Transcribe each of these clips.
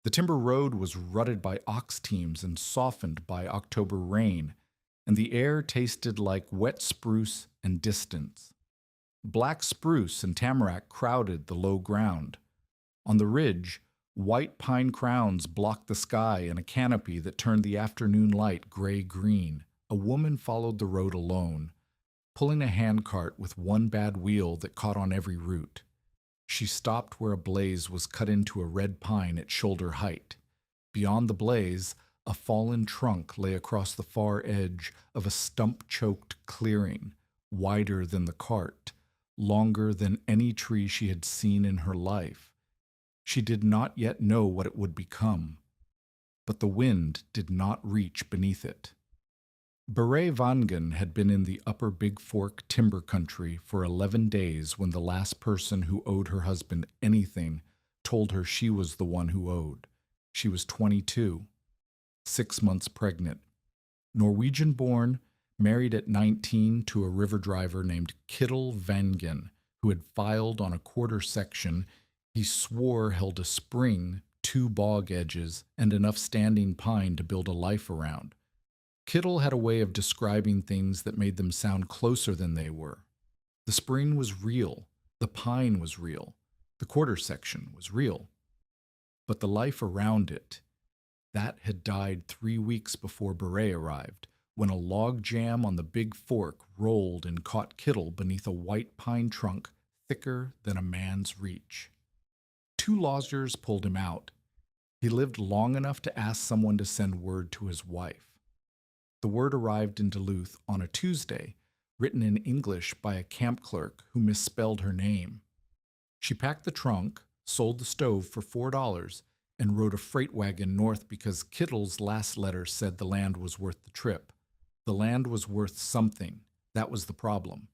The timber road was rutted by ox teams and softened by October rain, and the air tasted like wet spruce and distance. Black spruce and tamarack crowded the low ground. On the ridge, white pine crowns blocked the sky in a canopy that turned the afternoon light gray-green. A woman followed the road alone, pulling a handcart with one bad wheel that caught on every root. She stopped where a blaze was cut into a red pine at shoulder height. Beyond the blaze, a fallen trunk lay across the far edge of a stump-choked clearing, wider than the cart, longer than any tree she had seen in her life. She did not yet know what it would become, but the wind did not reach beneath it. Beret Vangen had been in the upper Big Fork timber country for 11 days when the last person who owed her husband anything told her she was the one who owed. She was 22, 6 months pregnant, Norwegian-born, married at 19 to a river driver named Kittel Vangen, who had filed on a quarter section he swore held a spring, 2 bog edges, and enough standing pine to build a life around. Kittel had a way of describing things that made them sound closer than they were. The spring was real. The pine was real. The quarter section was real. But the life around it, that had died 3 weeks before Beret arrived, when a log jam on the Big Fork rolled and caught Kittel beneath a white pine trunk thicker than a man's reach. 2 lodgers pulled him out. He lived long enough to ask someone to send word to his wife. The word arrived in Duluth on a Tuesday, written in English by a camp clerk who misspelled her name. She packed the trunk, sold the stove for $4, and rode a freight wagon north because Kittel's last letter said the land was worth the trip. The land was worth something. That was the problem.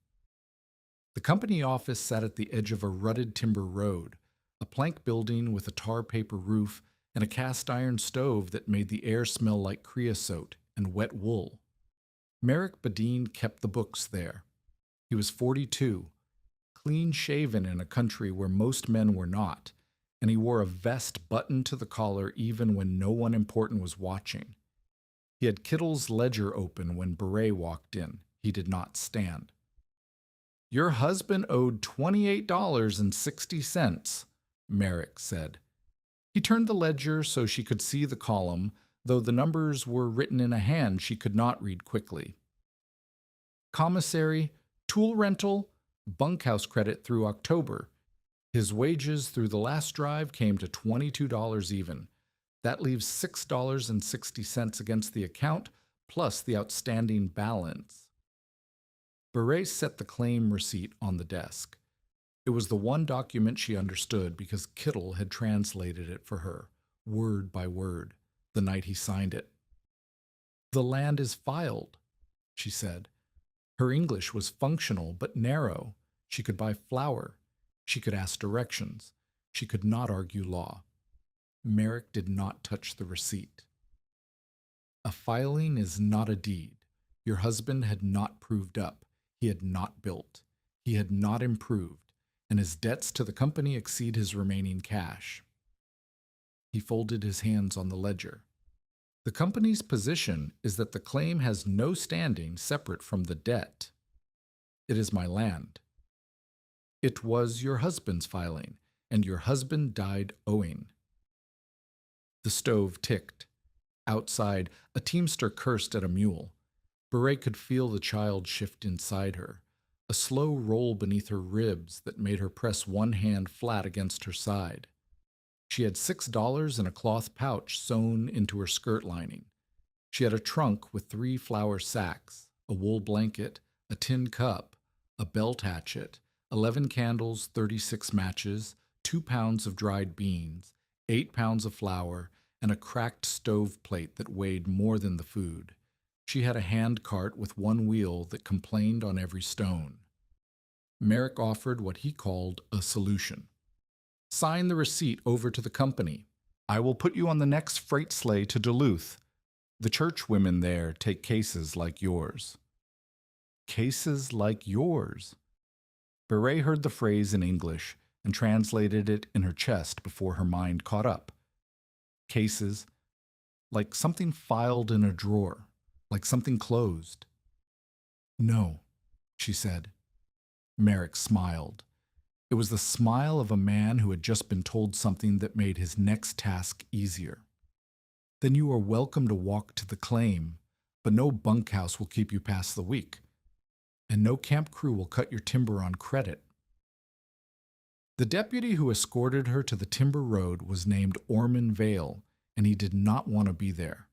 The company office sat at the edge of a rutted timber road, a plank building with a tar paper roof and a cast iron stove that made the air smell like creosote and wet wool. Merrick Badine kept the books there. He was 42, clean-shaven in a country where most men were not, and he wore a vest buttoned to the collar even when no one important was watching. He had Kittel's ledger open when Beret walked in. He did not stand. "Your husband owed $28.60, Merrick said. He turned the ledger so she could see the column, though the numbers were written in a hand she could not read quickly. Commissary, tool rental, bunkhouse credit through October. His wages through the last drive came to $22 even. That leaves $6.60 against the account, plus the outstanding balance." Beret set the claim receipt on the desk. It was the one document she understood because Kittel had translated it for her, word by word, the night he signed it. "The land is filed," she said. Her English was functional but narrow. She could buy flour. She could ask directions. She could not argue law. Merrick did not touch the receipt. "A filing is not a deed. Your husband had not proved up. He had not built. He had not improved, and his debts to the company exceed his remaining cash." He folded his hands on the ledger. "The company's position is that the claim has no standing separate from the debt. It is my land. It was your husband's filing, and your husband died owing." The stove ticked. Outside, a teamster cursed at a mule. Beret could feel the child shift inside her, a slow roll beneath her ribs that made her press one hand flat against her side. She had $6 in a cloth pouch sewn into her skirt lining. She had a trunk with 3 flour sacks, a wool blanket, a tin cup, a belt hatchet, 11 candles, 36 matches, 2 pounds of dried beans, 8 pounds of flour, and a cracked stove plate that weighed more than the food. She had a hand cart with 1 wheel that complained on every stone. Merrick offered what he called a solution. "Sign the receipt over to the company. I will put you on the next freight sleigh to Duluth. The church women there take cases like yours." "Cases like yours?" Beret heard the phrase in English and translated it in her chest before her mind caught up. cases, like something filed in a drawer, like something closed. No, she said. Merrick smiled. It was the smile of a man who had just been told something that made his next task easier. Then you are welcome to walk to the claim, but no bunkhouse will keep you past the week, and no camp crew will cut your timber on credit. The deputy who escorted her to the timber road was named Orman Vale, and he did not want to be there.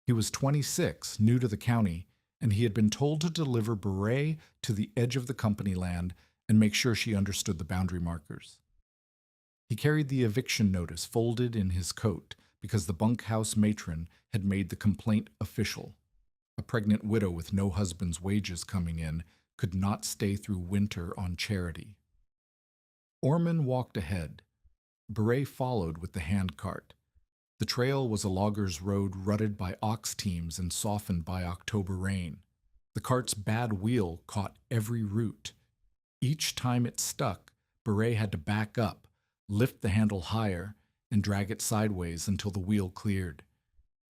He was 26, new to the county, and he had been told to deliver Beret to the edge of the company land and make sure she understood the boundary markers. He carried the eviction notice folded in his coat because the bunkhouse matron had made the complaint official. A pregnant widow with no husband's wages coming in could not stay through winter on charity. Orman walked ahead. Beret followed with the handcart. The trail was a logger's road rutted by ox teams and softened by October rain. The cart's bad wheel caught every root. Each time it stuck, Beret had to back up, lift the handle higher, and drag it sideways until the wheel cleared.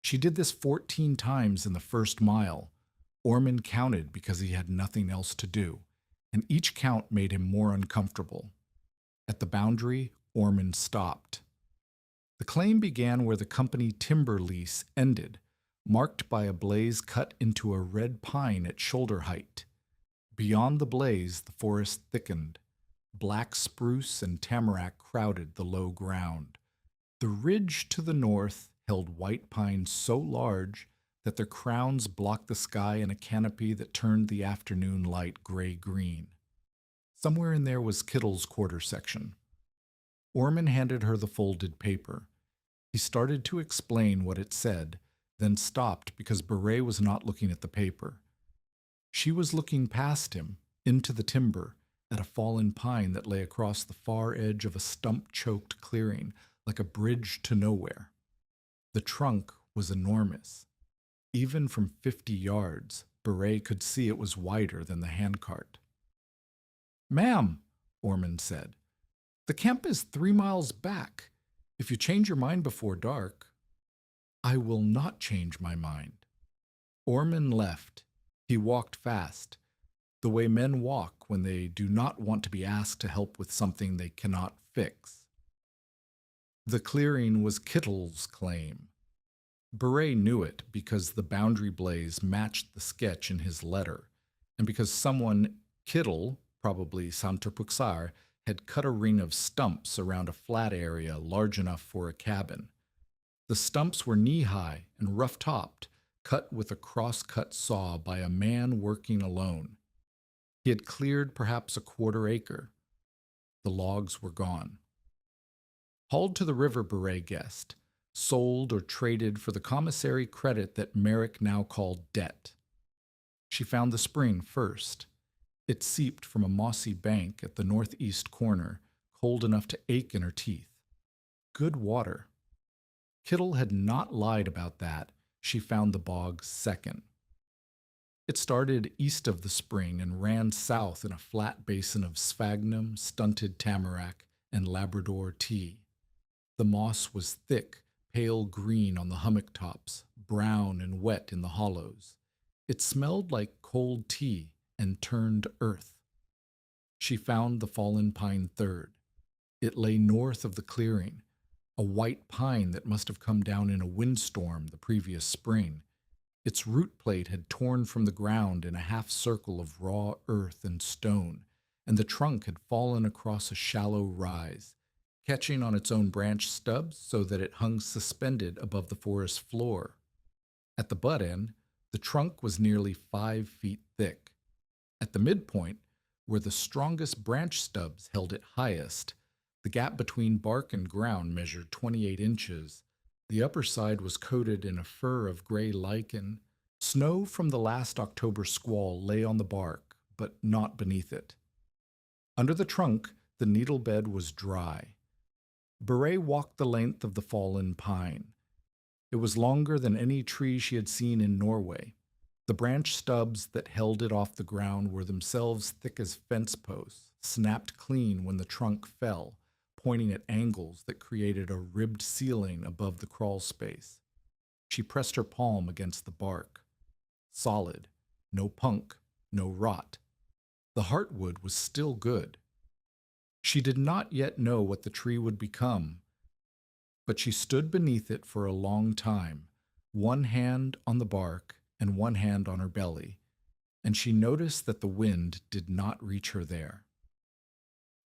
She did this 14 times in the first mile. Orman counted because he had nothing else to do, and each count made him more uncomfortable. At the boundary, Orman stopped. The claim began where the company timber lease ended, marked by a blaze cut into a red pine at shoulder height. Beyond the blaze, the forest thickened. Black spruce and tamarack crowded the low ground. The ridge to the north held white pines so large that their crowns blocked the sky in a canopy that turned the afternoon light gray-green. Somewhere in there was Kittle's quarter section. Orman handed her the folded paper. He started to explain what it said, then stopped because Beret was not looking at the paper. She was looking past him, into the timber, at a fallen pine that lay across the far edge of a stump-choked clearing, like a bridge to nowhere. The trunk was enormous. Even from 50 yards, Beret could see it was wider than the handcart. "Ma'am," Orman said, "the camp is 3 miles back. If you change your mind before dark—" "I will not change my mind." Orman left. He walked fast, the way men walk when they do not want to be asked to help with something they cannot fix. The clearing was Kittle's claim. Beret knew it because the boundary blaze matched the sketch in his letter, and because someone, Kittle, probably Santerpuxar, had cut a ring of stumps around a flat area large enough for a cabin. The stumps were knee-high and rough-topped, cut with a cross-cut saw by a man working alone. He had cleared perhaps a quarter acre. The logs were gone. Hauled to the river, Beret guessed, sold or traded for the commissary credit that Merrick now called debt. She found the spring first. It seeped from a mossy bank at the northeast corner, cold enough to ache in her teeth. Good water. Kittle had not lied about that. She found the bog second. It started east of the spring and ran south in a flat basin of sphagnum, stunted tamarack, and Labrador tea. The moss was thick, pale green on the hummock tops, brown and wet in the hollows. It smelled like cold tea and turned earth. She found the fallen pine third. It lay north of the clearing, a white pine that must have come down in a windstorm the previous spring. Its root plate had torn from the ground in a half circle of raw earth and stone, and the trunk had fallen across a shallow rise, catching on its own branch stubs so that it hung suspended above the forest floor. At the butt end, the trunk was nearly 5 feet thick. At the midpoint, where the strongest branch stubs held it highest, the gap between bark and ground measured 28 inches. The upper side was coated in a fur of gray lichen. Snow from the last October squall lay on the bark, but not beneath it. Under the trunk, the needle bed was dry. Beret walked the length of the fallen pine. It was longer than any tree she had seen in Norway. The branch stubs that held it off the ground were themselves thick as fence posts, snapped clean when the trunk fell, pointing at angles that created a ribbed ceiling above the crawl space. She pressed her palm against the bark. Solid, no punk, no rot. The heartwood was still good. She did not yet know what the tree would become, but she stood beneath it for a long time, one hand on the bark and one hand on her belly, and she noticed that the wind did not reach her there.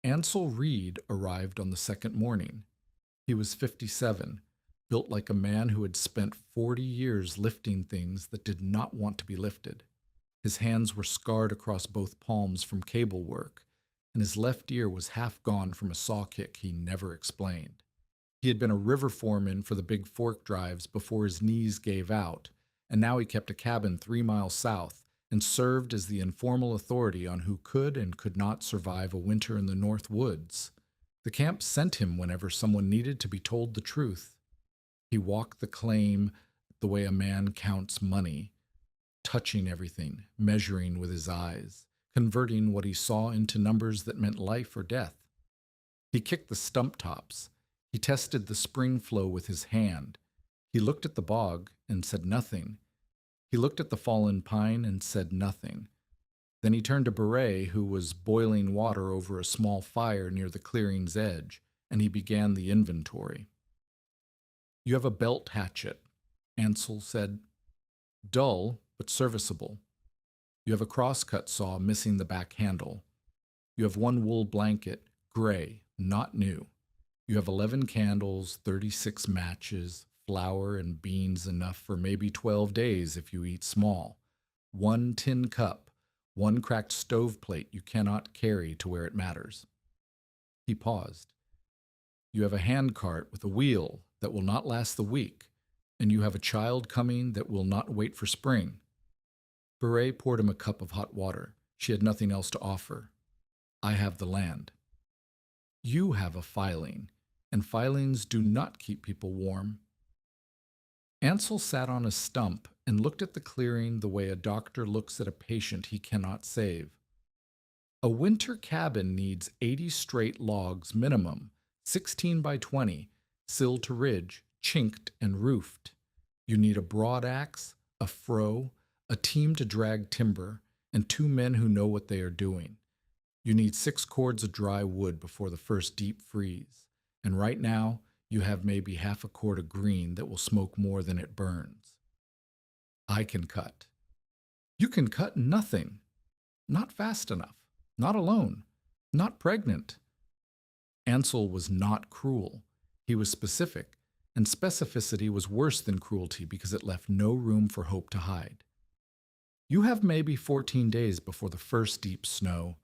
Ansel Reed arrived on the second morning. He was 57, built like a man who had spent 40 years lifting things that did not want to be lifted. His hands were scarred across both palms from cable work, and his left ear was half gone from a saw kick he never explained. He had been a river foreman for the big fork drives before his knees gave out, and now he kept a cabin 3 miles south and served as the informal authority on who could and could not survive a winter in the North Woods. The camp sent him whenever someone needed to be told the truth. He walked the claim the way a man counts money, touching everything, measuring with his eyes, converting what he saw into numbers that meant life or death. He kicked the stump tops. He tested the spring flow with his hand. He looked at the bog and said nothing. He looked at the fallen pine and said nothing. Then he turned to Beret, who was boiling water over a small fire near the clearing's edge, and he began the inventory. "You have a belt hatchet," Ansel said. "Dull, but serviceable. You have a crosscut saw missing the back handle. You have 1 wool blanket, gray, not new. You have 11 candles, 36 matches, flour and beans enough for maybe 12 days if you eat small. 1 tin cup, 1 cracked stove plate you cannot carry to where it matters." He paused. "You have a handcart with a wheel that will not last the week, and you have a child coming that will not wait for spring." Beret poured him a cup of hot water. She had nothing else to offer. "I have the land." "You have a filing, and filings do not keep people warm." Ansel sat on a stump and looked at the clearing the way a doctor looks at a patient he cannot save. A winter cabin needs 80 straight logs minimum, 16 by 20, sill to ridge, chinked and roofed. You need a broad axe, a froe, a team to drag timber, and 2 men who know what they are doing. You need 6 cords of dry wood before the first deep freeze, and right now you have maybe half a cord of green that will smoke more than it burns. "I can cut." "You can cut nothing. Not fast enough. Not alone. Not pregnant." Ansel was not cruel. He was specific, and specificity was worse than cruelty because it left no room for hope to hide. "You have maybe 14 days before the first deep snow.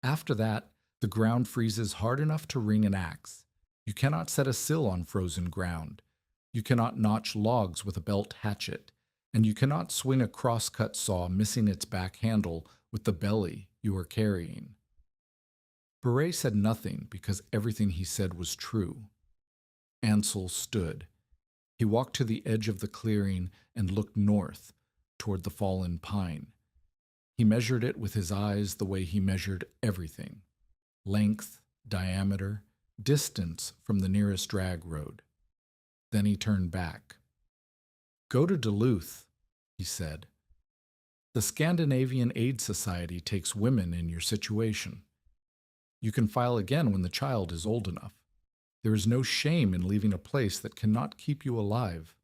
After that, the ground freezes hard enough to wring an axe. You cannot set a sill on frozen ground. You cannot notch logs with a belt hatchet, and you cannot swing a crosscut saw missing its back handle with the belly you are carrying." Beret said nothing because everything he said was true. Ansel stood. He walked to the edge of the clearing and looked north, toward the fallen pine. He measured it with his eyes the way he measured everything: length, diameter, distance from the nearest drag road. Then he turned back. "Go to Duluth," he said. "The Scandinavian Aid Society takes women in your situation. You can file again when the child is old enough. There is no shame in leaving a place that cannot keep you alive."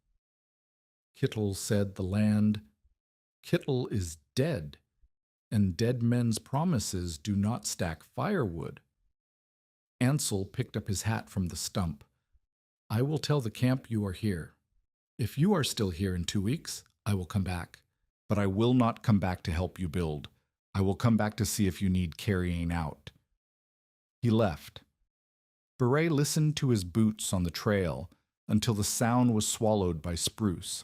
Kittel said the land. "Kittel is dead, and dead men's promises do not stack firewood." Ansel picked up his hat from the stump. "I will tell the camp you are here. If you are still here in 2 weeks, I will come back. But I will not come back to help you build. I will come back to see if you need carrying out." He left. Beret listened to his boots on the trail until the sound was swallowed by spruce.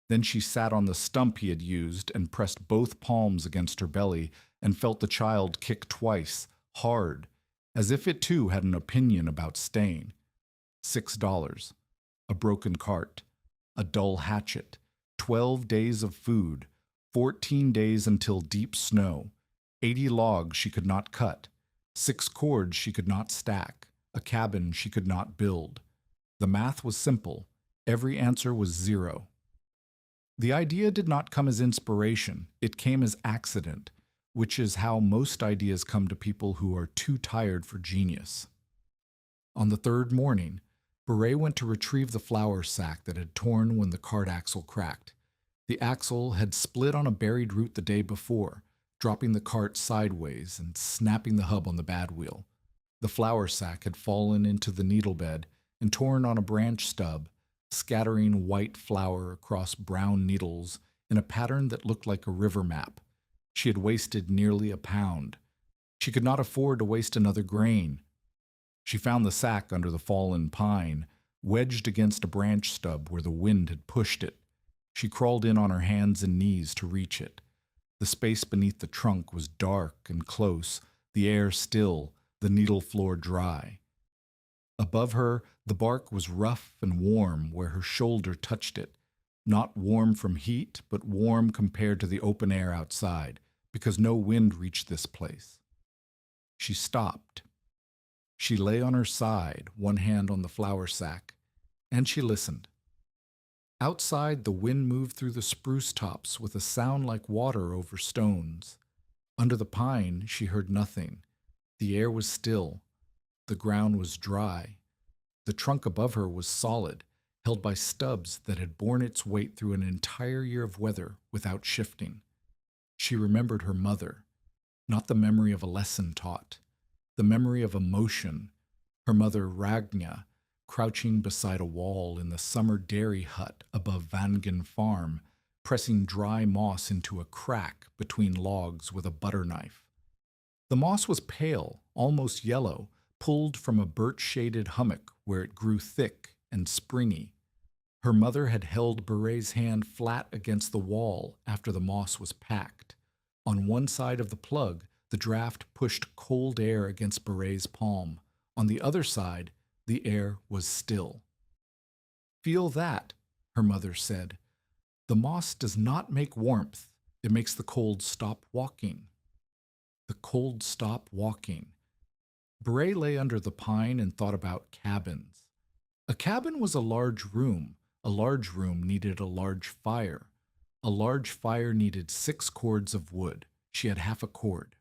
Then she sat on the stump he had used and pressed both palms against her belly and felt the child kick twice, hard, as if it too had an opinion about staying. $6, a broken cart, a dull hatchet, 12 days of food, 14 days until deep snow, 80 logs she could not cut, 6 cords she could not stack, a cabin she could not build. The math was simple. Every answer was 0. The idea did not come as inspiration, it came as accident, which is how most ideas come to people who are too tired for genius. On the third morning, Beret went to retrieve the flour sack that had torn when the cart axle cracked. The axle had split on a buried root the day before, dropping the cart sideways and snapping the hub on the bad wheel. The flour sack had fallen into the needle bed and torn on a branch stub, scattering white flour across brown needles in a pattern that looked like a river map. She had wasted nearly a pound. She could not afford to waste another grain. She found the sack under the fallen pine, wedged against a branch stub where the wind had pushed it. She crawled in on her hands and knees to reach it. The space beneath the trunk was dark and close, the air still, the needle floor dry. Above her, the bark was rough and warm where her shoulder touched it, not warm from heat, but warm compared to the open air outside, because no wind reached this place. She stopped. She lay on her side, one hand on the flour sack, and she listened. Outside, the wind moved through the spruce tops with a sound like water over stones. Under the pine, she heard nothing. The air was still. The ground was dry. The trunk above her was solid, held by stubs that had borne its weight through an entire year of weather without shifting. She remembered her mother, not the memory of a lesson taught, the memory of emotion. Her mother, Ragna, crouching beside a wall in the summer dairy hut above Vangen Farm, pressing dry moss into a crack between logs with a butter knife. The moss was pale, almost yellow, pulled from a birch-shaded hummock where it grew thick and springy. Her mother had held Beret's hand flat against the wall after the moss was packed. On one side of the plug, the draft pushed cold air against Beret's palm. On the other side, the air was still. "Feel that," her mother said. "The moss does not make warmth. It makes the cold stop walking." The cold stop walking. Beret lay under the pine and thought about cabins. A cabin was a large room. A large room needed a large fire. A large fire needed 6 cords of wood. She had half a cord.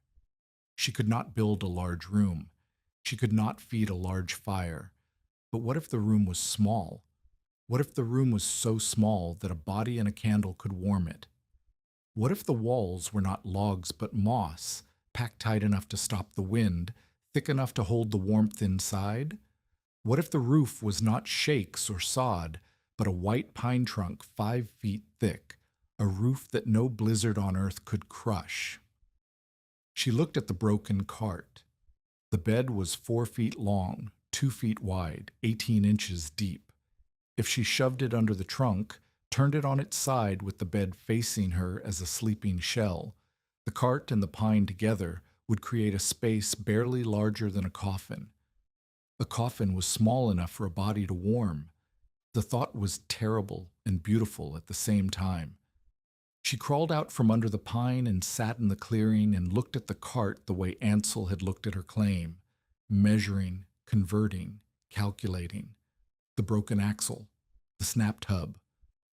She could not build a large room. She could not feed a large fire. But what if the room was small? What if the room was so small that a body and a candle could warm it? What if the walls were not logs but moss, packed tight enough to stop the wind, thick enough to hold the warmth inside? What if the roof was not shakes or sod, but a white pine trunk 5 feet thick, a roof that no blizzard on earth could crush? She looked at the broken cart. The bed was 4 feet long, 2 feet wide, 18 inches deep. If she shoved it under the trunk, turned it on its side with the bed facing her as a sleeping shell, the cart and the pine together would create a space barely larger than a coffin. A coffin was small enough for a body to warm. The thought was terrible and beautiful at the same time. She crawled out from under the pine and sat in the clearing and looked at the cart the way Ansel had looked at her claim, measuring, converting, calculating. The broken axle, the snapped hub,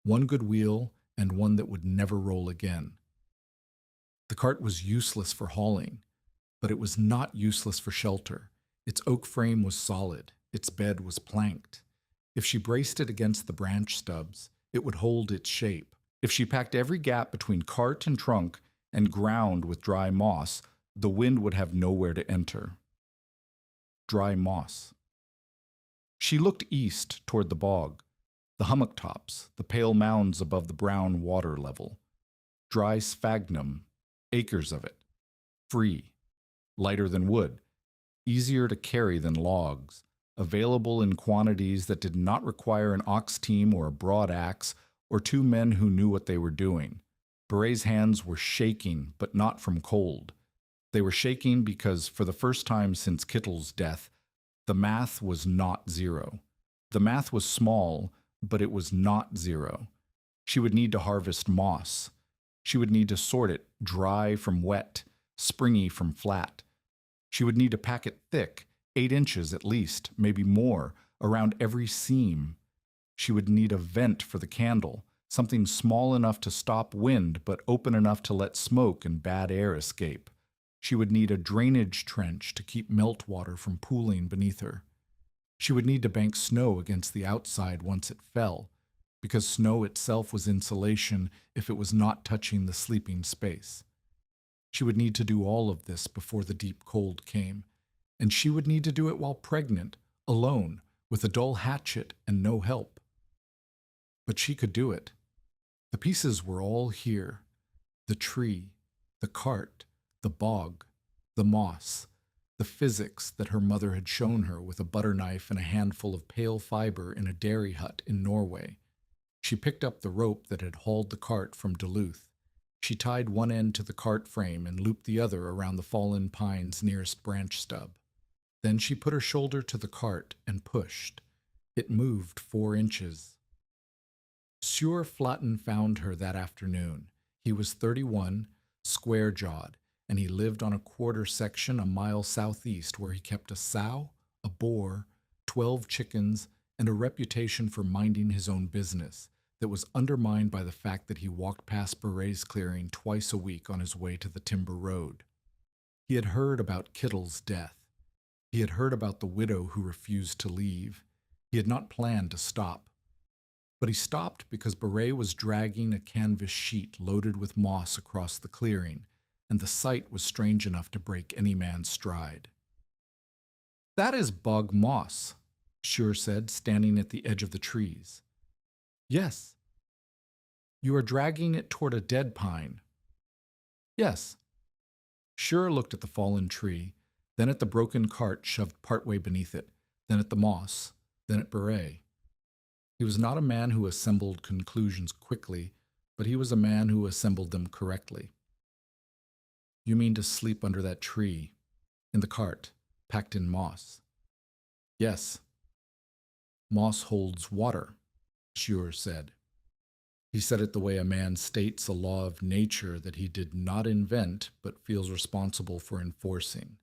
one good wheel and one that would never roll again. The cart was useless for hauling, but it was not useless for shelter. Its oak frame was solid, its bed was planked. If she braced it against the branch stubs, it would hold its shape. If she packed every gap between cart and trunk and ground with dry moss, the wind would have nowhere to enter. Dry moss. She looked east toward the bog, the hummock tops, the pale mounds above the brown water level. Dry sphagnum, acres of it. Free, lighter than wood, easier to carry than logs, available in quantities that did not require an ox team or a broad axe or 2 men who knew what they were doing. Beret's hands were shaking, but not from cold. They were shaking because, for the first time since Kittle's death, the math was not 0. The math was small, but it was not 0. She would need to harvest moss. She would need to sort it, dry from wet, springy from flat. She would need to pack it thick, 8 inches at least, maybe more, around every seam. She would need a vent for the candle, something small enough to stop wind but open enough to let smoke and bad air escape. She would need a drainage trench to keep meltwater from pooling beneath her. She would need to bank snow against the outside once it fell, because snow itself was insulation if it was not touching the sleeping space. She would need to do all of this before the deep cold came, and she would need to do it while pregnant, alone, with a dull hatchet and no help. But she could do it. The pieces were all here: the tree, the cart, the bog, the moss, the physics that her mother had shown her with a butter knife and a handful of pale fiber in a dairy hut in Norway. She picked up the rope that had hauled the cart from Duluth. She tied one end to the cart frame and looped the other around the fallen pine's nearest branch stub. Then she put her shoulder to the cart and pushed. It moved 4 inches. Sjur Flatten found her that afternoon. He was 31, square-jawed, and he lived on a quarter section a mile southeast where he kept a sow, a boar, 12 chickens, and a reputation for minding his own business that was undermined by the fact that he walked past Beret's clearing twice a week on his way to the timber road. He had heard about Kittle's death. He had heard about the widow who refused to leave. He had not planned to stop. But he stopped because Beret was dragging a canvas sheet loaded with moss across the clearing, and the sight was strange enough to break any man's stride. "That is bog moss," Sjur said, standing at the edge of the trees. "Yes." "You are dragging it toward a dead pine." "Yes." Sjur looked at the fallen tree, then at the broken cart shoved partway beneath it, then at the moss, then at Beret. He was not a man who assembled conclusions quickly, but he was a man who assembled them correctly. "You mean to sleep under that tree, in the cart, packed in moss?" "Yes." "Moss holds water," Sjur said. He said it the way a man states a law of nature that he did not invent but feels responsible for enforcing.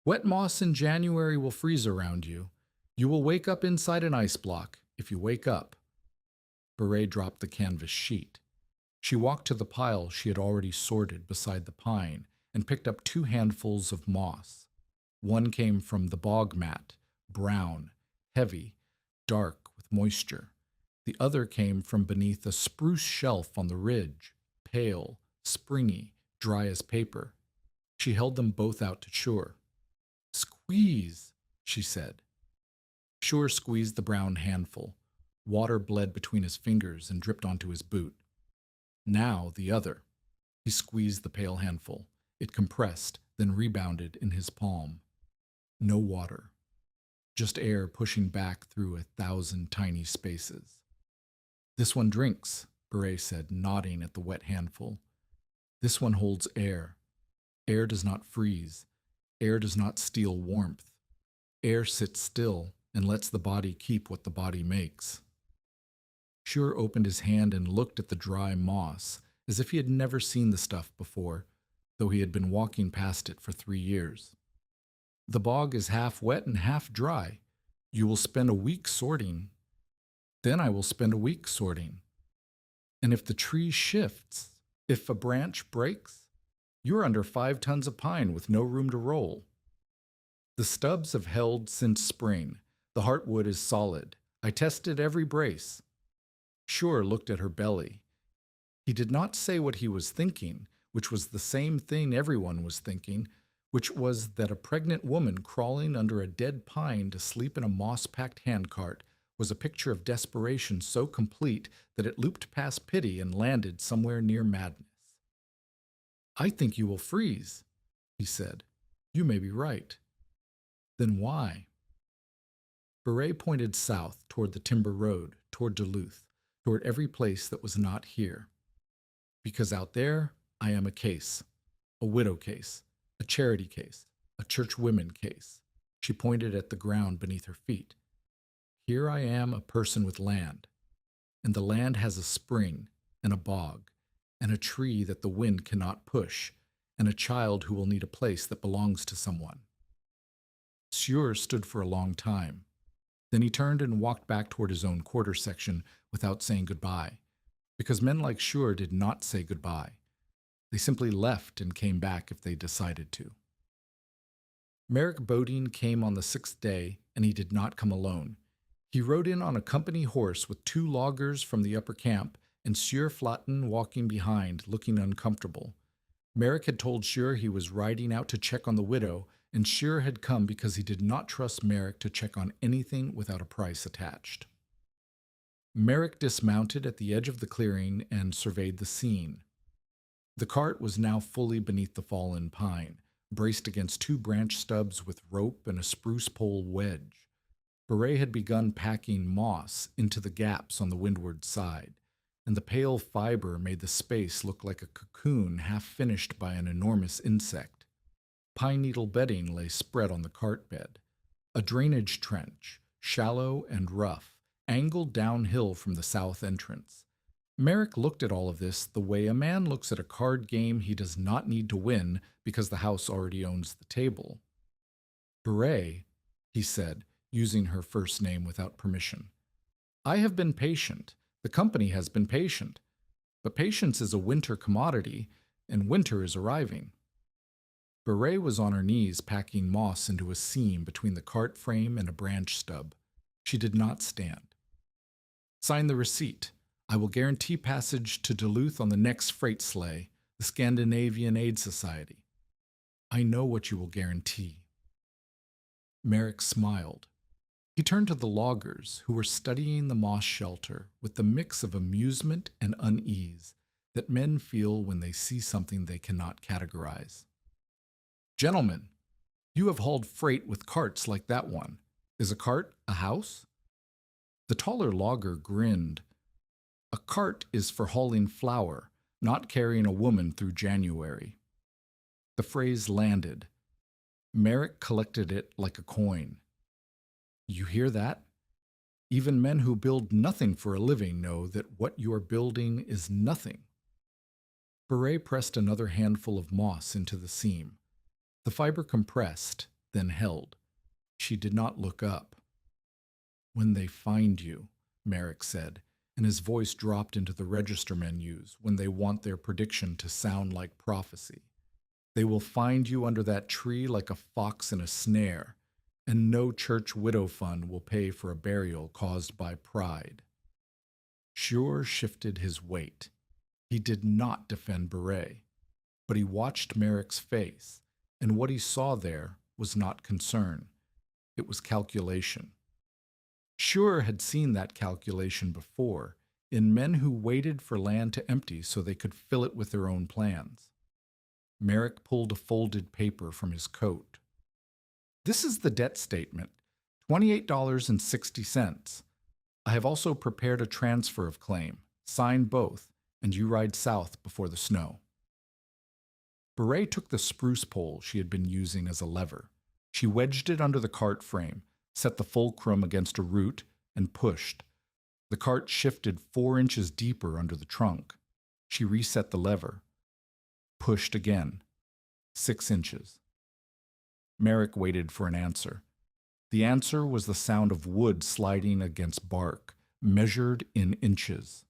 "Wet moss in January will freeze around you. You will wake up inside an ice block, if you wake up." Beret dropped the canvas sheet. She walked to the pile she had already sorted beside the pine and picked up 2 handfuls of moss. One came from the bog mat, brown, heavy, dark with moisture. The other came from beneath a spruce shelf on the ridge, pale, springy, dry as paper. She held them both out to Sjur. "Squeeze," she said. Sjur squeezed the brown handful. Water bled between his fingers and dripped onto his boot. Now the other. He squeezed the pale handful. It compressed, then rebounded in his palm. No water. Just air pushing back through 1,000 tiny spaces. "This one drinks," Beret said, nodding at the wet handful. "This one holds air. Air does not freeze. Air does not steal warmth. Air sits still and lets the body keep what the body makes." Sjur opened his hand and looked at the dry moss, as if he had never seen the stuff before, though he had been walking past it for 3 years. "The bog is half wet and half dry. You will spend a week sorting. Then I will spend a week sorting. And if the tree shifts, if a branch breaks, you're under 5 tons of pine with no room to roll. The stubs have held since spring. The heartwood is solid. I tested every brace." Sjur looked at her belly. He did not say what he was thinking, which was the same thing everyone was thinking, which was that a pregnant woman crawling under a dead pine to sleep in a moss-packed handcart was a picture of desperation so complete that it looped past pity and landed somewhere near madness. "I think you will freeze," he said. "You may be right." "Then why?" Beret pointed south toward the timber road, toward Duluth, toward every place that was not here. "Because out there, I am a case, a widow case, a charity case, a church women case." She pointed at the ground beneath her feet. "Here I am, a person with land, and the land has a spring and a bog and a tree that the wind cannot push and a child who will need a place that belongs to someone." Sieur stood for a long time. Then he turned and walked back toward his own quarter section without saying goodbye, because men like Sieur did not say goodbye. They simply left and came back if they decided to. Merrick Bodine came on the 6th day, and he did not come alone. He rode in on a company horse with 2 loggers from the upper camp, and Sieur Flatten walking behind, looking uncomfortable. Merrick had told Sieur he was riding out to check on the widow, and Sieur had come because he did not trust Merrick to check on anything without a price attached. Merrick dismounted at the edge of the clearing and surveyed the scene. The cart was now fully beneath the fallen pine, braced against 2 branch stubs with rope and a spruce pole wedge. Beret had begun packing moss into the gaps on the windward side, and the pale fiber made the space look like a cocoon half finished by an enormous insect. Pine needle bedding lay spread on the cart bed. A drainage trench, shallow and rough, angled downhill from the south entrance. Merrick looked at all of this the way a man looks at a card game he does not need to win because the house already owns the table. Beret, he said, using her first name without permission. I have been patient. The company has been patient. But patience is a winter commodity, and winter is arriving. Beret was on her knees packing moss into a seam between the cart frame and a branch stub. She did not stand. Sign the receipt. I will guarantee passage to Duluth on the next freight sleigh, the Scandinavian Aid Society. I know what you will guarantee. Merrick smiled. He turned to the loggers, who were studying the moss shelter with the mix of amusement and unease that men feel when they see something they cannot categorize. Gentlemen, you have hauled freight with carts like that one. Is a cart a house? The taller logger grinned. A cart is for hauling flour, not carrying a woman through January. The phrase landed. Merrick collected it like a coin. You hear that? Even men who build nothing for a living know that what you are building is nothing. Beret pressed another handful of moss into the seam. The fiber compressed, then held. She did not look up. When they find you, Merrick said, and his voice dropped into the register menus when they want their prediction to sound like prophecy. They will find you under that tree like a fox in a snare, and no church widow fund will pay for a burial caused by pride. Sieur shifted his weight. He did not defend Beret, but he watched Merrick's face, and what he saw there was not concern. It was calculation. Sieur had seen that calculation before in men who waited for land to empty so they could fill it with their own plans. Merrick pulled a folded paper from his coat. This is the debt statement, $28.60. I have also prepared a transfer of claim. Sign both, and you ride south before the snow. Beret took the spruce pole she had been using as a lever. She wedged it under the cart frame, set the fulcrum against a root, and pushed. The cart shifted 4 inches deeper under the trunk. She reset the lever. Pushed again. 6 inches. Merrick waited for an answer. The answer was the sound of wood sliding against bark, measured in inches.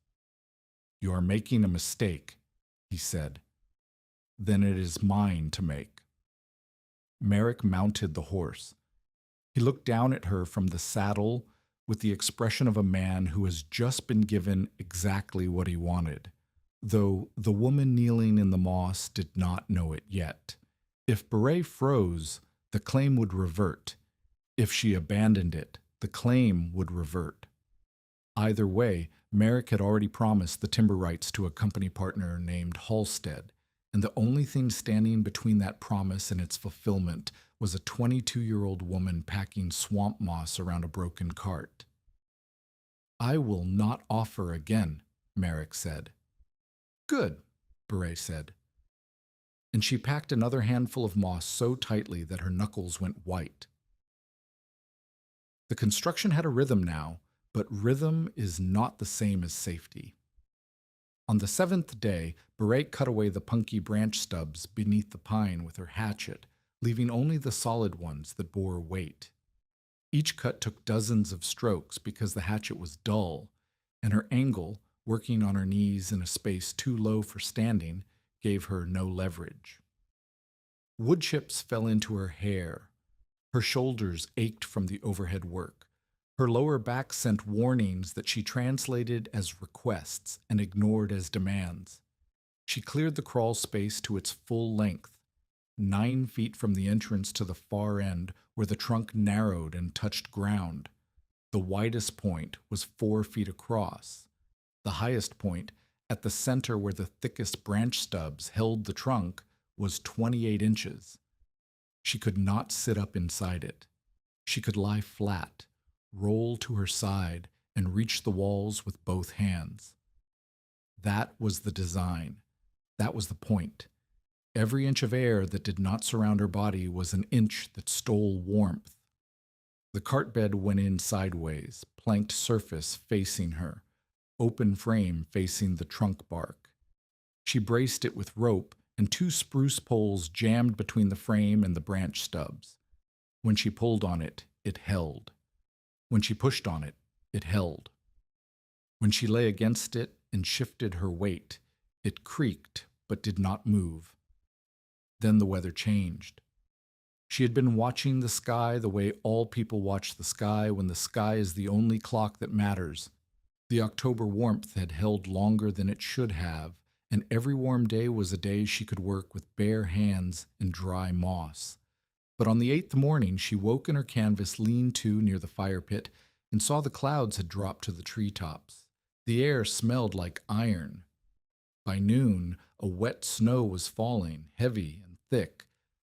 You are making a mistake, he said. Then it is mine to make. Merrick mounted the horse. He looked down at her from the saddle with the expression of a man who has just been given exactly what he wanted, though the woman kneeling in the moss did not know it yet. If Beret froze, the claim would revert. If she abandoned it, the claim would revert. Either way, Merrick had already promised the timber rights to a company partner named Halstead, and the only thing standing between that promise and its fulfillment was a 22-year-old woman packing swamp moss around a broken cart. I will not offer again, Merrick said. Good, Beret said. And she packed another handful of moss so tightly that her knuckles went white. The construction had a rhythm now, but rhythm is not the same as safety. On the 7th day, Beret cut away the punky branch stubs beneath the pine with her hatchet, leaving only the solid ones that bore weight. Each cut took dozens of strokes because the hatchet was dull, and her angle, working on her knees in a space too low for standing, gave her no leverage. Wood chips fell into her hair. Her shoulders ached from the overhead work. Her lower back sent warnings that she translated as requests and ignored as demands. She cleared the crawl space to its full length, 9 feet from the entrance to the far end where the trunk narrowed and touched ground. The widest point was 4 feet across. The highest point, at the center where the thickest branch stubs held the trunk, was 28 inches. She could not sit up inside it. She could lie flat, roll to her side, and reach the walls with both hands. That was the design. That was the point. Every inch of air that did not surround her body was an inch that stole warmth. The cart bed went in sideways, planked surface facing her, open frame facing the trunk bark. She braced it with rope and 2 spruce poles jammed between the frame and the branch stubs. When she pulled on it, it held. When she pushed on it, it held. When she lay against it and shifted her weight, it creaked but did not move. Then the weather changed. She had been watching the sky the way all people watch the sky when the sky is the only clock that matters. The October warmth had held longer than it should have, and every warm day was a day she could work with bare hands and dry moss. But on the 8th morning, she woke in her canvas lean-to near the fire pit and saw the clouds had dropped to the treetops. The air smelled like iron. By noon, a wet snow was falling, heavy and thick,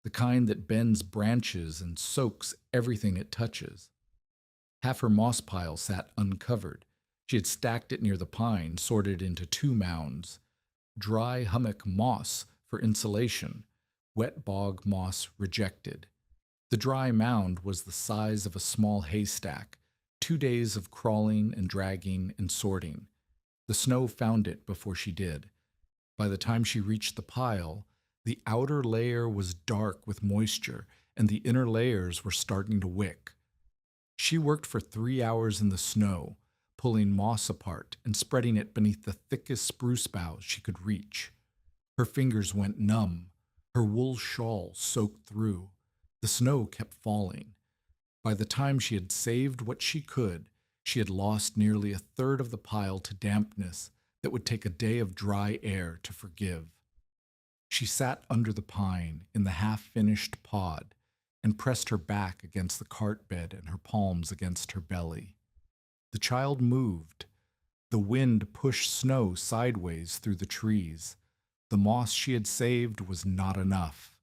the kind that bends branches and soaks everything it touches. Half her moss pile sat uncovered. She had stacked it near the pine, sorted into 2 mounds. Dry hummock moss for insulation, wet bog moss rejected. The dry mound was the size of a small haystack, 2 days of crawling and dragging and sorting. The snow found it before she did. By the time she reached the pile, the outer layer was dark with moisture, and the inner layers were starting to wick. She worked for 3 hours in the snow, pulling moss apart and spreading it beneath the thickest spruce boughs she could reach. Her fingers went numb, her wool shawl soaked through. The snow kept falling. By the time she had saved what she could, she had lost nearly 1/3 of the pile to dampness that would take a day of dry air to forgive. She sat under the pine in the half-finished pod and pressed her back against the cart bed and her palms against her belly. The child moved. The wind pushed snow sideways through the trees. The moss she had saved was not enough.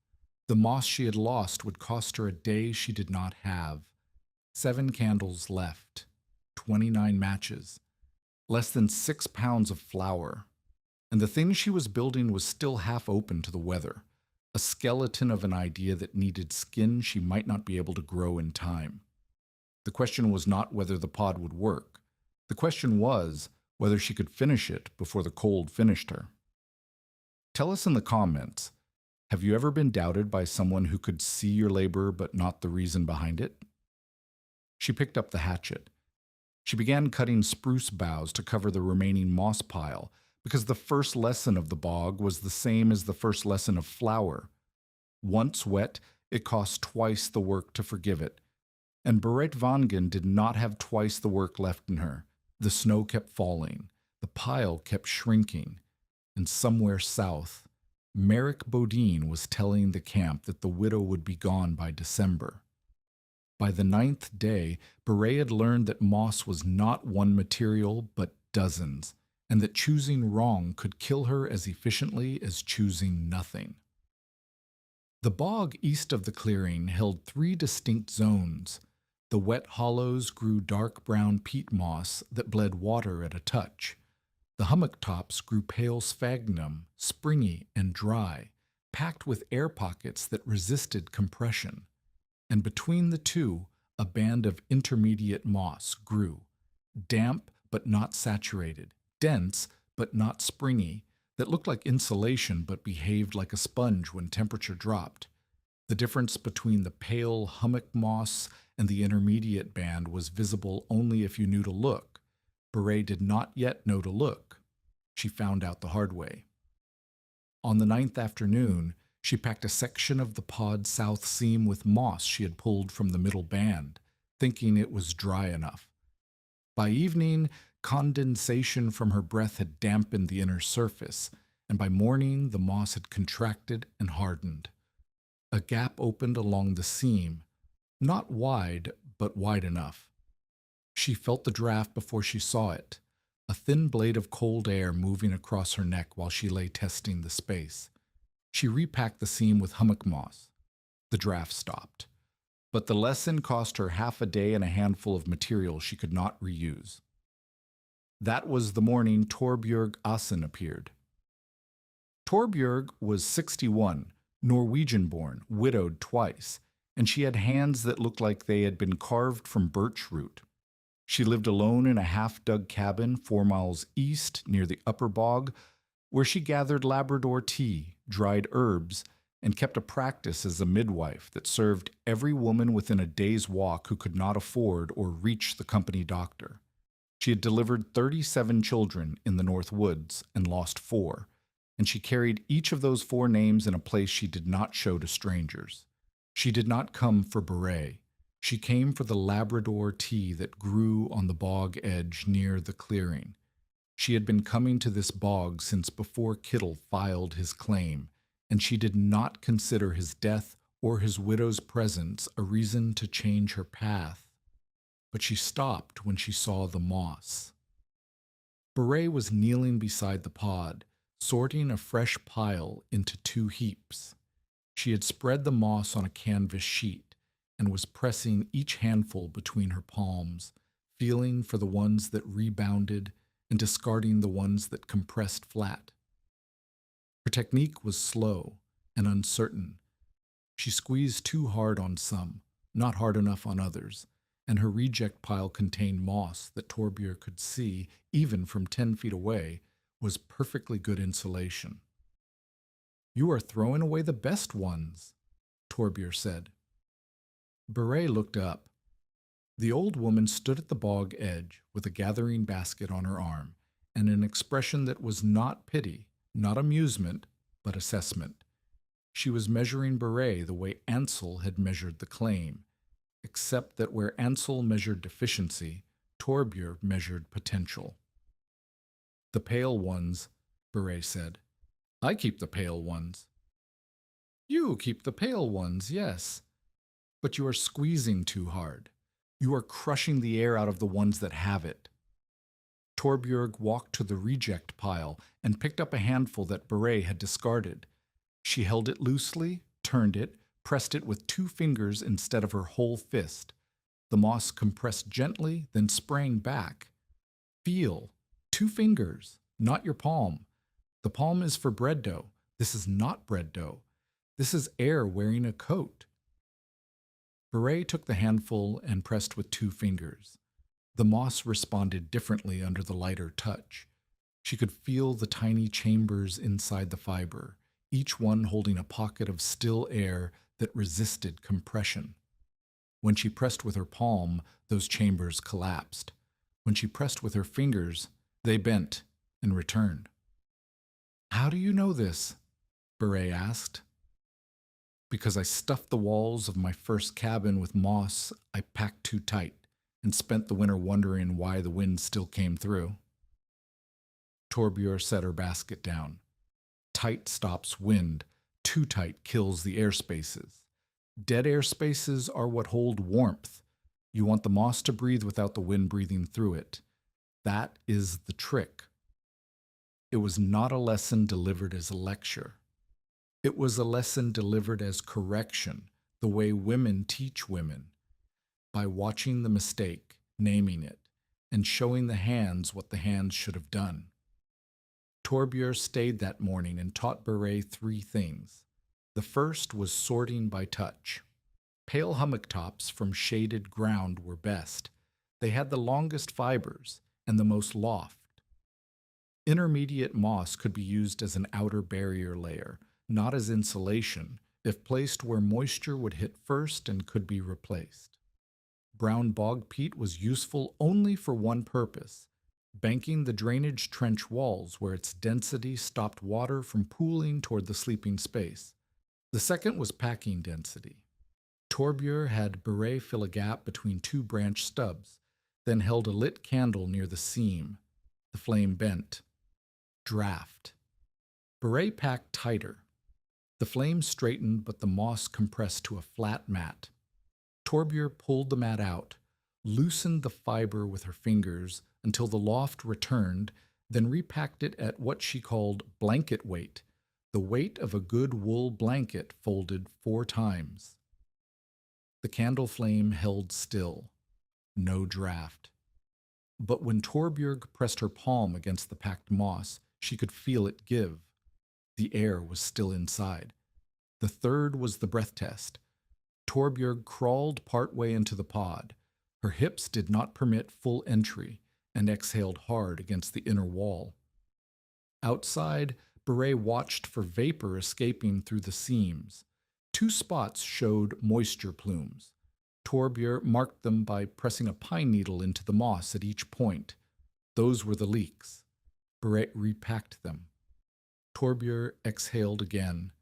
The moss she had lost would cost her a day she did not have. 7 candles left, 29 matches, less than 6 pounds of flour. And the thing she was building was still half open to the weather, a skeleton of an idea that needed skin she might not be able to grow in time. The question was not whether the pod would work. The question was whether she could finish it before the cold finished her. Tell us in the comments, have you ever been doubted by someone who could see your labor but not the reason behind it? She picked up the hatchet. She began cutting spruce boughs to cover the remaining moss pile, because the first lesson of the bog was the same as the first lesson of flour. Once wet, it cost twice the work to forgive it. And Berit Vangen did not have twice the work left in her. The snow kept falling. The pile kept shrinking. And somewhere south, Merrick Bodine was telling the camp that the widow would be gone by December. By the 9th day, Beret had learned that moss was not one material, but dozens, and that choosing wrong could kill her as efficiently as choosing nothing. The bog east of the clearing held 3 distinct zones. The wet hollows grew dark brown peat moss that bled water at a touch. The hummock tops grew pale sphagnum, springy and dry, packed with air pockets that resisted compression. And between the two, a band of intermediate moss grew, damp but not saturated, dense but not springy, that looked like insulation but behaved like a sponge when temperature dropped. The difference between the pale hummock moss and the intermediate band was visible only if you knew to look. Beret did not yet know to look. She found out the hard way. On the 9th afternoon, she packed a section of the pod's south seam with moss she had pulled from the middle band, thinking it was dry enough. By evening, condensation from her breath had dampened the inner surface, and by morning the moss had contracted and hardened. A gap opened along the seam, not wide, but wide enough. She felt the draft before she saw it, a thin blade of cold air moving across her neck while she lay testing the space. She repacked the seam with hummock moss. The draft stopped. But the lesson cost her half a day and a handful of material she could not reuse. That was the morning Torbjörg Assen appeared. Torbjörg was 61, Norwegian-born, widowed twice, and she had hands that looked like they had been carved from birch root. She lived alone in a half-dug cabin 4 miles east near the upper bog, where she gathered Labrador tea, dried herbs, and kept a practice as a midwife that served every woman within a day's walk who could not afford or reach the company doctor. She had delivered 37 children in the North Woods and lost 4, and she carried each of those 4 names in a place she did not show to strangers. She did not come for Beret. She came for the Labrador tea that grew on the bog edge near the clearing. She had been coming to this bog since before Kittle filed his claim, and she did not consider his death or his widow's presence a reason to change her path. But she stopped when she saw the moss. Beret was kneeling beside the pod, sorting a fresh pile into 2 heaps. She had spread the moss on a canvas sheet and was pressing each handful between her palms, feeling for the ones that rebounded and discarding the ones that compressed flat. Her technique was slow and uncertain. She squeezed too hard on some, not hard enough on others, and her reject pile contained moss that Torbjörg could see, even from 10 feet away, was perfectly good insulation. "You are throwing away the best ones," Torbjörg said. Beret looked up. The old woman stood at the bog edge with a gathering basket on her arm and an expression that was not pity, not amusement, but assessment. She was measuring Beret the way Ansel had measured the claim, except that where Ansel measured deficiency, Torbjörg measured potential. "The pale ones," Beret said. "I keep the pale ones." "You keep the pale ones, yes. But you are squeezing too hard. You are crushing the air out of the ones that have it." Torbjörg walked to the reject pile and picked up a handful that Beret had discarded. She held it loosely, turned it, pressed it with 2 fingers instead of her whole fist. The moss compressed gently, then sprang back. "Feel. 2 fingers, not your palm. The palm is for bread dough. This is not bread dough. This is air wearing a coat." Beret took the handful and pressed with 2 fingers. The moss responded differently under the lighter touch. She could feel the tiny chambers inside the fiber, each one holding a pocket of still air that resisted compression. When she pressed with her palm, those chambers collapsed. When she pressed with her fingers, they bent and returned. "How do you know this?" Beret asked. "Because I stuffed the walls of my first cabin with moss I packed too tight and spent the winter wondering why the wind still came through." Torbjörg set her basket down. Tight stops wind, too tight kills the air spaces. Dead air spaces are what hold warmth. You want the moss to breathe without the wind breathing through it. That is the trick. It was not a lesson delivered as a lecture. It was a lesson delivered as correction, the way women teach women, by watching the mistake, naming it, and showing the hands what the hands should have done. Torbjörg stayed that morning and taught Beret 3 things. The first was sorting by touch. Pale hummock tops from shaded ground were best. They had the longest fibers and the most loft. Intermediate moss could be used as an outer barrier layer, not as insulation, if placed where moisture would hit first and could be replaced. Brown bog peat was useful only for one purpose: banking the drainage trench walls where its density stopped water from pooling toward the sleeping space. The second was packing density. Torbjör had Beret fill a gap between two branch stubs, then held a lit candle near the seam. The flame bent. Draft. Beret packed tighter. The flame straightened, but the moss compressed to a flat mat. Torbjör pulled the mat out, loosened the fiber with her fingers until the loft returned, then repacked it at what she called blanket weight, the weight of a good wool blanket folded 4 times. The candle flame held still. No draft. But when Torbjörg pressed her palm against the packed moss, she could feel it give. The air was still inside. The third was the breath test. Torbjörg crawled partway into the pod. Her hips did not permit full entry, and exhaled hard against the inner wall. Outside, Beret watched for vapor escaping through the seams. 2 spots showed moisture plumes. Torbjör marked them by pressing a pine needle into the moss at each point. Those were the leaks. Beret repacked them. Torbjör exhaled again.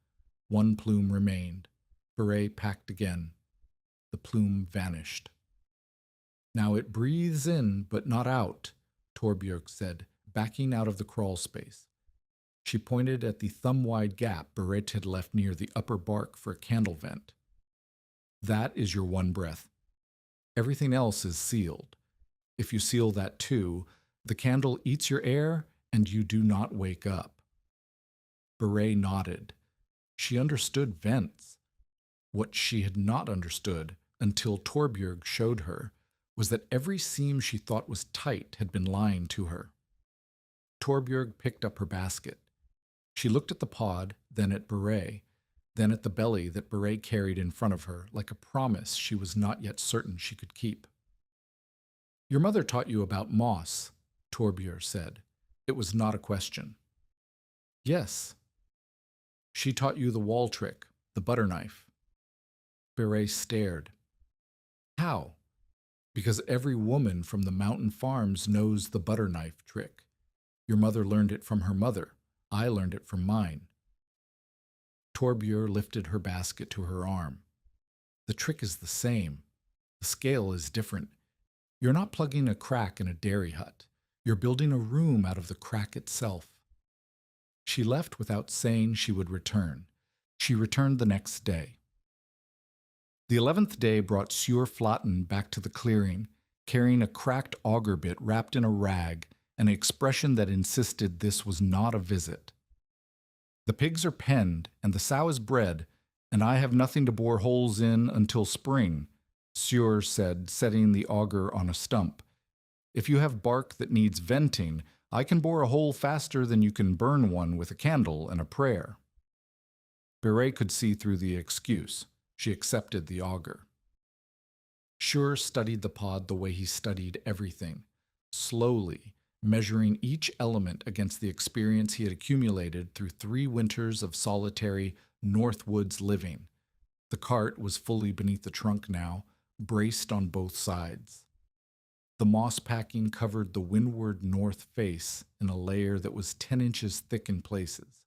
1 plume remained. Beret packed again. The plume vanished. "Now it breathes in, but not out," Torbjörg said, backing out of the crawl space. She pointed at the thumb-wide gap Beret had left near the upper bark for a candle vent. "That is your one breath. Everything else is sealed. If you seal that too, the candle eats your air and you do not wake up." Beret nodded. She understood vents. What she had not understood, until Torbjörg showed her, was that every seam she thought was tight had been lying to her. Torbjörg picked up her basket. She looked at the pod, then at Beret, then at the belly that Beret carried in front of her, like a promise she was not yet certain she could keep. "Your mother taught you about moss," Torbjör said. It was not a question. "Yes." "She taught you the wall trick, the butter knife." Beret stared. "How?" "Because every woman from the mountain farms knows the butter knife trick. Your mother learned it from her mother. I learned it from mine." Torbjör lifted her basket to her arm. "The trick is the same. The scale is different. You're not plugging a crack in a dairy hut. You're building a room out of the crack itself." She left without saying she would return. She returned the next day. The 11th day brought Sjur Flaten back to the clearing, carrying a cracked auger bit wrapped in a rag, an expression that insisted this was not a visit. "The pigs are penned, and the sow is bred, and I have nothing to bore holes in until spring," Sjur said, setting the auger on a stump. "If you have bark that needs venting, I can bore a hole faster than you can burn one with a candle and a prayer." Beret could see through the excuse. She accepted the auger. Sjur studied the pod the way he studied everything, slowly, measuring each element against the experience he had accumulated through 3 winters of solitary Northwoods living. The cart was fully beneath the trunk now, braced on both sides. The moss packing covered the windward north face in a layer that was 10 inches thick in places,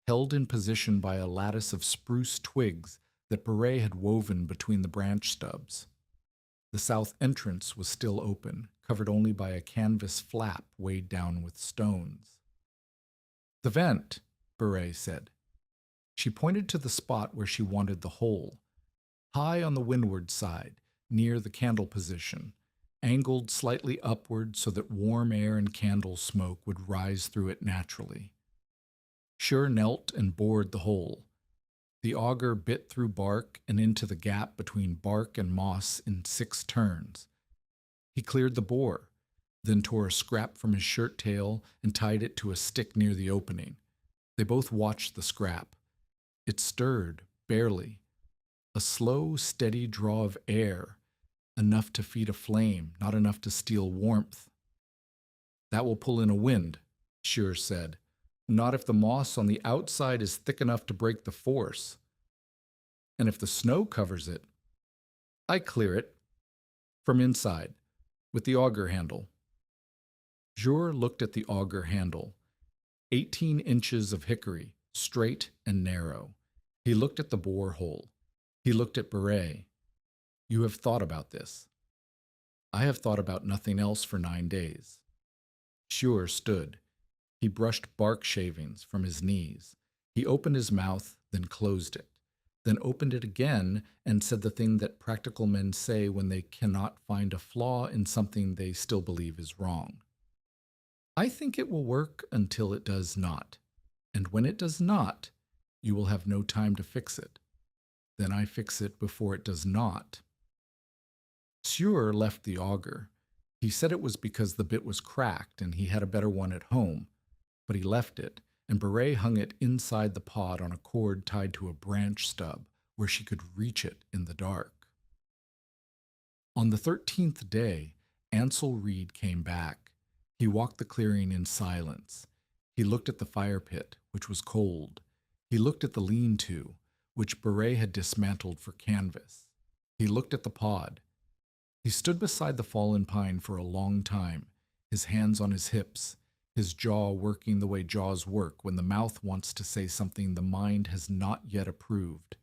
held in position by a lattice of spruce twigs that Beret had woven between the branch stubs. The south entrance was still open, covered only by a canvas flap weighed down with stones. "The vent," Beret said. She pointed to the spot where she wanted the hole, high on the windward side, near the candle position, angled slightly upward so that warm air and candle smoke would rise through it naturally. Sjur knelt and bored the hole. The auger bit through bark and into the gap between bark and moss in 6 turns. He cleared the bore, then tore a scrap from his shirt tail and tied it to a stick near the opening. They both watched the scrap. It stirred, barely. A slow, steady draw of air, enough to feed a flame, not enough to steal warmth. "That will pull in a wind," Sjur said. "Not if the moss on the outside is thick enough to break the force." And if the snow covers it, I clear it from inside with the auger handle. Jure looked at the auger handle. 18 inches of hickory, straight and narrow. He looked at the bore hole. He looked at Beret. You have thought about this. I have thought about nothing else for 9 days. Jure stood. He brushed bark shavings from his knees. He opened his mouth, then closed it, then opened it again and said the thing that practical men say when they cannot find a flaw in something they still believe is wrong. I think it will work until it does not, and when it does not, you will have no time to fix it. Then I fix it before it does not. Jure left the auger. He said it was because the bit was cracked and he had a better one at home, but he left it, and Beret hung it inside the pod on a cord tied to a branch stub where she could reach it in the dark. On the 13th day, Ansel Reed came back. He walked the clearing in silence. He looked at the fire pit, which was cold. He looked at the lean-to, which Beret had dismantled for canvas. He looked at the pod. He stood beside the fallen pine for a long time, his hands on his hips, his jaw working the way jaws work when the mouth wants to say something the mind has not yet approved.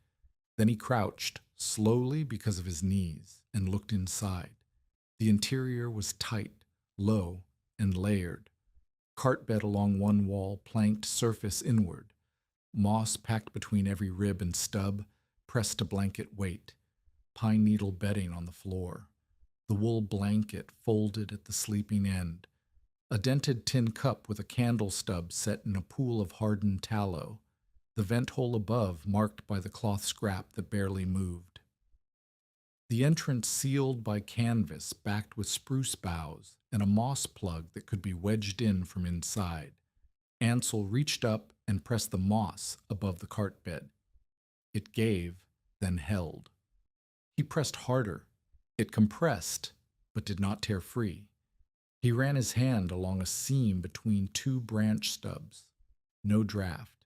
Then he crouched, slowly because of his knees, and looked inside. The interior was tight, low, and layered. Cart bed along one wall, planked surface inward. Moss packed between every rib and stub, pressed to blanket weight. Pine needle bedding on the floor. The wool blanket folded at the sleeping end. A dented tin cup with a candle stub set in a pool of hardened tallow. The vent hole above marked by the cloth scrap that barely moved. The entrance sealed by canvas backed with spruce boughs and a moss plug that could be wedged in from inside. Ansel reached up and pressed the moss above the cart bed. It gave, then held. He pressed harder. It compressed, but did not tear free. He ran his hand along a seam between two branch stubs. No draft.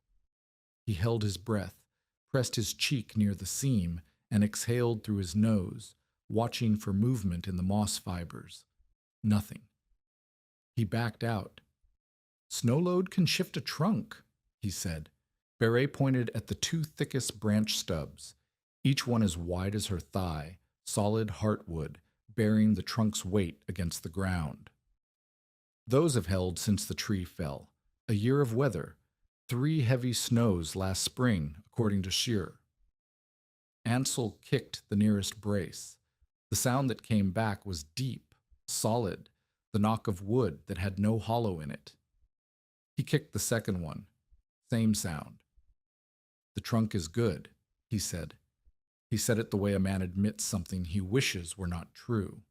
He held his breath, pressed his cheek near the seam, and exhaled through his nose, watching for movement in the moss fibers. Nothing. He backed out. Snowload can shift a trunk, he said. Beret pointed at the two thickest branch stubs, each one as wide as her thigh, solid heartwood, bearing the trunk's weight against the ground. Those have held since the tree fell. A year of weather. 3 heavy snows last spring, according to Scheer. Ansel kicked the nearest brace. The sound that came back was deep, solid, the knock of wood that had no hollow in it. He kicked the second one. Same sound. The trunk is good, he said. He said it the way a man admits something he wishes were not true.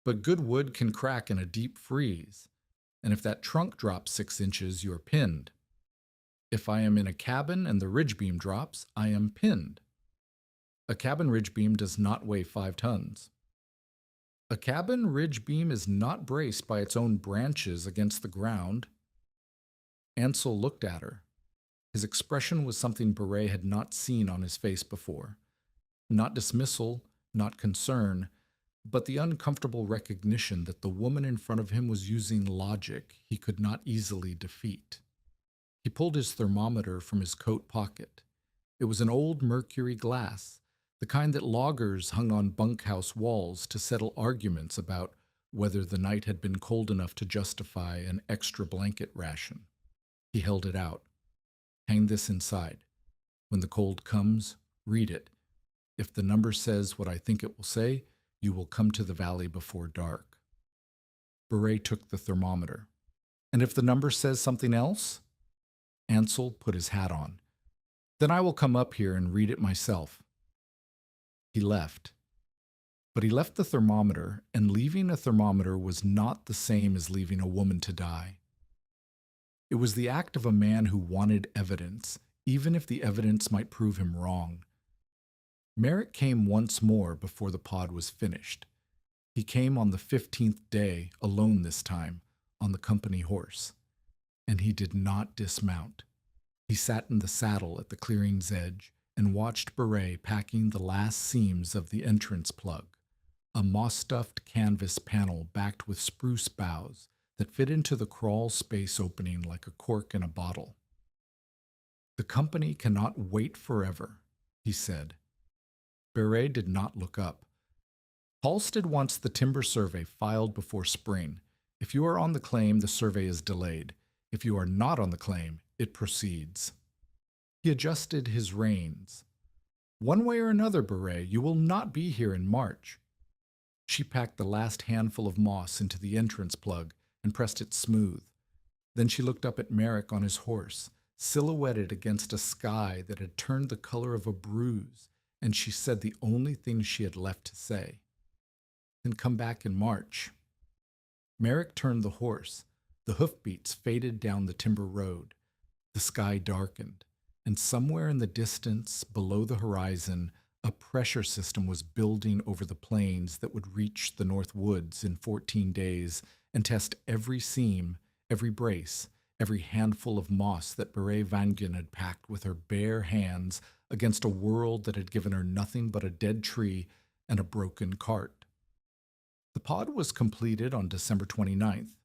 But good wood can crack in a deep freeze, and if that trunk drops 6 inches, you're pinned. If I am in a cabin and the ridge beam drops, I am pinned. A cabin ridge beam does not weigh 5 tons. A cabin ridge beam is not braced by its own branches against the ground. Ansel looked at her. His expression was something Beret had not seen on his face before. Not dismissal, not concern, but the uncomfortable recognition that the woman in front of him was using logic he could not easily defeat. He pulled his thermometer from his coat pocket. It was an old mercury glass, the kind that loggers hung on bunkhouse walls to settle arguments about whether the night had been cold enough to justify an extra blanket ration. He held it out. Hang this inside. When the cold comes, read it. If the number says what I think it will say, you will come to the valley before dark. Beret took the thermometer. And if the number says something else? Ansel put his hat on. Then I will come up here and read it myself. He left. But he left the thermometer, and leaving a thermometer was not the same as leaving a woman to die. It was the act of a man who wanted evidence, even if the evidence might prove him wrong. Merrick came once more before the pod was finished. He came on the 15th day, alone this time, on the company horse. And he did not dismount. He sat in the saddle at the clearing's edge and watched Beret packing the last seams of the entrance plug, a moss-stuffed canvas panel backed with spruce boughs that fit into the crawl space opening like a cork in a bottle. "The company cannot wait forever," he said. Beret did not look up. "Halstead wants the timber survey filed before spring. If you are on the claim, the survey is delayed. If you are not on the claim, it proceeds." He adjusted his reins. "One way or another, Beret, you will not be here in March." She packed the last handful of moss into the entrance plug and pressed it smooth. Then she looked up at Merrick on his horse, silhouetted against a sky that had turned the color of a bruise, and she said the only thing she had left to say. "Then come back in March." Merrick turned the horse. The hoofbeats faded down the timber road. The sky darkened, and somewhere in the distance, below the horizon, a pressure system was building over the plains that would reach the North Woods in 14 days and test every seam, every brace, every handful of moss that Beret Vangen had packed with her bare hands against a world that had given her nothing but a dead tree and a broken cart. The pod was completed on December 29th.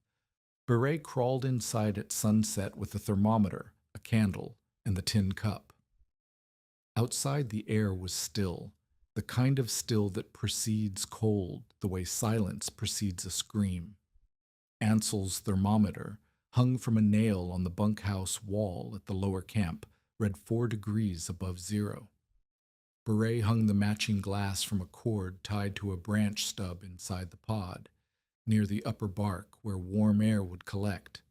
Beret crawled inside at sunset with a thermometer, a candle, and the tin cup. Outside, the air was still, the kind of still that precedes cold, the way silence precedes a scream. Ansel's thermometer, hung from a nail on the bunkhouse wall at the lower camp, read 4 degrees above zero. Beret hung the matching glass from a cord tied to a branch stub inside the pod, near the upper bark where warm air would collect.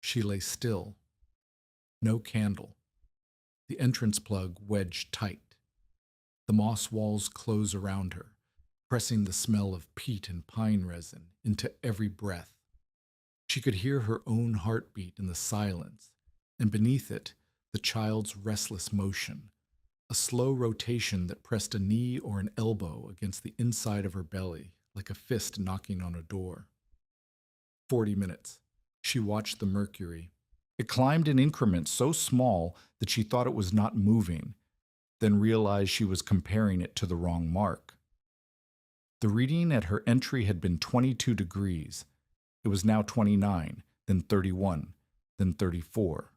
She lay still. No candle. The entrance plug wedged tight. The moss walls close around her, pressing the smell of peat and pine resin into every breath. She could hear her own heartbeat in the silence, and beneath it, the child's restless motion, a slow rotation that pressed a knee or an elbow against the inside of her belly, like a fist knocking on a door. 40 minutes. She watched the mercury. It climbed in increments so small that she thought it was not moving, then realized she was comparing it to the wrong mark. The reading at her entry had been 22 degrees. It was now 29, then 31, then 34.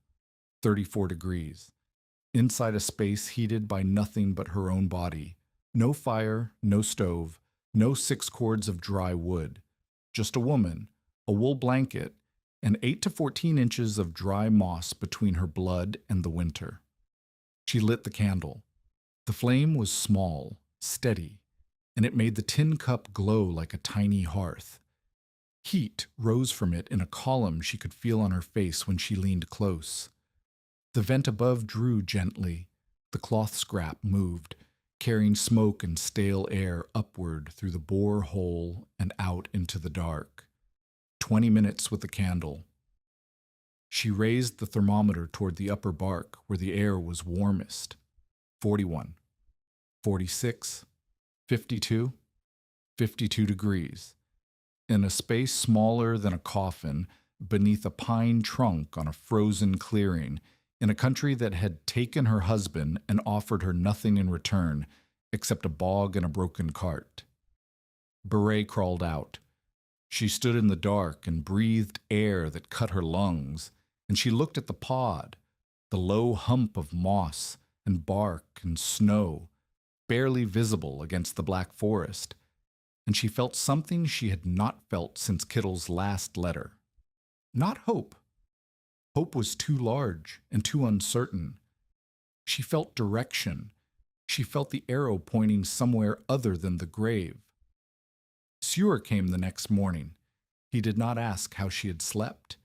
34 degrees. Inside a space heated by nothing but her own body. No fire, no stove, no 6 cords of dry wood. Just a woman, a wool blanket, and 8 to 14 inches of dry moss between her blood and the winter. She lit the candle. The flame was small, steady, and it made the tin cup glow like a tiny hearth. Heat rose from it in a column she could feel on her face when she leaned close. The vent above drew gently. The cloth scrap moved, carrying smoke and stale air upward through the bore hole and out into the dark. 20 minutes with the candle. She raised the thermometer toward the upper bark where the air was warmest. 41, 46, 52, 52 degrees. In a space smaller than a coffin, beneath a pine trunk on a frozen clearing, in a country that had taken her husband and offered her nothing in return except a bog and a broken cart. Beret crawled out. She stood in the dark and breathed air that cut her lungs, and she looked at the pod, the low hump of moss and bark and snow, barely visible against the black forest, and she felt something she had not felt since Kittle's last letter. Not hope. Hope was too large and too uncertain. She felt direction. She felt the arrow pointing somewhere other than the grave. Sewer came the next morning. He did not ask how she had slept.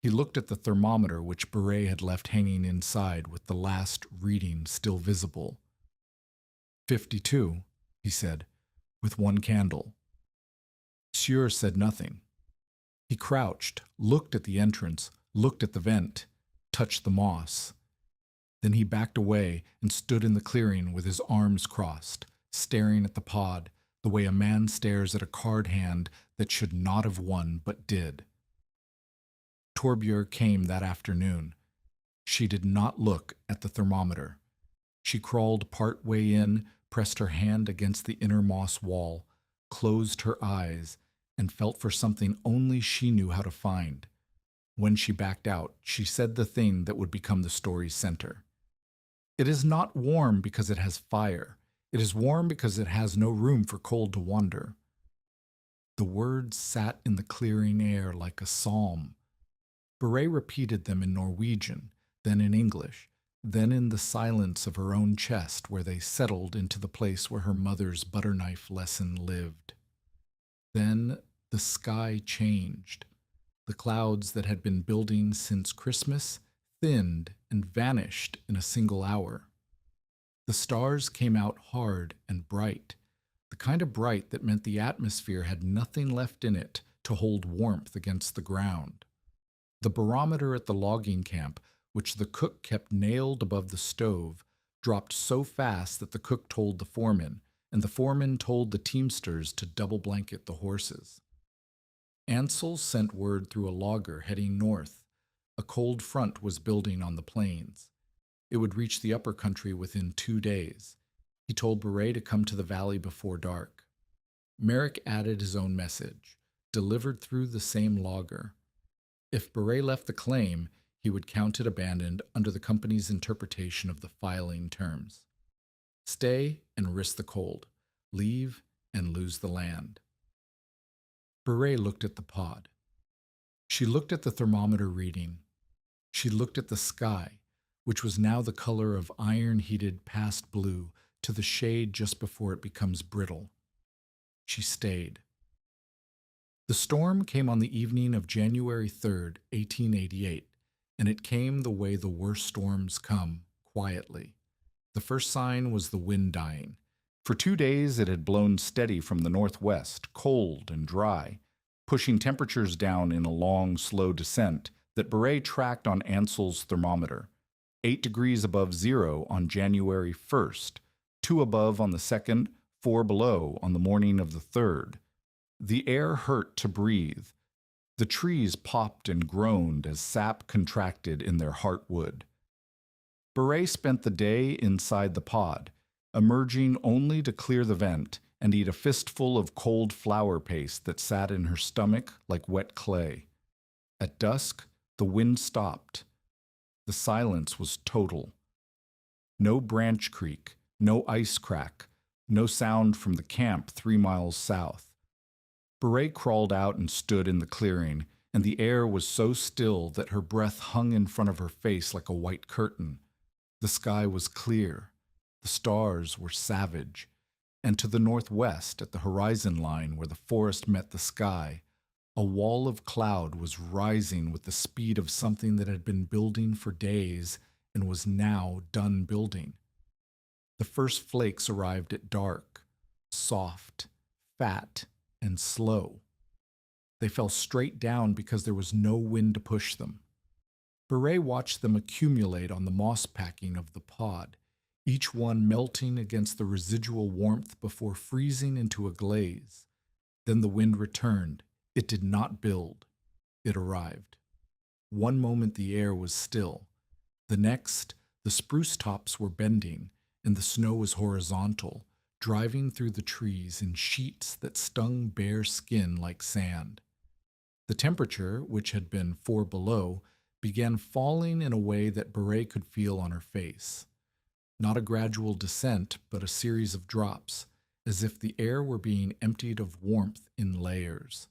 He looked at the thermometer which Beret had left hanging inside with the last reading still visible. 52, he said, with one candle. Sewer said nothing. He crouched, looked at the entrance, looked at the vent, touched the moss. Then he backed away and stood in the clearing with his arms crossed, staring at the pod, the way a man stares at a card hand that should not have won but did. Torbjörg came that afternoon. She did not look at the thermometer. She crawled part way in, pressed her hand against the inner moss wall, closed her eyes, and felt for something only she knew how to find. When she backed out, she said the thing that would become the story's center. It is not warm because it has fire. It is warm because it has no room for cold to wander. The words sat in the clearing air like a psalm. Beret repeated them in Norwegian, then in English, then in the silence of her own chest where they settled into the place where her mother's butterknife lesson lived. Then the sky changed. The clouds that had been building since Christmas thinned and vanished in a single hour. The stars came out hard and bright, the kind of bright that meant the atmosphere had nothing left in it to hold warmth against the ground. The barometer at the logging camp, which the cook kept nailed above the stove, dropped so fast that the cook told the foreman, and the foreman told the teamsters to double blanket the horses. Ansel sent word through a logger heading north. A cold front was building on the plains. It would reach the upper country within 2 days. He told Beret to come to the valley before dark. Merrick added his own message, delivered through the same logger. If Beret left the claim, he would count it abandoned under the company's interpretation of the filing terms. Stay and risk the cold. Leave and lose the land. Beret looked at the pod. She looked at the thermometer reading. She looked at the sky, which was now the color of iron-heated past blue to the shade just before it becomes brittle. She stayed. The storm came on the evening of January 3rd, 1888, and it came the way the worst storms come, quietly. The first sign was the wind dying. For 2 days it had blown steady from the northwest, cold and dry, pushing temperatures down in a long, slow descent that Beret tracked on Ansel's thermometer. 8 degrees above zero on January 1st, 2 above on the 2nd, 4 below on the morning of the 3rd. The air hurt to breathe. The trees popped and groaned as sap contracted in their heartwood. Beret spent the day inside the pod, emerging only to clear the vent and eat a fistful of cold flour paste that sat in her stomach like wet clay. At dusk, the wind stopped. The silence was total. No branch creak, no ice crack, no sound from the camp 3 miles south. Beret crawled out and stood in the clearing, and the air was so still that her breath hung in front of her face like a white curtain. The sky was clear. The stars were savage. And to the northwest, at the horizon line where the forest met the sky, a wall of cloud was rising with the speed of something that had been building for days and was now done building. The first flakes arrived at dark, soft, fat, and slow. They fell straight down because there was no wind to push them. Beret watched them accumulate on the moss packing of the pod, each one melting against the residual warmth before freezing into a glaze. Then the wind returned. It did not build. It arrived. One moment the air was still. The next, the spruce tops were bending, and the snow was horizontal, driving through the trees in sheets that stung bare skin like sand. The temperature, which had been 4 below, began falling in a way that Beret could feel on her face. Not a gradual descent, but a series of drops, as if the air were being emptied of warmth in layers.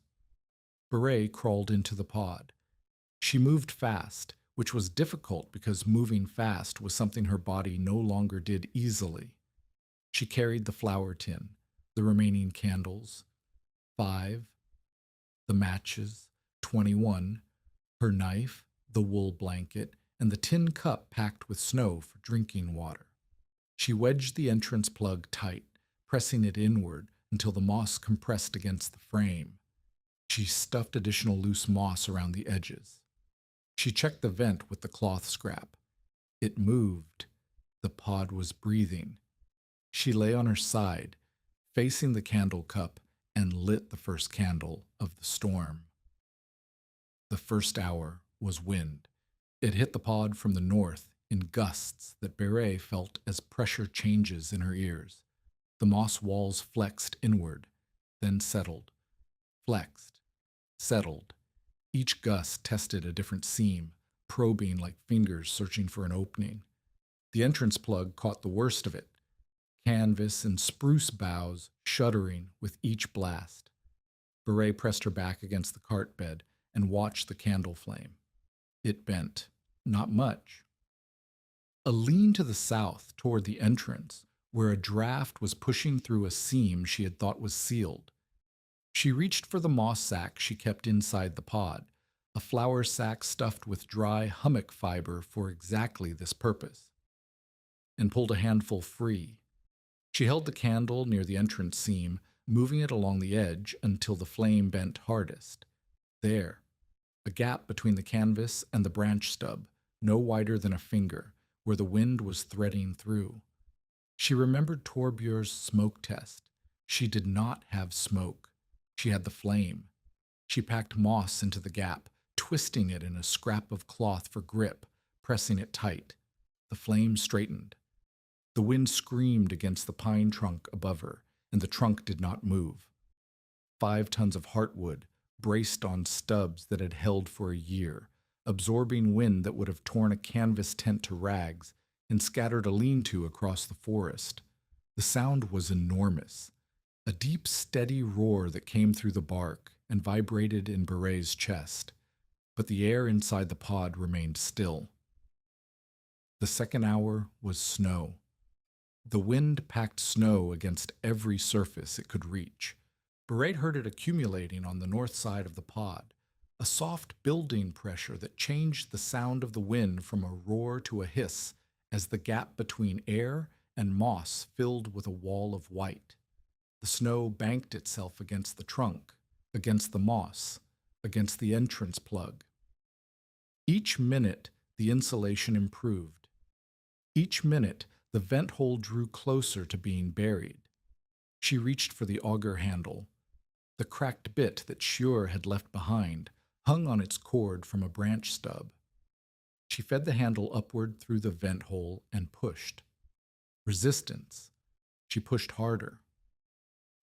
Beret crawled into the pod. She moved fast, which was difficult because moving fast was something her body no longer did easily. She carried the flour tin, the remaining candles, 5, the matches, 21, her knife, the wool blanket, and the tin cup packed with snow for drinking water. She wedged the entrance plug tight, pressing it inward until the moss compressed against the frame. She stuffed additional loose moss around the edges. She checked the vent with the cloth scrap. It moved. The pod was breathing. She lay on her side, facing the candle cup, and lit the first candle of the storm. The first hour was wind. It hit the pod from the north, in gusts that Beret felt as pressure changes in her ears. The moss walls flexed inward, then settled, flexed, settled. Each gust tested a different seam, probing like fingers searching for an opening. The entrance plug caught the worst of it, canvas and spruce boughs shuddering with each blast. Beret pressed her back against the cart bed and watched the candle flame. It bent, not much. A lean to the south toward the entrance, where a draft was pushing through a seam she had thought was sealed. She reached for the moss sack she kept inside the pod, a flour sack stuffed with dry hummock fiber for exactly this purpose, and pulled a handful free. She held the candle near the entrance seam, moving it along the edge until the flame bent hardest. There, a gap between the canvas and the branch stub, no wider than a finger, where the wind was threading through. She remembered Torbjörn's smoke test. She did not have smoke. She had the flame. She packed moss into the gap, twisting it in a scrap of cloth for grip, pressing it tight. The flame straightened. The wind screamed against the pine trunk above her, and the trunk did not move. 5 tons of heartwood, braced on stubs that had held for a year, absorbing wind that would have torn a canvas tent to rags and scattered a lean-to across the forest. The sound was enormous, a deep, steady roar that came through the bark and vibrated in Beret's chest, but the air inside the pod remained still. The second hour was snow. The wind packed snow against every surface it could reach. Beret heard it accumulating on the north side of the pod, a soft building pressure that changed the sound of the wind from a roar to a hiss as the gap between air and moss filled with a wall of white. The snow banked itself against the trunk, against the moss, against the entrance plug. Each minute, the insulation improved. Each minute, the vent hole drew closer to being buried. She reached for the auger handle. The cracked bit that Sjur had left behind hung on its cord from a branch stub. She fed the handle upward through the vent hole and pushed. Resistance. She pushed harder.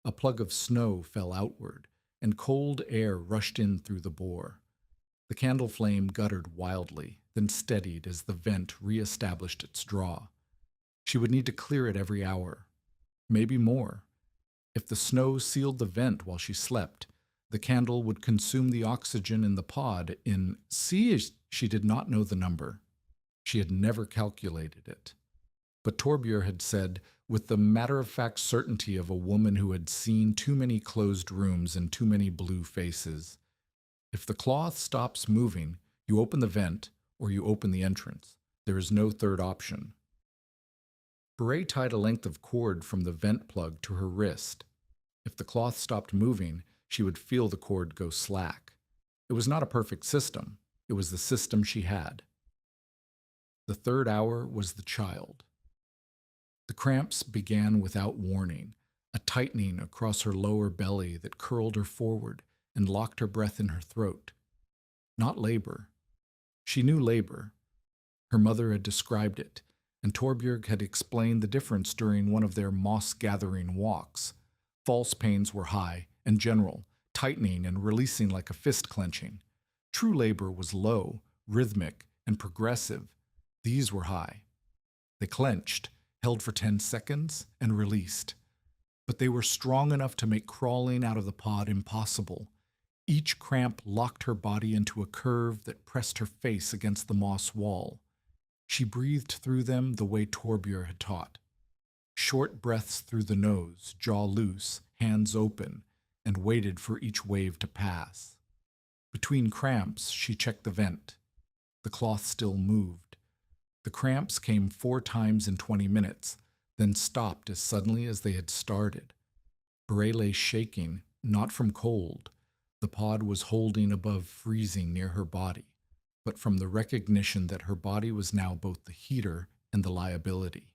A plug of snow fell outward, and cold air rushed in through the bore. The candle flame guttered wildly, then steadied as the vent re-established its draw. She would need to clear it every hour, maybe more. If the snow sealed the vent while she slept, the candle would consume the oxygen in the pod in she did not know the number. She had never calculated it. But Torbjörn had said, with the matter-of-fact certainty of a woman who had seen too many closed rooms and too many blue faces, if the cloth stops moving, you open the vent or you open the entrance. There is no third option. Beret tied a length of cord from the vent plug to her wrist. If the cloth stopped moving, she would feel the cord go slack. It was not a perfect system. It was the system she had. The third hour was the child. The cramps began without warning, a tightening across her lower belly that curled her forward and locked her breath in her throat. Not labor. She knew labor. Her mother had described it, and Torbjörn had explained the difference during one of their moss-gathering walks. False pains were high and general, tightening and releasing like a fist clenching. True labor was low, rhythmic, and progressive. These were high. They clenched, held for 10 seconds, and released. But they were strong enough to make crawling out of the pod impossible. Each cramp locked her body into a curve that pressed her face against the moss wall. She breathed through them the way Torbjörn had taught. Short breaths through the nose, jaw loose, hands open, and waited for each wave to pass. Between cramps, she checked the vent. The cloth still moved. The cramps came 4 times in 20 minutes, then stopped as suddenly as they had started. Beret lay shaking, not from cold. The pod was holding above freezing near her body, but from the recognition that her body was now both the heater and the liability.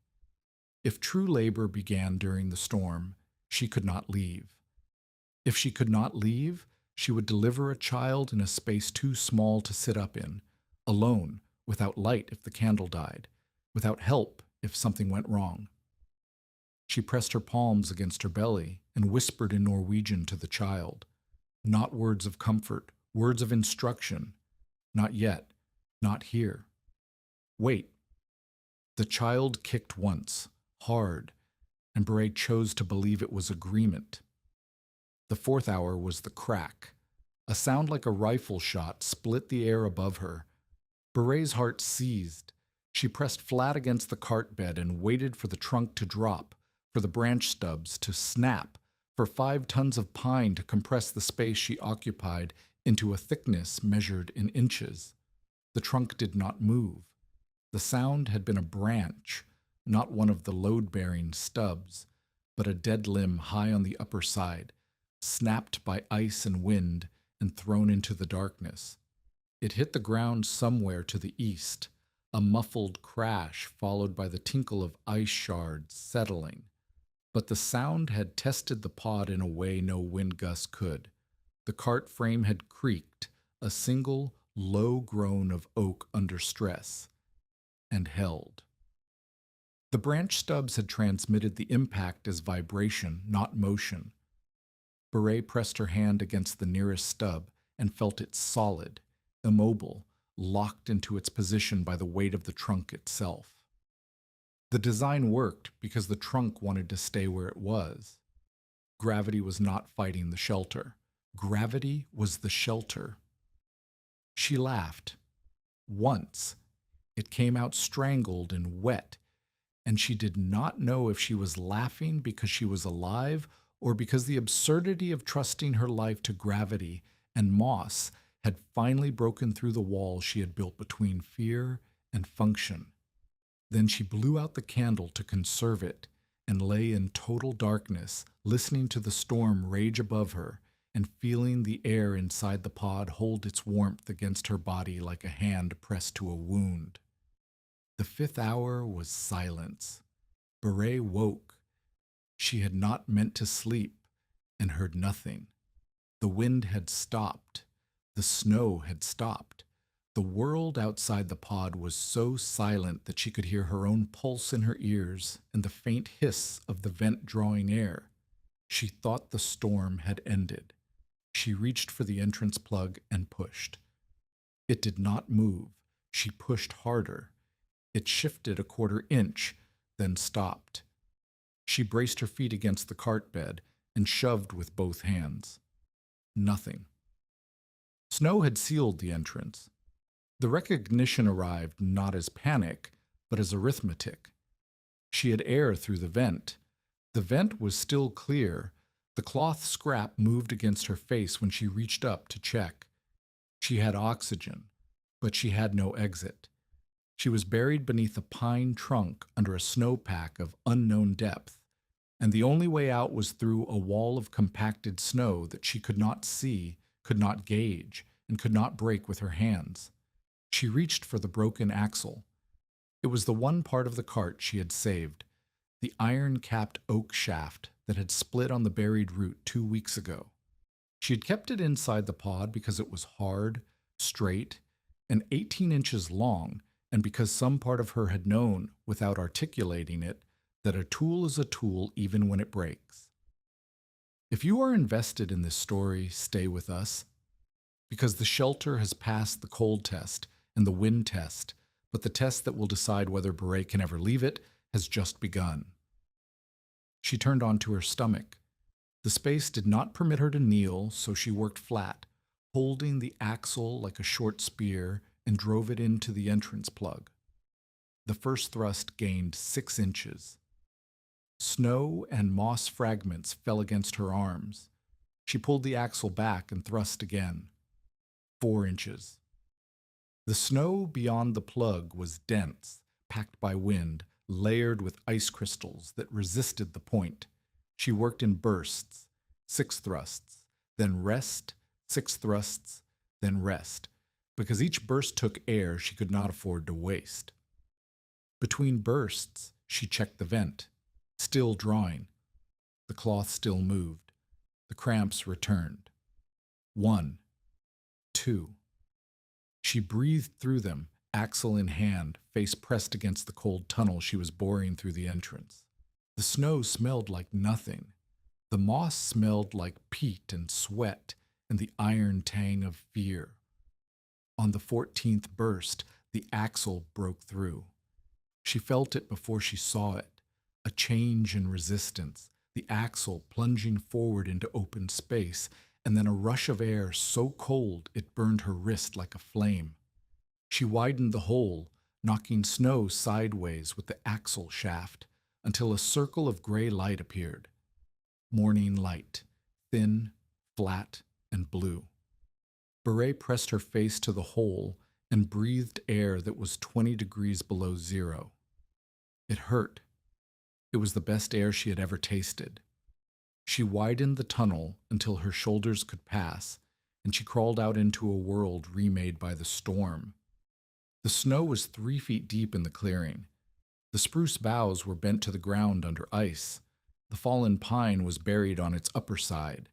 If true labor began during the storm, she could not leave. If she could not leave, she would deliver a child in a space too small to sit up in, alone, without light if the candle died, without help if something went wrong. She pressed her palms against her belly and whispered in Norwegian to the child. Not words of comfort, words of instruction. Not yet, not here. Wait. The child kicked once, hard, and Beret chose to believe it was agreement. The fourth hour was the crack. A sound like a rifle shot split the air above her. Beret's heart seized. She pressed flat against the cart bed and waited for the trunk to drop, for the branch stubs to snap, for 5 tons of pine to compress the space she occupied into a thickness measured in inches. The trunk did not move. The sound had been a branch, not one of the load-bearing stubs, but a dead limb high on the upper side, snapped by ice and wind and thrown into the darkness. It hit the ground somewhere to the east, a muffled crash followed by the tinkle of ice shards settling. But the sound had tested the pod in a way no wind gust could. The cart frame had creaked, a single, low groan of oak under stress, and held. The branch stubs had transmitted the impact as vibration, not motion. Beret pressed her hand against the nearest stub and felt it solid, immobile, locked into its position by the weight of the trunk itself. The design worked because the trunk wanted to stay where it was. Gravity was not fighting the shelter. Gravity was the shelter. She laughed. Once. It came out strangled and wet, and she did not know if she was laughing because she was alive or because the absurdity of trusting her life to gravity and moss had finally broken through the wall she had built between fear and function. Then she blew out the candle to conserve it and lay in total darkness, listening to the storm rage above her and feeling the air inside the pod hold its warmth against her body like a hand pressed to a wound. The 5th hour was silence. Beret woke. She had not meant to sleep and heard nothing. The wind had stopped. The snow had stopped. The world outside the pod was so silent that she could hear her own pulse in her ears and the faint hiss of the vent drawing air. She thought the storm had ended. She reached for the entrance plug and pushed. It did not move. She pushed harder. It shifted a 1/4 inch, then stopped. She braced her feet against the cart bed and shoved with both hands. Nothing. Snow had sealed the entrance. The recognition arrived not as panic, but as arithmetic. She had air through the vent. The vent was still clear. The cloth scrap moved against her face when she reached up to check. She had oxygen, but she had no exit. She was buried beneath a pine trunk under a snowpack of unknown depth, and the only way out was through a wall of compacted snow that she could not see, could not gauge, and could not break with her hands. She reached for the broken axle. It was the one part of the cart she had saved, the iron-capped oak shaft that had split on the buried root 2 weeks ago. She had kept it inside the pod because it was hard, straight, and 18 inches long, and because some part of her had known, without articulating it, that a tool is a tool even when it breaks. If you are invested in this story, stay with us, because the shelter has passed the cold test and the wind test, but the test that will decide whether Beret can ever leave it has just begun. She turned onto her stomach. The space did not permit her to kneel, so she worked flat, holding the axle like a short spear, and drove it into the entrance plug. The first thrust gained 6 inches. Snow and moss fragments fell against her arms. She pulled the axle back and thrust again. 4 inches. The snow beyond the plug was dense, packed by wind, layered with ice crystals that resisted the point. She worked in bursts, 6 thrusts, then rest, 6 thrusts, then rest, because each burst took air she could not afford to waste. Between bursts, she checked the vent, still drawing. The cloth still moved. The cramps returned. 1, 2. She breathed through them, axle in hand, face pressed against the cold tunnel she was boring through the entrance. The snow smelled like nothing. The moss smelled like peat and sweat and the iron tang of fear. On the 14th burst, the axle broke through. She felt it before she saw it, a change in resistance, the axle plunging forward into open space, and then a rush of air so cold it burned her wrist like a flame. She widened the hole, knocking snow sideways with the axle shaft, until a circle of gray light appeared. Morning light, thin, flat, and blue. Beret pressed her face to the hole and breathed air that was 20 degrees below zero. It hurt. It was the best air she had ever tasted. She widened the tunnel until her shoulders could pass, and she crawled out into a world remade by the storm. The snow was 3 feet deep in the clearing. The spruce boughs were bent to the ground under ice. The fallen pine was buried on its upper side,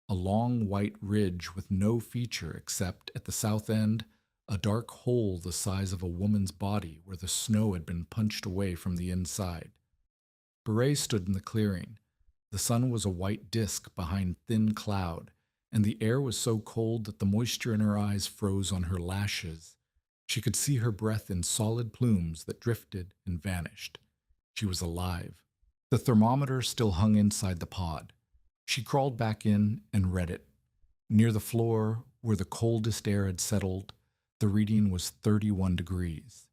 a long white ridge with no feature except, at the south end, a dark hole the size of a woman's body where the snow had been punched away from the inside. Beret stood in the clearing. The sun was a white disk behind thin cloud, and the air was so cold that the moisture in her eyes froze on her lashes. She could see her breath in solid plumes that drifted and vanished. She was alive. The thermometer still hung inside the pod. She crawled back in and read it. Near the floor, where the coldest air had settled, the reading was 31 degrees.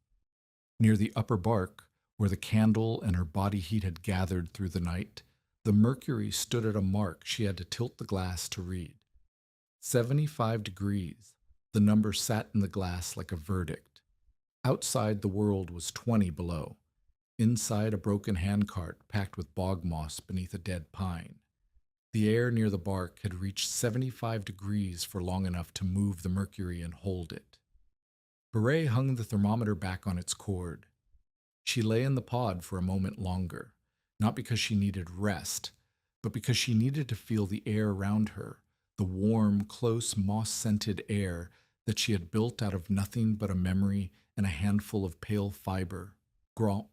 Near the upper bark, where the candle and her body heat had gathered through the night, the mercury stood at a mark she had to tilt the glass to read. 75 degrees. The number sat in the glass like a verdict. Outside, the world was 20 below. Inside, a broken handcart packed with bog moss beneath a dead pine. The air near the bark had reached 75 degrees for long enough to move the mercury and hold it. Beret hung the thermometer back on its cord. She lay in the pod for a moment longer, not because she needed rest, but because she needed to feel the air around her, the warm, close, moss-scented air that she had built out of nothing but a memory and a handful of pale fiber. Grant.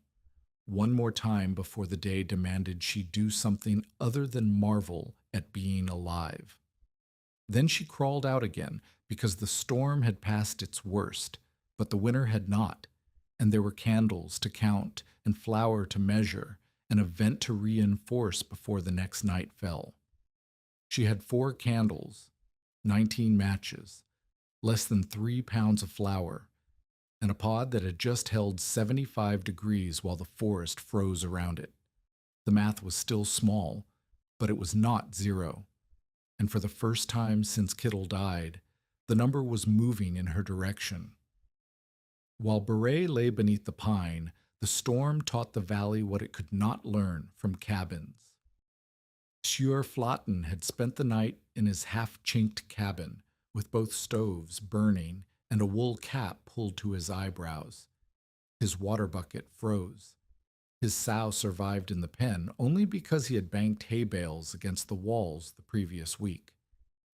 One more time before the day demanded she do something other than marvel at being alive. Then she crawled out again because the storm had passed its worst, but the winter had not, and there were candles to count and flour to measure, an event to reinforce before the next night fell. She had 4 candles, 19 matches, less than 3 pounds of flour, and a pod that had just held 75 degrees while the forest froze around it. The math was still small, but it was not 0. And for the first time since Kittle died, the number was moving in her direction. While Beret lay beneath the pine, the storm taught the valley what it could not learn from cabins. Sieur Flatten had spent the night in his half-chinked cabin, with both stoves burning and a wool cap pulled to his eyebrows. His water bucket froze. His sow survived in the pen only because he had banked hay bales against the walls the previous week.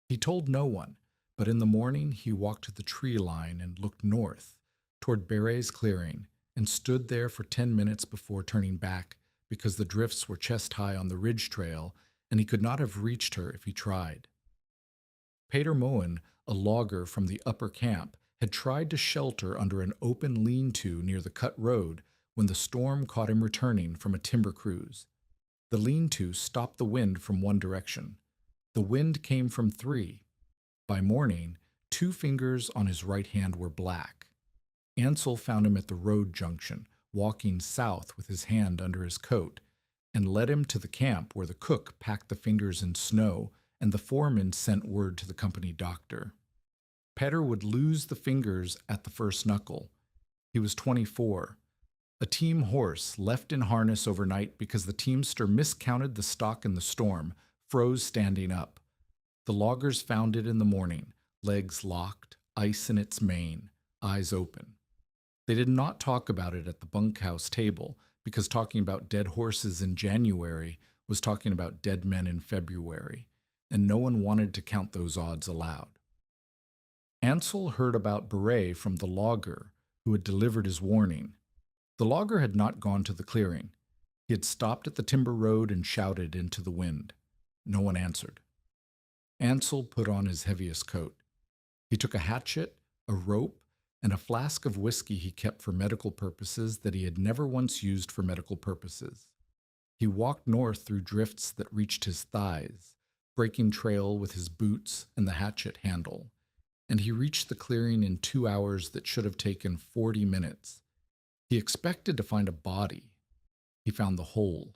He told no one, but in the morning he walked to the tree line and looked north, toward Beret's clearing, and stood there for 10 minutes before turning back because the drifts were chest-high on the ridge trail and he could not have reached her if he tried. Pater Moen, a logger from the upper camp, had tried to shelter under an open lean-to near the cut road when the storm caught him returning from a timber cruise. The lean-to stopped the wind from one direction. The wind came from 3. By morning, 2 fingers on his right hand were black. Ansel found him at the road junction, walking south with his hand under his coat, and led him to the camp where the cook packed the fingers in snow and the foreman sent word to the company doctor. Petter would lose the fingers at the first knuckle. He was 24. A team horse left in harness overnight because the teamster miscounted the stock in the storm, froze standing up. The loggers found it in the morning, legs locked, ice in its mane, eyes open. They did not talk about it at the bunkhouse table because talking about dead horses in January was talking about dead men in February, and no one wanted to count those odds aloud. Ansel heard about Beret from the logger, who had delivered his warning. The logger had not gone to the clearing. He had stopped at the timber road and shouted into the wind. No one answered. Ansel put on his heaviest coat. He took a hatchet, a rope, and a flask of whiskey he kept for medical purposes that he had never once used for medical purposes. He walked north through drifts that reached his thighs, breaking trail with his boots and the hatchet handle, and he reached the clearing in 2 hours that should have taken 40 minutes. He expected to find a body. He found the hole.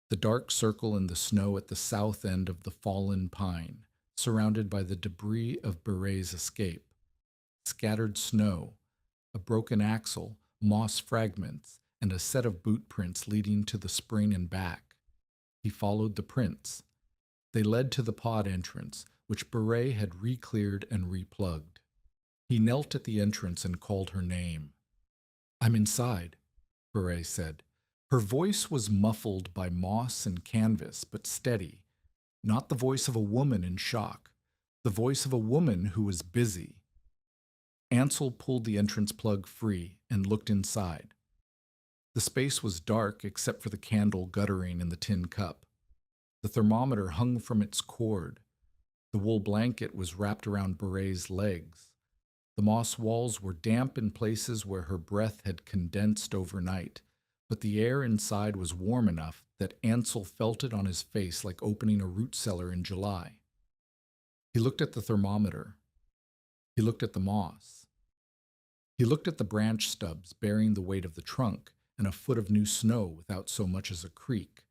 The dark circle in the snow at the south end of the fallen pine, surrounded by the debris of Beret's escape. Scattered snow, a broken axle, moss fragments, and a set of boot prints leading to the spring and back. He followed the prints. They led to the pod entrance, which Beret had re-cleared and replugged. He knelt at the entrance and called her name. "I'm inside," Beret said. Her voice was muffled by moss and canvas, but steady. Not the voice of a woman in shock. The voice of a woman who was busy. Ansel pulled the entrance plug free and looked inside. The space was dark except for the candle guttering in the tin cup. The thermometer hung from its cord. The wool blanket was wrapped around Beret's legs. The moss walls were damp in places where her breath had condensed overnight, but the air inside was warm enough that Ansel felt it on his face like opening a root cellar in July. He looked at the thermometer. He looked at the moss. He looked at the branch stubs bearing the weight of the trunk and a foot of new snow without so much as a creak.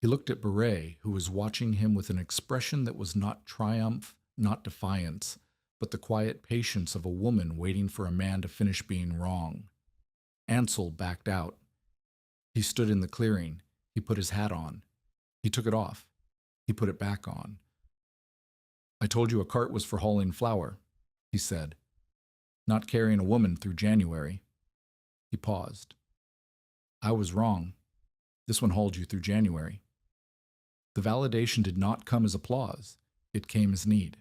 He looked at Beret, who was watching him with an expression that was not triumph, not defiance, but the quiet patience of a woman waiting for a man to finish being wrong. Ansel backed out. He stood in the clearing. He put his hat on. He took it off. He put it back on. "I told you a cart was for hauling flour," he said. "Not carrying a woman through January." He paused. "I was wrong. This one hauled you through January." The validation did not come as applause. It came as need.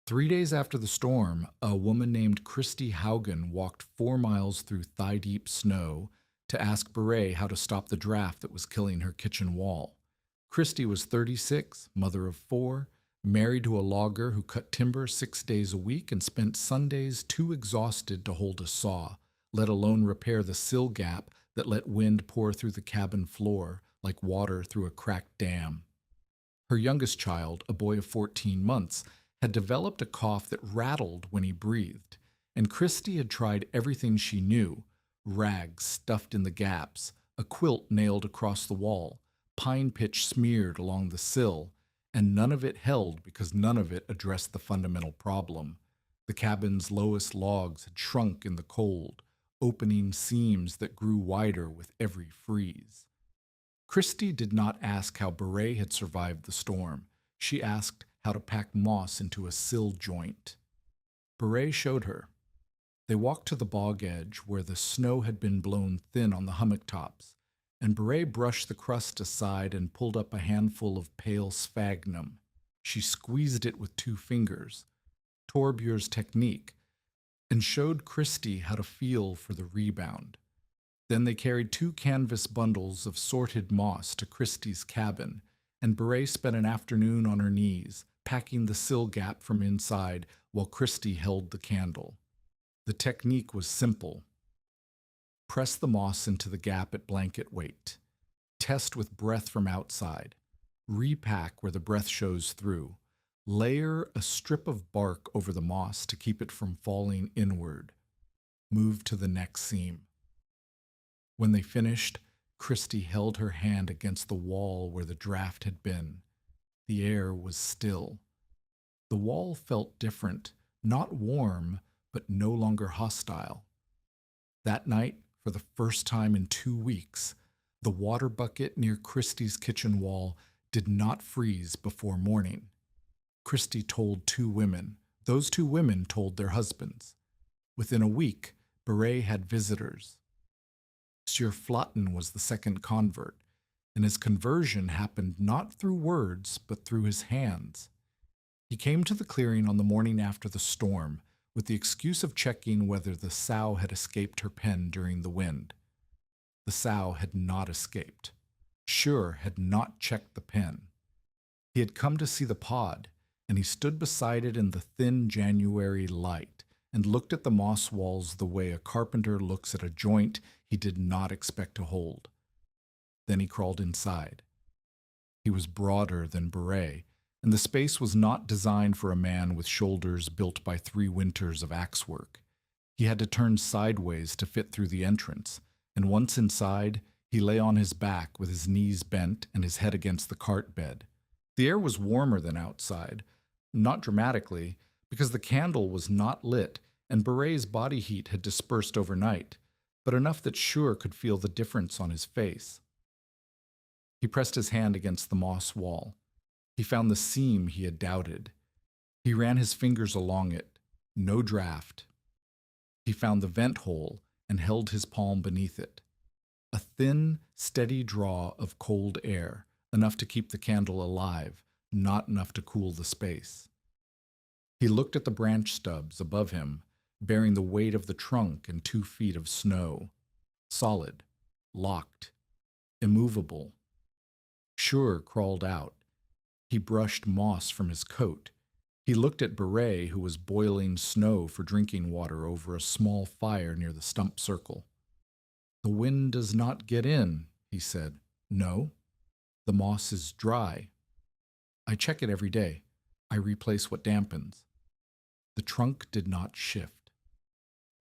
3 days after the storm, a woman named Christy Haugen walked 4 miles through thigh-deep snow to ask Beret how to stop the draft that was killing her kitchen wall. Christy was 36, mother of 4, married to a logger who cut timber 6 days a week and spent Sundays too exhausted to hold a saw, let alone repair the sill gap that let wind pour through the cabin floor like water through a cracked dam. Her youngest child, a boy of 14 months, had developed a cough that rattled when he breathed, and Christy had tried everything she knew: rags stuffed in the gaps, a quilt nailed across the wall, pine pitch smeared along the sill, and none of it held because none of it addressed the fundamental problem. The cabin's lowest logs had shrunk in the cold, opening seams that grew wider with every freeze. Christy did not ask how Beret had survived the storm. She asked how to pack moss into a sill joint. Beret showed her. They walked to the bog edge where the snow had been blown thin on the hummock tops, and Beret brushed the crust aside and pulled up a handful of pale sphagnum. She squeezed it with 2 fingers, Torbjörn's technique, and showed Christy how to feel for the rebound. Then they carried 2 canvas bundles of sorted moss to Christy's cabin, and Beret spent an afternoon on her knees, packing the sill gap from inside while Christy held the candle. The technique was simple. Press the moss into the gap at blanket weight. Test with breath from outside. Repack where the breath shows through. Layer a strip of bark over the moss to keep it from falling inward. Move to the next seam. When they finished, Christy held her hand against the wall where the draft had been. The air was still. The wall felt different, not warm, but no longer hostile. That night, for the first time in 2 weeks, the water bucket near Christy's kitchen wall did not freeze before morning. Christy told 2 women. Those 2 women told their husbands. Within a week, Beret had visitors. Monsieur Flotten was the second convert, and his conversion happened not through words, but through his hands. He came to the clearing on the morning after the storm, with the excuse of checking whether the sow had escaped her pen during the wind. The sow had not escaped. Sure had not checked the pen. He had come to see the pod, and he stood beside it in the thin January light and looked at the moss walls the way a carpenter looks at a joint he did not expect to hold. Then he crawled inside. He was broader than Beret, and the space was not designed for a man with shoulders built by 3 winters of axe work. He had to turn sideways to fit through the entrance, and once inside, he lay on his back with his knees bent and his head against the cart bed. The air was warmer than outside, not dramatically, because the candle was not lit and Beret's body heat had dispersed overnight, but enough that Shure could feel the difference on his face. He pressed his hand against the moss wall. He found the seam he had doubted. He ran his fingers along it. No draft. He found the vent hole and held his palm beneath it. A thin, steady draw of cold air, enough to keep the candle alive, not enough to cool the space. He looked at the branch stubs above him, bearing the weight of the trunk and 2 feet of snow. Solid, locked, immovable. Shure crawled out. He brushed moss from his coat. He looked at Beret, who was boiling snow for drinking water over a small fire near the stump circle. "The wind does not get in," he said. "No, the moss is dry. I check it every day. I replace what dampens." The trunk did not shift.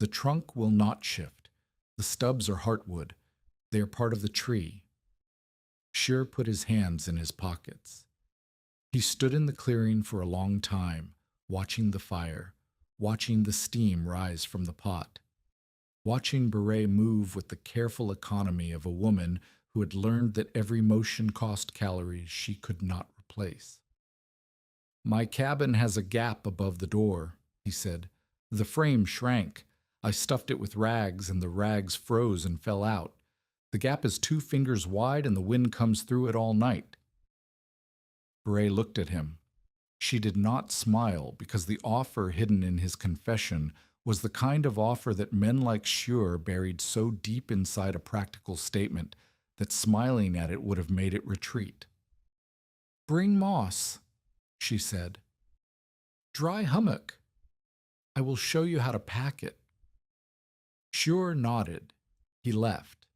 The trunk will not shift. The stubs are heartwood. They are part of the tree. Shure put his hands in his pockets. He stood in the clearing for a long time, watching the fire, watching the steam rise from the pot, watching Beret move with the careful economy of a woman who had learned that every motion cost calories she could not replace. "My cabin has a gap above the door," he said. "The frame shrank. I stuffed it with rags, and the rags froze and fell out. The gap is 2 fingers wide, and the wind comes through it all night." Beret looked at him. She did not smile, because the offer hidden in his confession was the kind of offer that men like Shure buried so deep inside a practical statement that smiling at it would have made it retreat. "Bring moss," she said. "Dry hummock. I will show you how to pack it." Shure nodded. He left.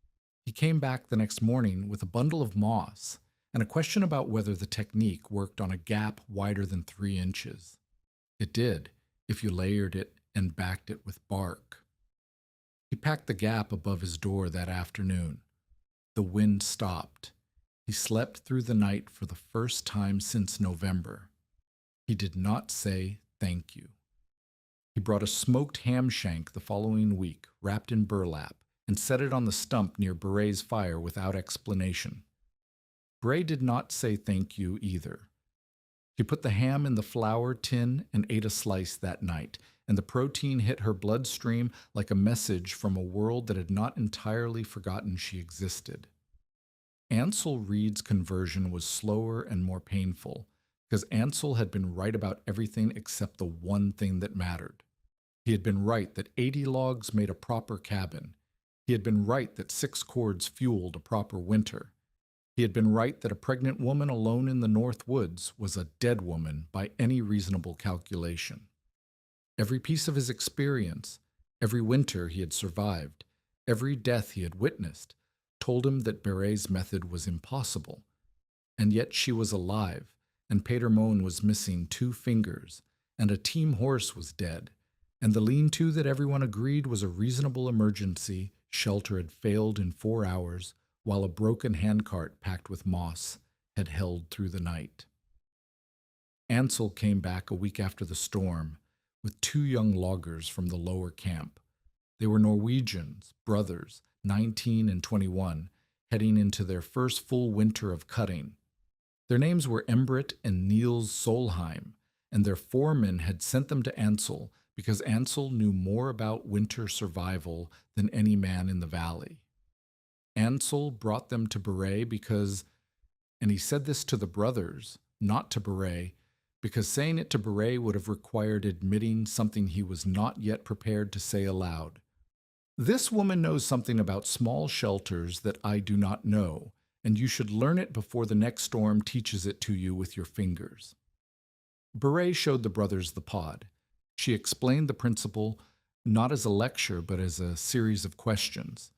He came back the next morning with a bundle of moss and a question about whether the technique worked on a gap wider than 3 inches. It did, if you layered it and backed it with bark. He packed the gap above his door that afternoon. The wind stopped. He slept through the night for the first time since November. He did not say thank you. He brought a smoked ham shank the following week, wrapped in burlap, and set it on the stump near Beret's fire without explanation. Beret did not say thank you either. She put the ham in the flour tin and ate a slice that night, and the protein hit her bloodstream like a message from a world that had not entirely forgotten she existed. Ansel Reed's conversion was slower and more painful, because Ansel had been right about everything except the one thing that mattered. He had been right that 80 logs made a proper cabin. He had been right that 6 cords fueled a proper winter. He had been right that a pregnant woman alone in the North Woods was a dead woman by any reasonable calculation. Every piece of his experience, every winter he had survived, every death he had witnessed, told him that Beret's method was impossible. And yet she was alive, and Peter Mohn was missing 2 fingers, and a team horse was dead, and the lean-to that everyone agreed was a reasonable emergency shelter had failed in 4 hours, while a broken handcart packed with moss had held through the night. Ansel came back a week after the storm with 2 young loggers from the lower camp. They were Norwegians, brothers, 19 and 21, heading into their first full winter of cutting. Their names were Embret and Niels Solheim, and their foreman had sent them to Ansel because Ansel knew more about winter survival than any man in the valley. Ansel brought them to Beret because, and he said this to the brothers, not to Beret, because saying it to Beret would have required admitting something he was not yet prepared to say aloud. This woman knows something about small shelters that I do not know, and you should learn it before the next storm teaches it to you with your fingers. Beret showed the brothers the pod. She explained the principle not as a lecture, but as a series of questions.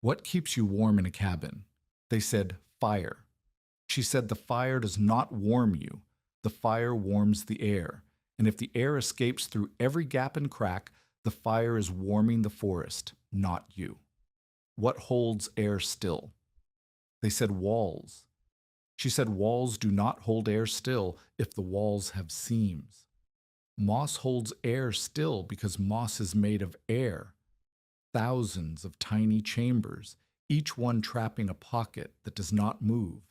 What keeps you warm in a cabin? They said, fire. She said the fire does not warm you. The fire warms the air. And if the air escapes through every gap and crack, the fire is warming the forest, not you. What holds air still? They said walls. She said walls do not hold air still if the walls have seams. Moss holds air still because moss is made of air. Thousands of tiny chambers, each one trapping a pocket that does not move,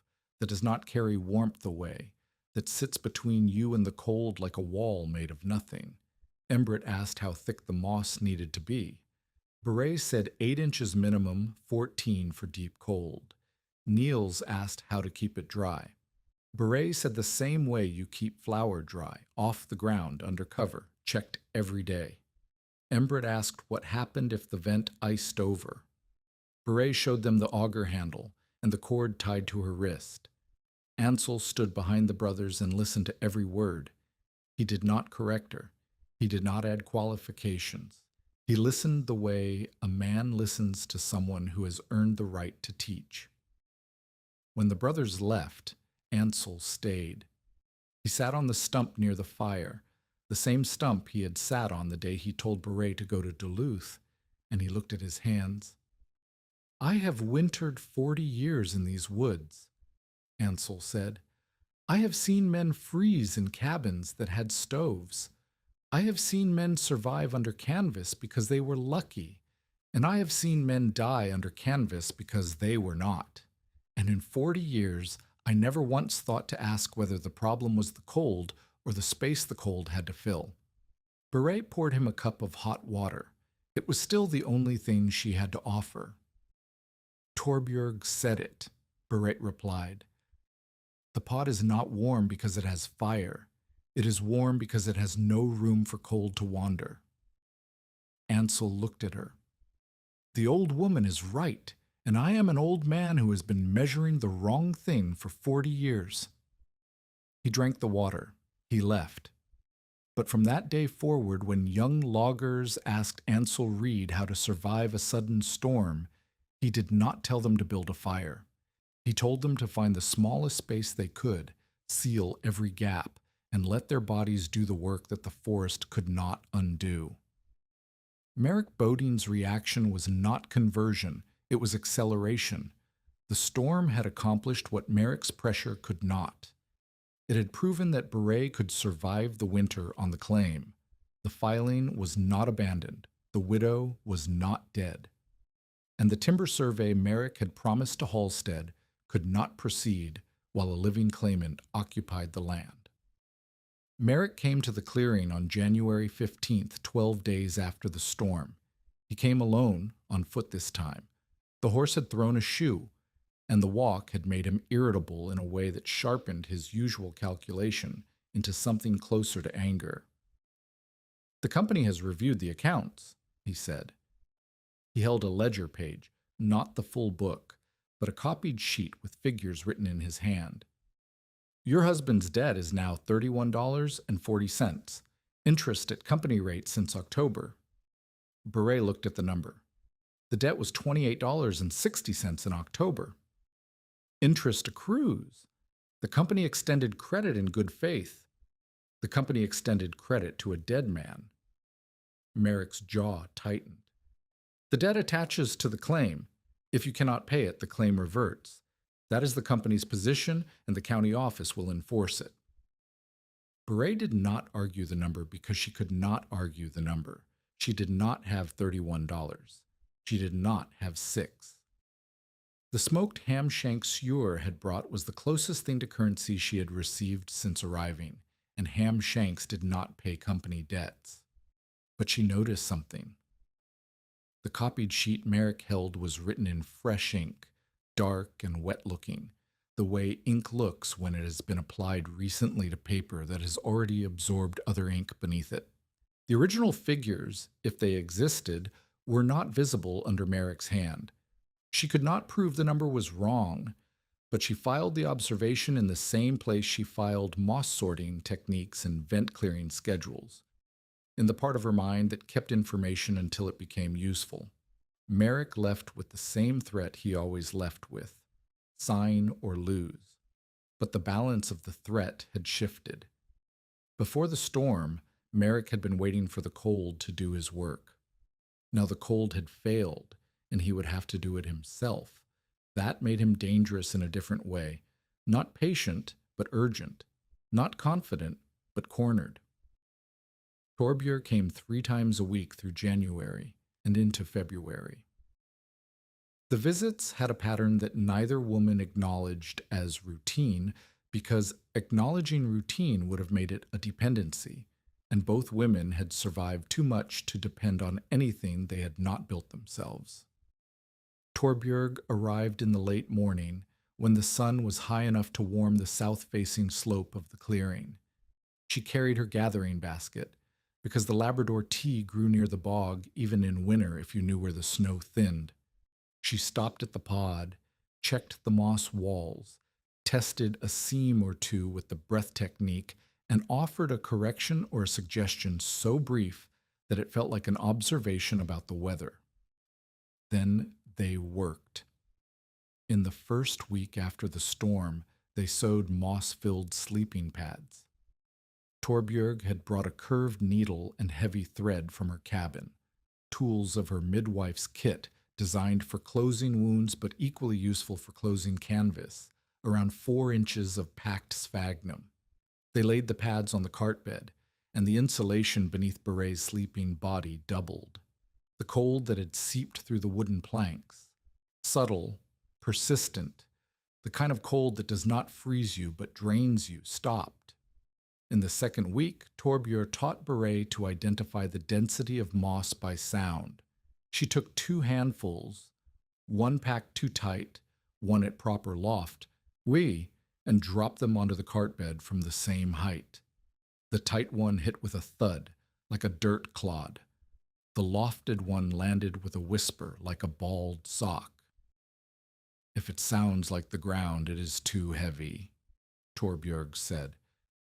that does not carry warmth away, that sits between you and the cold like a wall made of nothing. Embret asked how thick the moss needed to be. Beret said 8 inches minimum, 14 for deep cold. Niels asked how to keep it dry. Beret said the same way you keep flour dry, off the ground, under cover, checked every day. Embret asked what happened if the vent iced over. Beret showed them the auger handle and the cord tied to her wrist. Ansel stood behind the brothers and listened to every word. He did not correct her. He did not add qualifications. He listened the way a man listens to someone who has earned the right to teach. When the brothers left, Ansel stayed. He sat on the stump near the fire, the same stump he had sat on the day he told Beret to go to Duluth, and he looked at his hands. I have wintered 40 years in these woods, Ansel said. I have seen men freeze in cabins that had stoves. I have seen men survive under canvas because they were lucky, and I have seen men die under canvas because they were not. And in 40 years, I never once thought to ask whether the problem was the cold or the space the cold had to fill. Beret poured him a cup of hot water. It was still the only thing she had to offer. Torbjörg said it, Beret replied. The pot is not warm because it has fire. It is warm because it has no room for cold to wander. Ansel looked at her. The old woman is right, and I am an old man who has been measuring the wrong thing for 40 years. He drank the water. He left. But from that day forward, when young loggers asked Ansel Reed how to survive a sudden storm, he did not tell them to build a fire. He told them to find the smallest space they could, seal every gap, and let their bodies do the work that the forest could not undo. Merrick Bodine's reaction was not conversion, it was acceleration. The storm had accomplished what Merrick's pressure could not. It had proven that Beret could survive the winter on the claim. The filing was not abandoned. The widow was not dead. And the timber survey Merrick had promised to Halstead could not proceed while a living claimant occupied the land. Merrick came to the clearing on January 15th, 12 days after the storm. He came alone, on foot this time. The horse had thrown a shoe, and the walk had made him irritable in a way that sharpened his usual calculation into something closer to anger. The company has reviewed the accounts, he said. He held a ledger page, not the full book, but a copied sheet with figures written in his hand. Your husband's debt is now $31.40, interest at company rate since October. Beret looked at the number. The debt was $28.60 in October. Interest accrues. The company extended credit in good faith. The company extended credit to a dead man. Merrick's jaw tightened. The debt attaches to the claim. If you cannot pay it, the claim reverts. That is the company's position, and the county office will enforce it. Beret did not argue the number because she could not argue the number. She did not have $31. She did not have 6. The smoked ham shank skewer had brought was the closest thing to currency she had received since arriving, and ham shanks did not pay company debts. But she noticed something. The copied sheet Merrick held was written in fresh ink, dark and wet-looking, the way ink looks when it has been applied recently to paper that has already absorbed other ink beneath it. The original figures, if they existed, were not visible under Merrick's hand. She could not prove the number was wrong, but she filed the observation in the same place she filed moss sorting techniques and vent clearing schedules, in the part of her mind that kept information until it became useful. Merrick left with the same threat he always left with: sign or lose. But the balance of the threat had shifted. Before the storm, Merrick had been waiting for the cold to do his work. Now the cold had failed, and he would have to do it himself. That made him dangerous in a different way. Not patient, but urgent. Not confident, but cornered. Torbjörn came 3 times a week through January and into February. The visits had a pattern that neither woman acknowledged as routine, because acknowledging routine would have made it a dependency, and both women had survived too much to depend on anything they had not built themselves. Torbjörn arrived in the late morning, when the sun was high enough to warm the south-facing slope of the clearing. She carried her gathering basket, because the Labrador tea grew near the bog even in winter if you knew where the snow thinned. She stopped at the pod, checked the moss walls, tested a seam or two with the breath technique, and offered a correction or a suggestion so brief that it felt like an observation about the weather. Then they worked. In the first week after the storm, they sewed moss-filled sleeping pads. Torbjörn had brought a curved needle and heavy thread from her cabin, tools of her midwife's kit designed for closing wounds but equally useful for closing canvas, around 4 inches of packed sphagnum. They laid the pads on the cart bed, and the insulation beneath Beret's sleeping body doubled. The cold that had seeped through the wooden planks, subtle, persistent, the kind of cold that does not freeze you but drains you, stopped. In the second week, Torbjörn taught Beret to identify the density of moss by sound. She took 2 handfuls, one packed too tight, one at proper loft, and dropped them onto the cart bed from the same height. The tight one hit with a thud, like a dirt clod. The lofted one landed with a whisper, like a balled sock. "If it sounds like the ground, it is too heavy," Torbjörn said.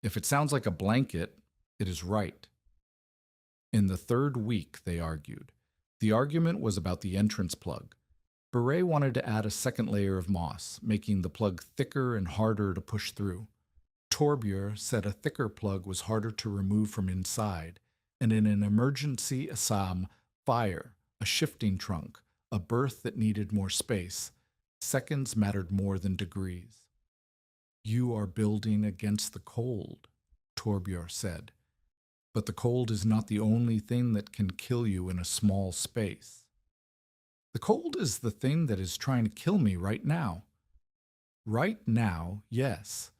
"If it sounds like a blanket, it is right." In the third week, they argued. The argument was about the entrance plug. Beret wanted to add a second layer of moss, making the plug thicker and harder to push through. Torbjörn said a thicker plug was harder to remove from inside, and in an emergency Assam, fire, a shifting trunk, a berth that needed more space, seconds mattered more than degrees. "You are building against the cold," Torbjörn said. "But the cold is not the only thing that can kill you in a small space." "The cold is the thing that is trying to kill me right now." "Right now, yes,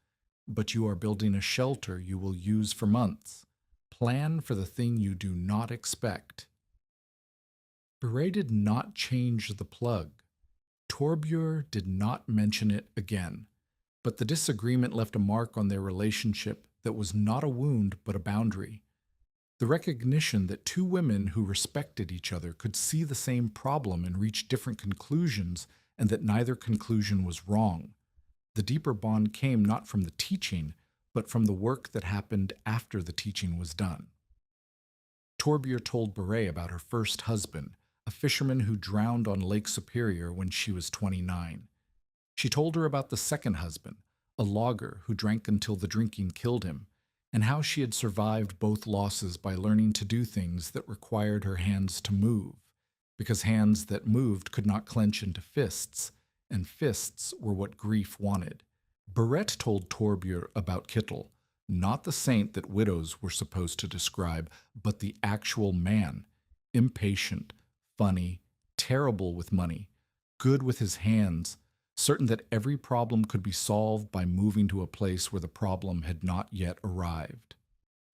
but you are building a shelter you will use for months. Plan for the thing you do not expect." Beret did not change the plug. Torbjörn did not mention it again, but the disagreement left a mark on their relationship that was not a wound but a boundary. The recognition that 2 women who respected each other could see the same problem and reach different conclusions, and that neither conclusion was wrong. The deeper bond came not from the teaching, but from the work that happened after the teaching was done. Torbjörn told Beret about her first husband, a fisherman who drowned on Lake Superior when she was 29. She told her about the second husband, a logger who drank until the drinking killed him, and how she had survived both losses by learning to do things that required her hands to move, because hands that moved could not clench into fists, and fists were what grief wanted. Beret told Torbjörn about Kittel, not the saint that widows were supposed to describe, but the actual man, impatient, funny, terrible with money, good with his hands, certain that every problem could be solved by moving to a place where the problem had not yet arrived.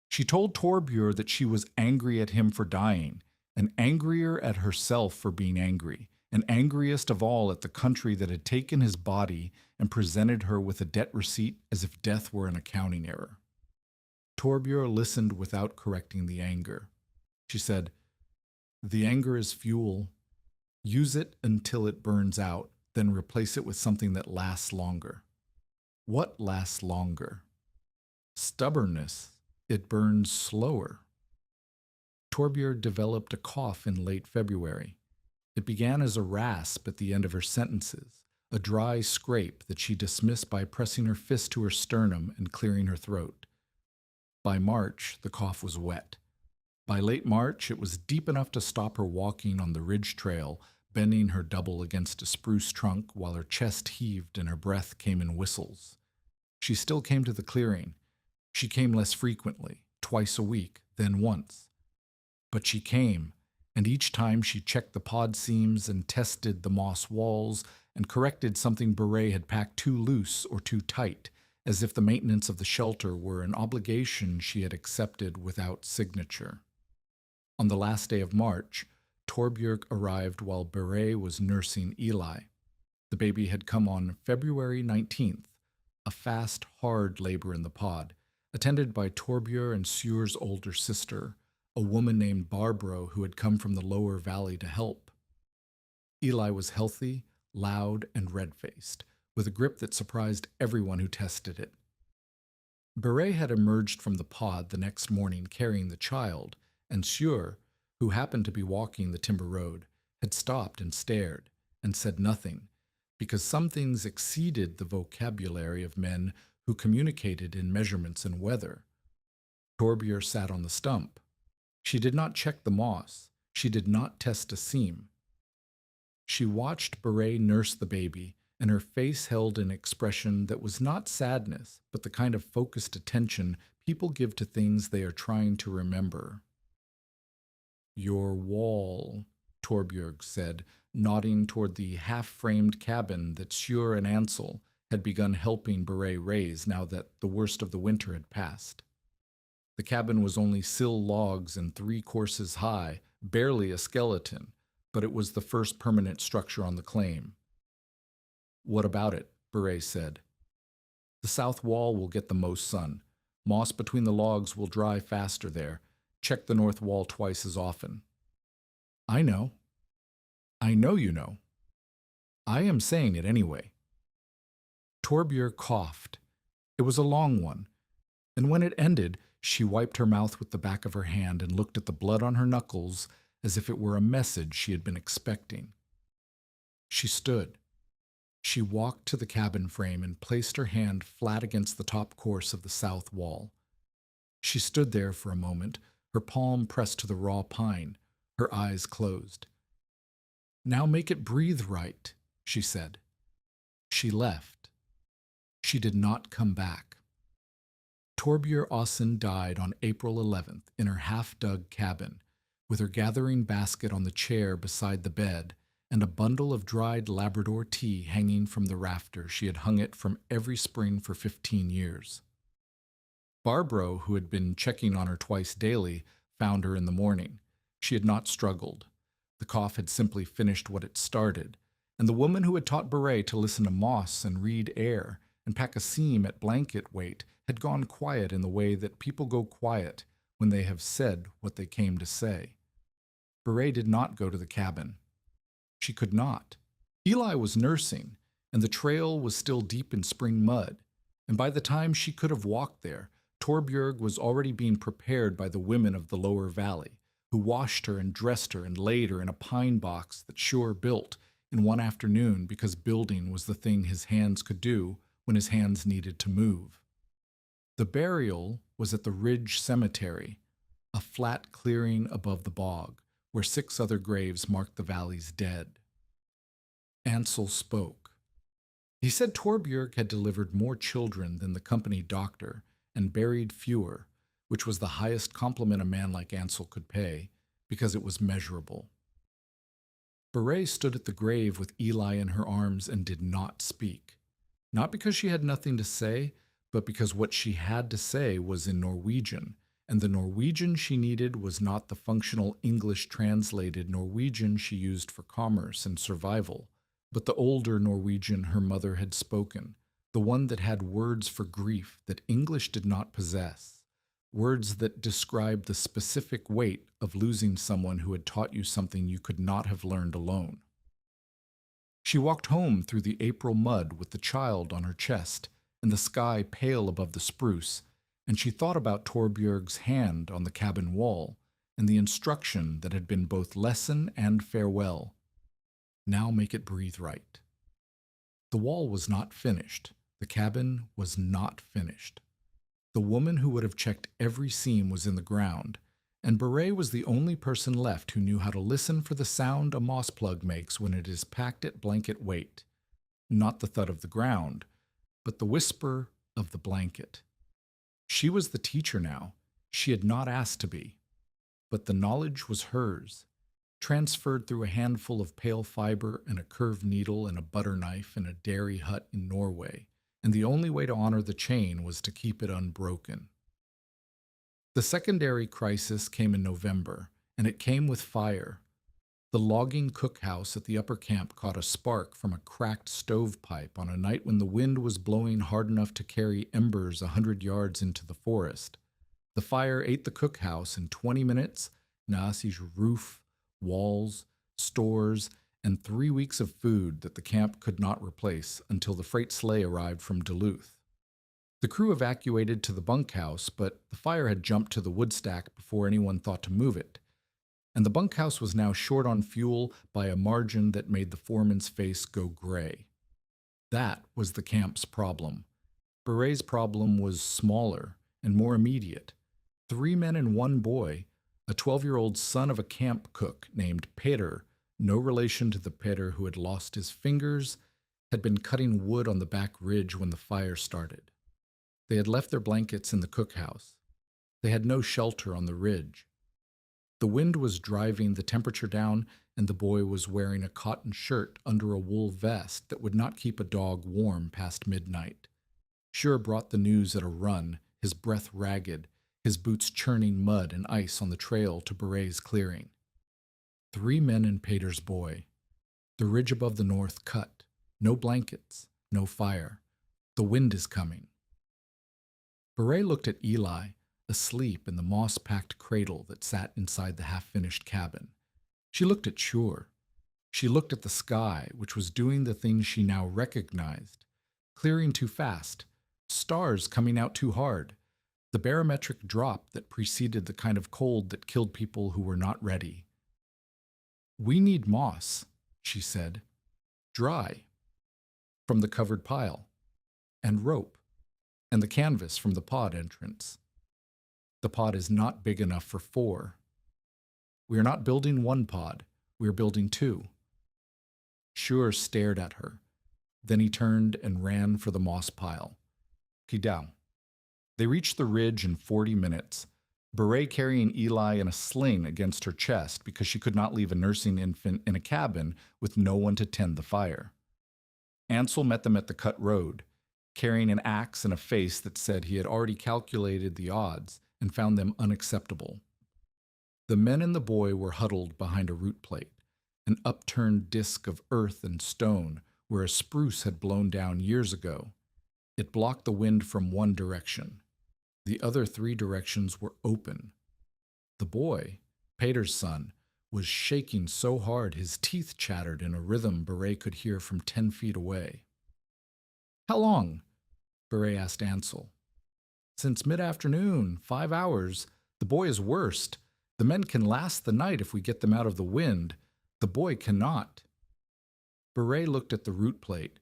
She told Torbjörn that she was angry at him for dying, and angrier at herself for being angry, and angriest of all at the country that had taken his body and presented her with a debt receipt as if death were an accounting error. Torbjörn listened without correcting the anger. She said, "The anger is fuel. Use it until it burns out, then replace it with something that lasts longer." "What lasts longer?" "Stubbornness. It burns slower." Torbjörn developed a cough in late February. It began as a rasp at the end of her sentences, a dry scrape that she dismissed by pressing her fist to her sternum and clearing her throat. By March, the cough was wet. By late March, it was deep enough to stop her walking on the ridge trail, bending her double against a spruce trunk while her chest heaved and her breath came in whistles. She still came to the clearing. She came less frequently, twice a week, then once. But she came, and each time she checked the pod seams and tested the moss walls and corrected something Beret had packed too loose or too tight, as if the maintenance of the shelter were an obligation she had accepted without signature. On the last day of March, Torbjörn arrived while Beret was nursing Eli. The baby had come on February 19th, a fast, hard labor in the pod, attended by Torbjörn and Sjur's older sister, a woman named Barbro who had come from the lower valley to help. Eli was healthy, loud, and red-faced, with a grip that surprised everyone who tested it. Beret had emerged from the pod the next morning carrying the child, and Sjur, who happened to be walking the timber road, had stopped and stared, and said nothing, because some things exceeded the vocabulary of men who communicated in measurements and weather. Torbjörn sat on the stump. She did not check the moss. She did not test a seam. She watched Beret nurse the baby, and her face held an expression that was not sadness, but the kind of focused attention people give to things they are trying to remember. "Your wall," Torbjörn said, nodding toward the half-framed cabin that Sjur and Ansel had begun helping Beret raise now that the worst of the winter had passed. The cabin was only sill logs and 3 courses high, barely a skeleton, but it was the first permanent structure on the claim. "What about it?" Beret said. "The south wall will get the most sun. Moss between the logs will dry faster there. Check the north wall twice as often." "I know. I know you know. I am saying it anyway." Torbjörn coughed. It was a long one, and when it ended, she wiped her mouth with the back of her hand and looked at the blood on her knuckles as if it were a message she had been expecting. She stood. She walked to the cabin frame and placed her hand flat against the top course of the south wall. She stood there for a moment, her palm pressed to the raw pine, her eyes closed. "Now make it breathe right," she said. She left. She did not come back. Torbjörn Åsen died on April 11th in her half-dug cabin, with her gathering basket on the chair beside the bed and a bundle of dried Labrador tea hanging from the rafter she had hung it from every spring for 15 years. Barbro, who had been checking on her twice daily, found her in the morning. She had not struggled. The cough had simply finished what it started, and the woman who had taught Beret to listen to moss and read air and pack a seam at blanket weight had gone quiet in the way that people go quiet when they have said what they came to say. Beret did not go to the cabin. She could not. Eli was nursing, and the trail was still deep in spring mud, and by the time she could have walked there, Torbjörn was already being prepared by the women of the lower valley, who washed her and dressed her and laid her in a pine box that Sjur built in one afternoon because building was the thing his hands could do when his hands needed to move. The burial was at the Ridge Cemetery, a flat clearing above the bog, where 6 other graves marked the valley's dead. Ansel spoke. He said Torbjörn had delivered more children than the company doctor and buried fewer, which was the highest compliment a man like Ansel could pay, because it was measurable. Beret stood at the grave with Eli in her arms and did not speak, not because she had nothing to say, but because what she had to say was in Norwegian, and the Norwegian she needed was not the functional English translated Norwegian she used for commerce and survival, but the older Norwegian her mother had spoken, the one that had words for grief that English did not possess, words that described the specific weight of losing someone who had taught you something you could not have learned alone. She walked home through the April mud with the child on her chest and the sky pale above the spruce, and she thought about Torbjörg's hand on the cabin wall and the instruction that had been both lesson and farewell. Now make it breathe right. The wall was not finished. The cabin was not finished. The woman who would have checked every seam was in the ground, and Beret was the only person left who knew how to listen for the sound a moss plug makes when it is packed at blanket weight. Not the thud of the ground, but the whisper of the blanket. She was the teacher now. She had not asked to be. But the knowledge was hers, transferred through a handful of pale fiber and a curved needle and a butter knife in a dairy hut in Norway, and the only way to honor the chain was to keep it unbroken. The secondary crisis came in November, and it came with fire. The logging cookhouse at the upper camp caught a spark from a cracked stovepipe on a night when the wind was blowing hard enough to carry embers 100 yards into the forest. The fire ate the cookhouse in 20 minutes, Naasi's roof, walls, stores, and 3 weeks of food that the camp could not replace until the freight sleigh arrived from Duluth. The crew evacuated to the bunkhouse, but the fire had jumped to the woodstack before anyone thought to move it, and the bunkhouse was now short on fuel by a margin that made the foreman's face go gray. That was the camp's problem. Beret's problem was smaller and more immediate. 3 men and 1 boy, a 12-year-old son of a camp cook named Peter, no relation to the Peter who had lost his fingers, had been cutting wood on the back ridge when the fire started. They had left their blankets in the cookhouse. They had no shelter on the ridge. The wind was driving the temperature down, and the boy was wearing a cotton shirt under a wool vest that would not keep a dog warm past midnight. Sjur brought the news at a run, his breath ragged, his boots churning mud and ice on the trail to Beret's clearing. 3 men and Peter's boy. The ridge above the north cut. No blankets, no fire. The wind is coming. Beret looked at Eli, asleep in the moss-packed cradle that sat inside the half-finished cabin. She looked at Sjur. She looked at the sky, which was doing the thing she now recognized. Clearing too fast. Stars coming out too hard. The barometric drop that preceded the kind of cold that killed people who were not ready. "We need moss," she said. "Dry. From the covered pile. And rope. And the canvas from the pod entrance. The pod is not big enough for 4. We are not building 1 pod. We are building 2. Sjur stared at her. Then he turned and ran for the moss pile. Kidao. They reached the ridge in 40 minutes, Beret carrying Eli in a sling against her chest because she could not leave a nursing infant in a cabin with no one to tend the fire. Ansel met them at the cut road, carrying an axe and a face that said he had already calculated the odds and found them unacceptable. The men and the boy were huddled behind a root plate, an upturned disk of earth and stone where a spruce had blown down years ago. It blocked the wind from one direction. The other 3 directions were open. The boy, Peter's son, was shaking so hard his teeth chattered in a rhythm Beret could hear from 10 feet away. "How long?" Beret asked Ansel. "Since mid-afternoon, 5 hours. The boy is worst. The men can last the night if we get them out of the wind. The boy cannot." Beret looked at the root plate.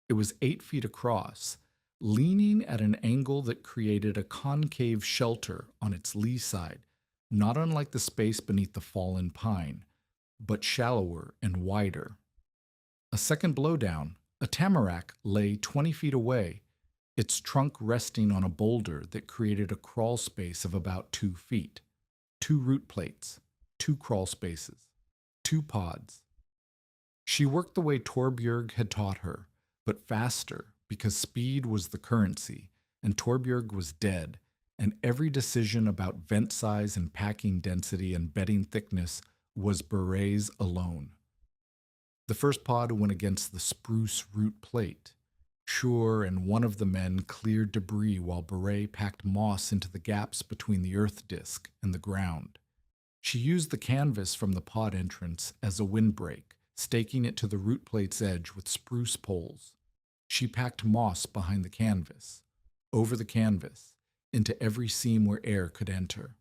It was 8 feet across, leaning at an angle that created a concave shelter on its lee side, not unlike the space beneath the fallen pine, but shallower and wider. A second blowdown, a tamarack lay 20 feet away, its trunk resting on a boulder that created a crawl space of about 2 feet. 2 root plates, 2 crawl spaces, 2 pods. She worked the way Torbjörg had taught her, but faster, because speed was the currency, and Torbjörg was dead, and every decision about vent size and packing density and bedding thickness was Beret's alone. The first pod went against the spruce root plate. Sure, and one of the men cleared debris while Beret packed moss into the gaps between the earth disk and the ground. She used the canvas from the pod entrance as a windbreak, staking it to the root plate's edge with spruce poles. She packed moss behind the canvas, over the canvas, into every seam where air could enter.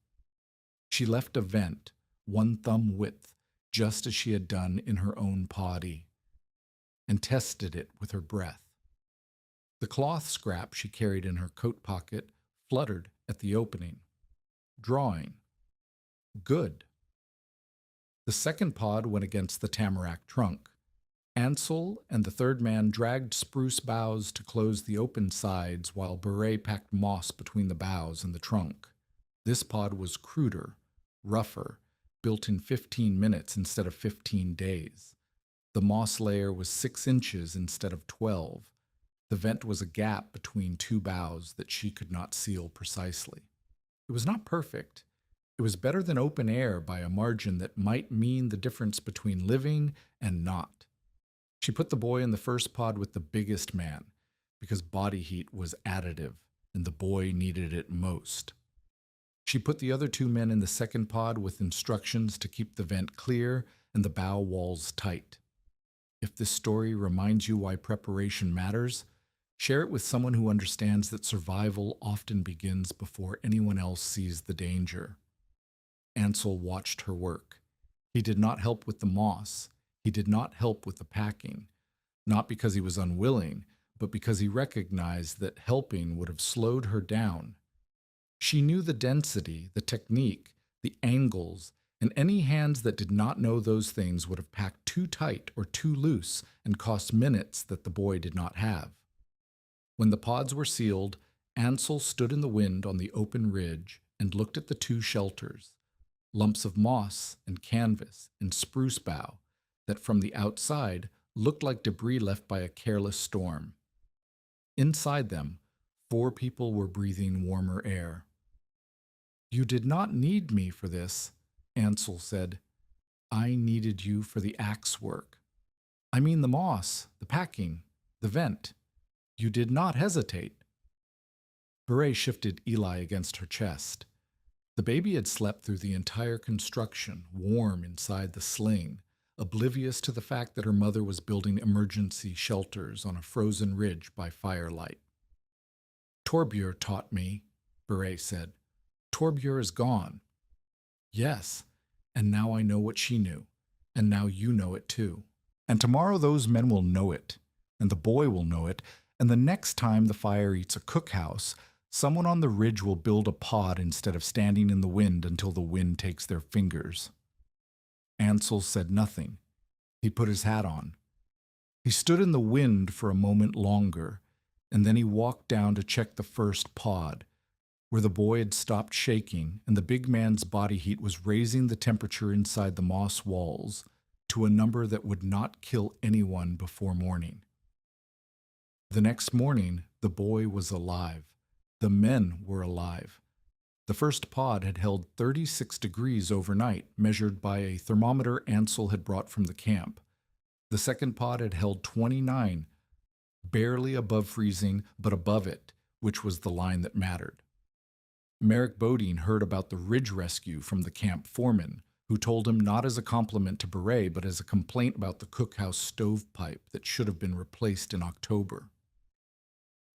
She left a vent, 1 thumb width, just as she had done in her own poddy, and tested it with her breath. The cloth scrap she carried in her coat pocket fluttered at the opening. Drawing. Good. The second pod went against the tamarack trunk. Ansel and the third man dragged spruce boughs to close the open sides while Beret packed moss between the boughs and the trunk. This pod was cruder, rougher, built in 15 minutes instead of 15 days. The moss layer was 6 inches instead of 12. The vent was a gap between 2 boughs that she could not seal precisely. It was not perfect. It was better than open air by a margin that might mean the difference between living and not. She put the boy in the first pod with the biggest man, because body heat was additive, and the boy needed it most. She put the other 2 men in the second pod with instructions to keep the vent clear and the bow walls tight. If this story reminds you why preparation matters, share it with someone who understands that survival often begins before anyone else sees the danger. Ansel watched her work. He did not help with the moss. He did not help with the packing, not because he was unwilling, but because he recognized that helping would have slowed her down. She knew the density, the technique, the angles, and any hands that did not know those things would have packed too tight or too loose and cost minutes that the boy did not have. When the pods were sealed, Ansel stood in the wind on the open ridge and looked at the 2 shelters, lumps of moss and canvas and spruce bough that from the outside looked like debris left by a careless storm. Inside them, 4 people were breathing warmer air. "You did not need me for this," Ansel said. "I needed you for the axe work. I mean the moss, the packing, the vent. You did not hesitate." Beret shifted Eli against her chest. The baby had slept through the entire construction, warm inside the sling, oblivious to the fact that her mother was building emergency shelters on a frozen ridge by firelight. "Torbjör taught me," Beret said. "Torbjör is gone." "Yes, and now I know what she knew, and now you know it too. And tomorrow those men will know it, and the boy will know it, and the next time the fire eats a cookhouse, someone on the ridge will build a pod instead of standing in the wind until the wind takes their fingers." Ansel said nothing. He put his hat on. He stood in the wind for a moment longer, and then he walked down to check the first pod, where the boy had stopped shaking and the big man's body heat was raising the temperature inside the moss walls to a number that would not kill anyone before morning. The next morning, the boy was alive. The men were alive. The first pod had held 36 degrees overnight, measured by a thermometer Ansel had brought from the camp. The second pod had held 29, barely above freezing, but above it, which was the line that mattered. Merrick Bodine heard about the ridge rescue from the camp foreman, who told him not as a compliment to Beret, but as a complaint about the cookhouse stovepipe that should have been replaced in October.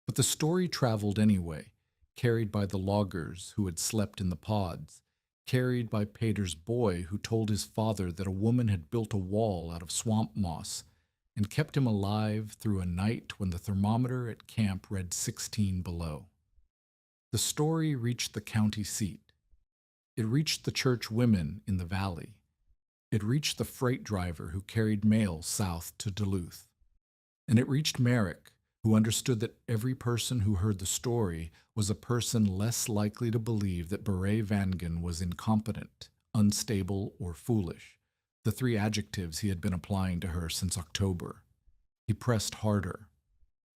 But the story traveled anyway, carried by the loggers who had slept in the pods, carried by Pater's boy who told his father that a woman had built a wall out of swamp moss and kept him alive through a night when the thermometer at camp read 16 below. The story reached the county seat. It reached the church women in the valley. It reached the freight driver who carried mail south to Duluth. And it reached Merrick, who understood that every person who heard the story was a person less likely to believe that Beret Vangen was incompetent, unstable, or foolish, the 3 adjectives he had been applying to her since October. He pressed harder.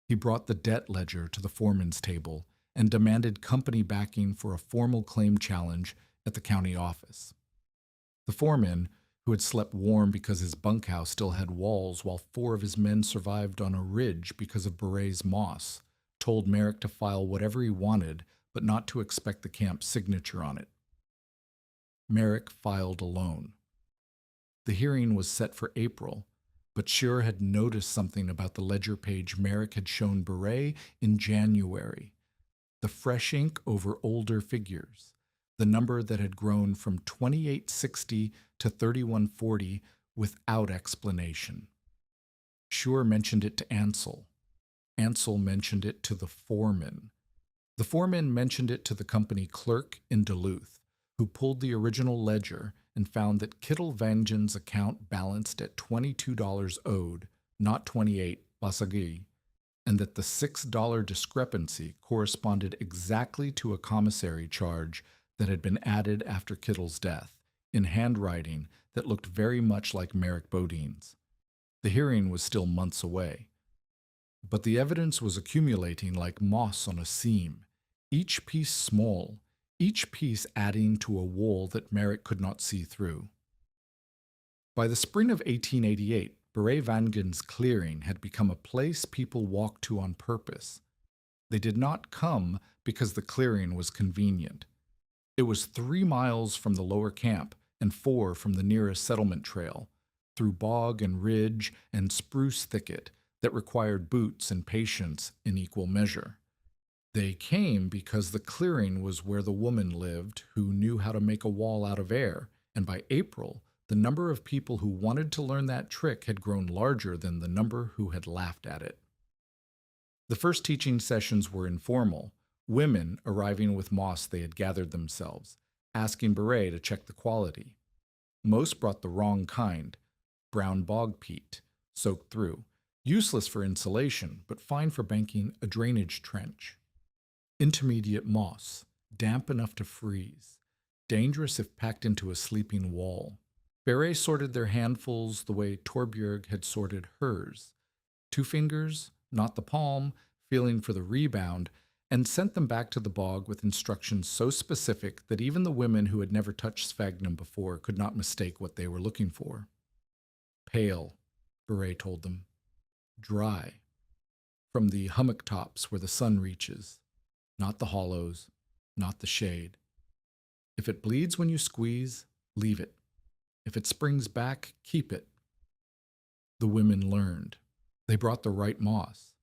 He brought the debt ledger to the foreman's table and demanded company backing for a formal claim challenge at the county office. The foreman, who had slept warm because his bunkhouse still had walls while 4 of his men survived on a ridge because of Beret's moss, told Merrick to file whatever he wanted, but not to expect the camp's signature on it. Merrick filed alone. The hearing was set for April, but Schur had noticed something about the ledger page Merrick had shown Beret in January. The fresh ink over older figures, the number that had grown from 2860 to 3140 without explanation. Schur mentioned it to Ansel. Ansel mentioned it to the foreman. The foreman mentioned it to the company clerk in Duluth, who pulled the original ledger and found that Kittel Vangen's account balanced at $22 owed, not 28 Basagi, and that the $6 discrepancy corresponded exactly to a commissary charge that had been added after Kittel's death, in handwriting that looked very much like Merrick Bodine's. The hearing was still months away. But the evidence was accumulating like moss on a seam, each piece small, each piece adding to a wall that Merrick could not see through. By the spring of 1888, Beret Vangen's clearing had become a place people walked to on purpose. They did not come because the clearing was convenient. It was 3 miles from the lower camp and 4 from the nearest settlement trail, through bog and ridge and spruce thicket that required boots and patience in equal measure. They came because the clearing was where the woman lived who knew how to make a wall out of air, and by April, the number of people who wanted to learn that trick had grown larger than the number who had laughed at it. The first teaching sessions were informal, women arriving with moss they had gathered themselves, asking Beret to check the quality. Most brought the wrong kind, brown bog peat, soaked through, useless for insulation, but fine for banking a drainage trench. Intermediate moss, damp enough to freeze, dangerous if packed into a sleeping wall. Beret sorted their handfuls the way Torbjörg had sorted hers. 2 fingers, not the palm, feeling for the rebound, and sent them back to the bog with instructions so specific that even the women who had never touched sphagnum before could not mistake what they were looking for. Pale, Beret told them. Dry. From the hummock tops where the sun reaches. Not the hollows, not the shade. If it bleeds when you squeeze, leave it. If it springs back, keep it. The women learned. They brought the right moss,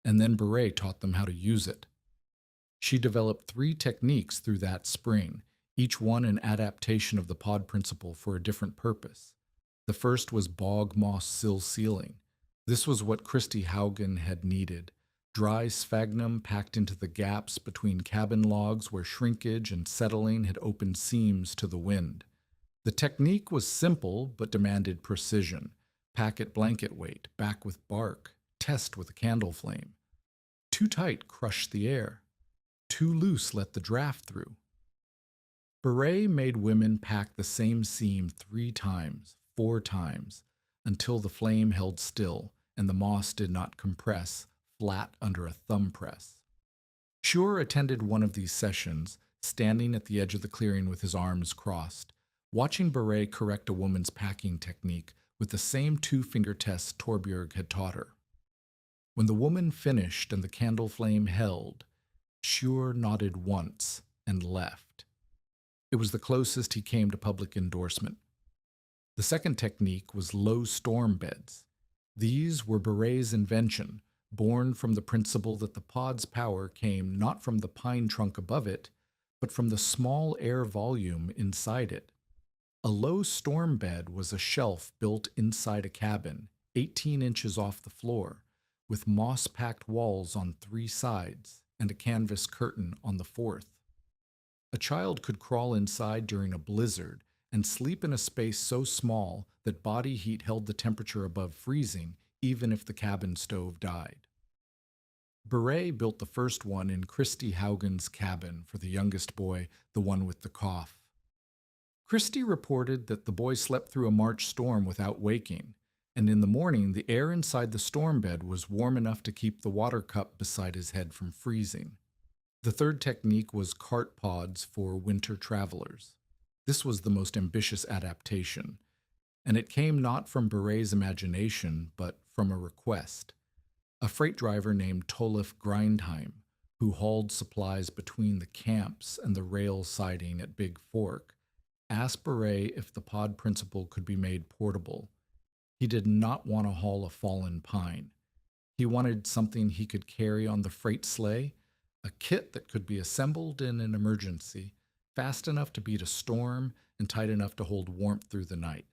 and then Beret taught them how to use it. She developed 3 techniques through that spring, each one an adaptation of the pod principle for a different purpose. The first was bog moss sill sealing. This was what Christy Haugen had needed. Dry sphagnum packed into the gaps between cabin logs where shrinkage and settling had opened seams to the wind. The technique was simple but demanded precision. Pack at blanket weight, back with bark, test with a candle flame. Too tight, crush the air. Too loose, let the draft through. Beret made women pack the same seam 3 times, 4 times, until the flame held still and the moss did not compress, flat under a thumb press. Schur attended one of these sessions, standing at the edge of the clearing with his arms crossed, watching Beret correct a woman's packing technique with the same 2-finger tests Torbjörg had taught her. When the woman finished and the candle flame held, Schur nodded once and left. It was the closest he came to public endorsement. The second technique was low storm beds. These were Beret's invention, born from the principle that the pod's power came not from the pine trunk above it, but from the small air volume inside it. A low storm bed was a shelf built inside a cabin, 18 inches off the floor, with moss-packed walls on 3 sides and a canvas curtain on the 4th. A child could crawl inside during a blizzard and sleep in a space so small that body heat held the temperature above freezing, even if the cabin stove died. Beret built the first one in Christy Haugen's cabin for the youngest boy, the one with the cough. Christy reported that the boy slept through a March storm without waking, and in the morning the air inside the storm bed was warm enough to keep the water cup beside his head from freezing. The third technique was cart pods for winter travelers. This was the most ambitious adaptation, and it came not from Beret's imagination, but from a request. A freight driver named Tolif Grindheim, who hauled supplies between the camps and the rail siding at Big Fork, asked Beret if the pod principle could be made portable. He did not want to haul a fallen pine. He wanted something he could carry on the freight sleigh, a kit that could be assembled in an emergency, fast enough to beat a storm and tight enough to hold warmth through the night.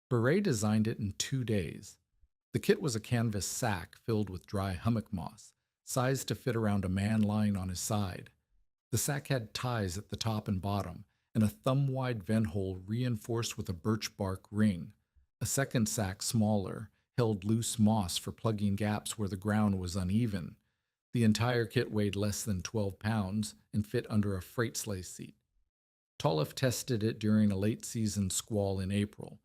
Beret designed it in 2 days. The kit was a canvas sack filled with dry hummock moss, sized to fit around a man lying on his side. The sack had ties at the top and bottom, and a thumb-wide vent hole reinforced with a birch bark ring. A second sack, smaller, held loose moss for plugging gaps where the ground was uneven. The entire kit weighed less than 12 pounds and fit under a freight sleigh seat. Tolliff tested it during a late-season squall in April,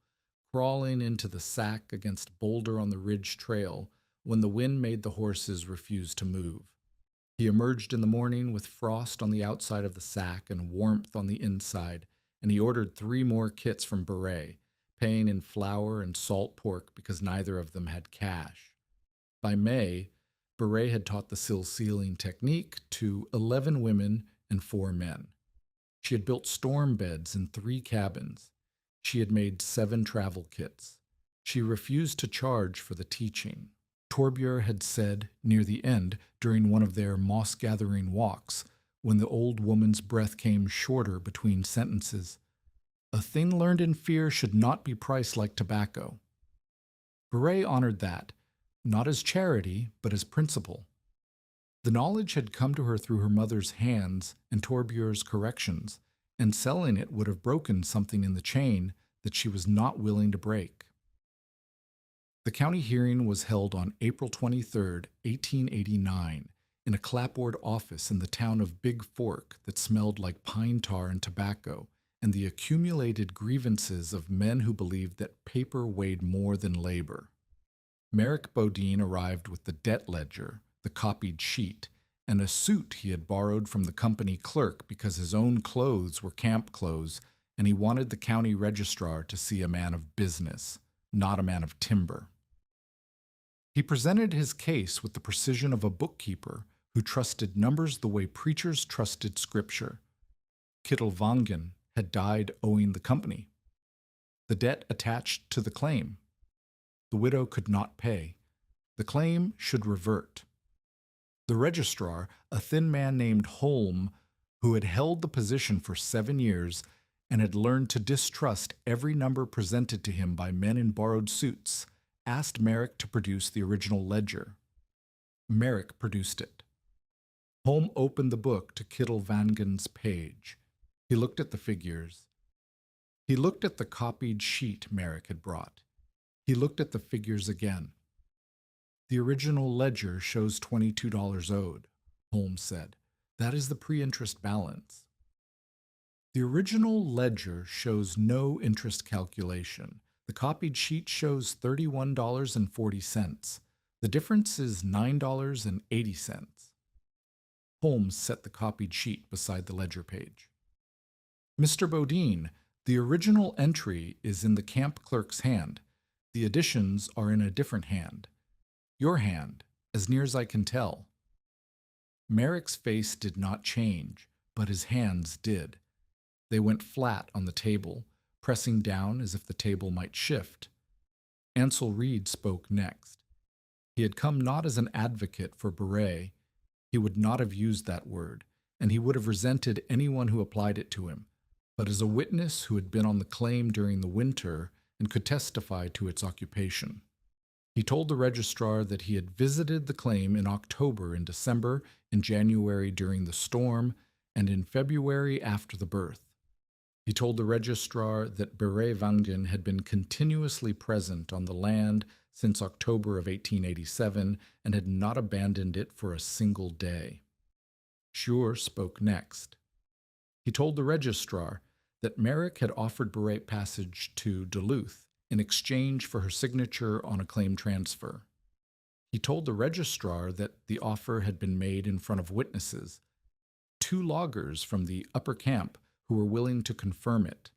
crawling into the sack against a boulder on the ridge trail when the wind made the horses refuse to move. He emerged in the morning with frost on the outside of the sack and warmth on the inside, and he ordered 3 more kits from Beret, paying in flour and salt pork because neither of them had cash. By May, Beret had taught the sill sealing technique to 11 women and 4 men. She had built storm beds in 3 cabins. She had made 7 travel kits. She refused to charge for the teaching. Torbjörn had said near the end during one of their moss-gathering walks, when the old woman's breath came shorter between sentences, "A thing learned in fear should not be priced like tobacco." Beret honored that, not as charity, but as principle. The knowledge had come to her through her mother's hands and Torbjörn's corrections, and selling it would have broken something in the chain that she was not willing to break. The county hearing was held on April 23, 1889, in a clapboard office in the town of Big Fork that smelled like pine tar and tobacco, and the accumulated grievances of men who believed that paper weighed more than labor. Merrick Bodine arrived with the debt ledger, the copied sheet, and a suit he had borrowed from the company clerk because his own clothes were camp clothes, and he wanted the county registrar to see a man of business, not a man of timber. He presented his case with the precision of a bookkeeper who trusted numbers the way preachers trusted scripture. Kittelvangen had died owing the company. The debt attached to the claim. The widow could not pay. The claim should revert. The registrar, a thin man named Holm, who had held the position for 7 years and had learned to distrust every number presented to him by men in borrowed suits, asked Merrick to produce the original ledger. Merrick produced it. Holm opened the book to Kittelvangen's page. He looked at the figures. He looked at the copied sheet Merrick had brought. He looked at the figures again. "The original ledger shows $22 owed," Holmes said. "That is the pre-interest balance." "The original ledger shows no interest calculation. The copied sheet shows $31.40. The difference is $9.80. Holmes set the copied sheet beside the ledger page. "Mr. Bodine, the original entry is in the camp clerk's hand. The additions are in a different hand. Your hand, as near as I can tell." Merrick's face did not change, but his hands did. They went flat on the table, pressing down as if the table might shift. Ansel Reed spoke next. He had come not as an advocate for Beret. He would not have used that word, and he would have resented anyone who applied it to him, but as a witness who had been on the claim during the winter and could testify to its occupation. He told the registrar that he had visited the claim in October and December, in January during the storm, and in February after the birth. He told the registrar that Beretvangen had been continuously present on the land since October of 1887 and had not abandoned it for a single day. Schur spoke next. He told the registrar that Merrick had offered Beret passage to Duluth in exchange for her signature on a claim transfer. He told the registrar that the offer had been made in front of witnesses, 2 loggers from the upper camp who were willing to confirm it.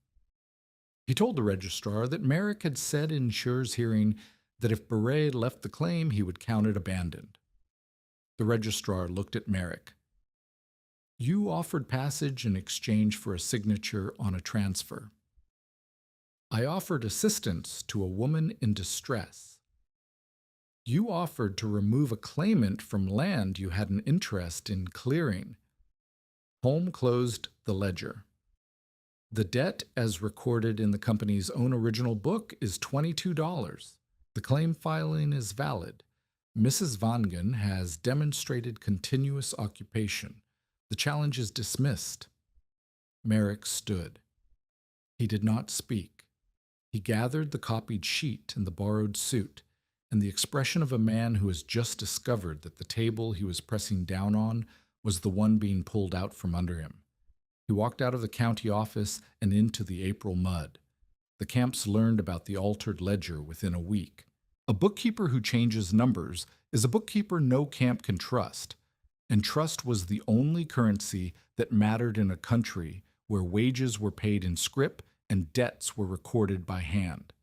He told the registrar that Merrick had said in Schure's hearing that if Beret left the claim, he would count it abandoned. The registrar looked at Merrick. You offered passage in exchange for a signature on a transfer. I offered assistance to a woman in distress. You offered to remove a claimant from land you had an interest in clearing. Holm closed the ledger. The debt, as recorded in the company's own original book, is $22. The claim filing is valid. Mrs. Vangen has demonstrated continuous occupation. The challenge is dismissed. Merrick stood. He did not speak. He gathered the copied sheet and the borrowed suit, and the expression of a man who has just discovered that the table he was pressing down on was the one being pulled out from under him. He walked out of the county office and into the April mud. The camps learned about the altered ledger within a week. A bookkeeper who changes numbers is a bookkeeper no camp can trust, and trust was the only currency that mattered in a country where wages were paid in scrip and debts were recorded by hand.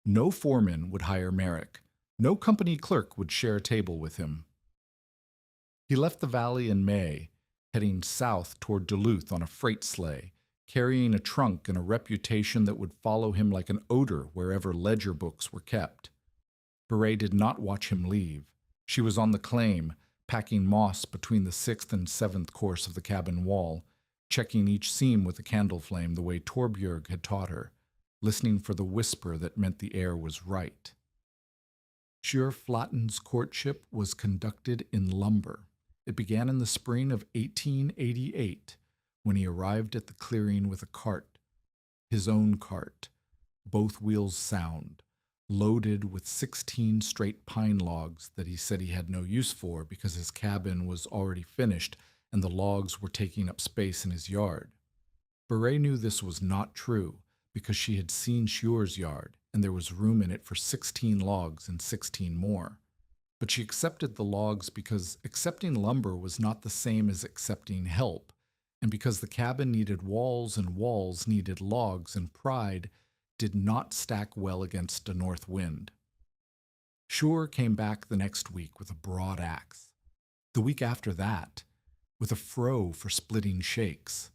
No foreman would hire Merrick. No company clerk would share a table with him. He left the valley in May, heading south toward Duluth on a freight sleigh, carrying a trunk and a reputation that would follow him like an odor wherever ledger books were kept. Beret did not watch him leave. She was on the claim, packing moss between the 6th and 7th course of the cabin wall, checking each seam with a candle flame the way Torbjörg had taught her, listening for the whisper that meant the air was right. Sjur Flatten's courtship was conducted in lumber. It began in the spring of 1888, when he arrived at the clearing with a cart, his own cart, both wheels sound, loaded with 16 straight pine logs that he said he had no use for because his cabin was already finished and the logs were taking up space in his yard. Beret knew this was not true because she had seen Sjur's yard and there was room in it for 16 logs and 16 more. But she accepted the logs because accepting lumber was not the same as accepting help, and because the cabin needed walls and walls needed logs, and pride did not stack well against a north wind. Sjur came back the next week with a broad axe. The week after that, with a froe for splitting shakes.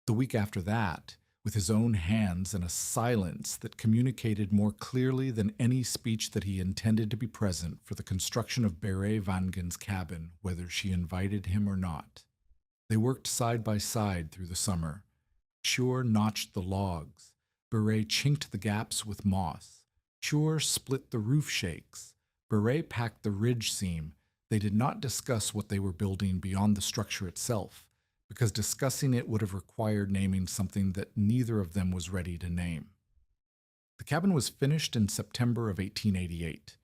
The week after that, with his own hands and a silence that communicated more clearly than any speech that he intended to be present for the construction of Beret Vangen's cabin, whether she invited him or not. They worked side by side through the summer. Sjur notched the logs. Beret chinked the gaps with moss. Sjur split the roof shakes. Beret packed the ridge seam. They did not discuss what they were building beyond the structure itself, because discussing it would have required naming something that neither of them was ready to name. The cabin was finished in September of 1888.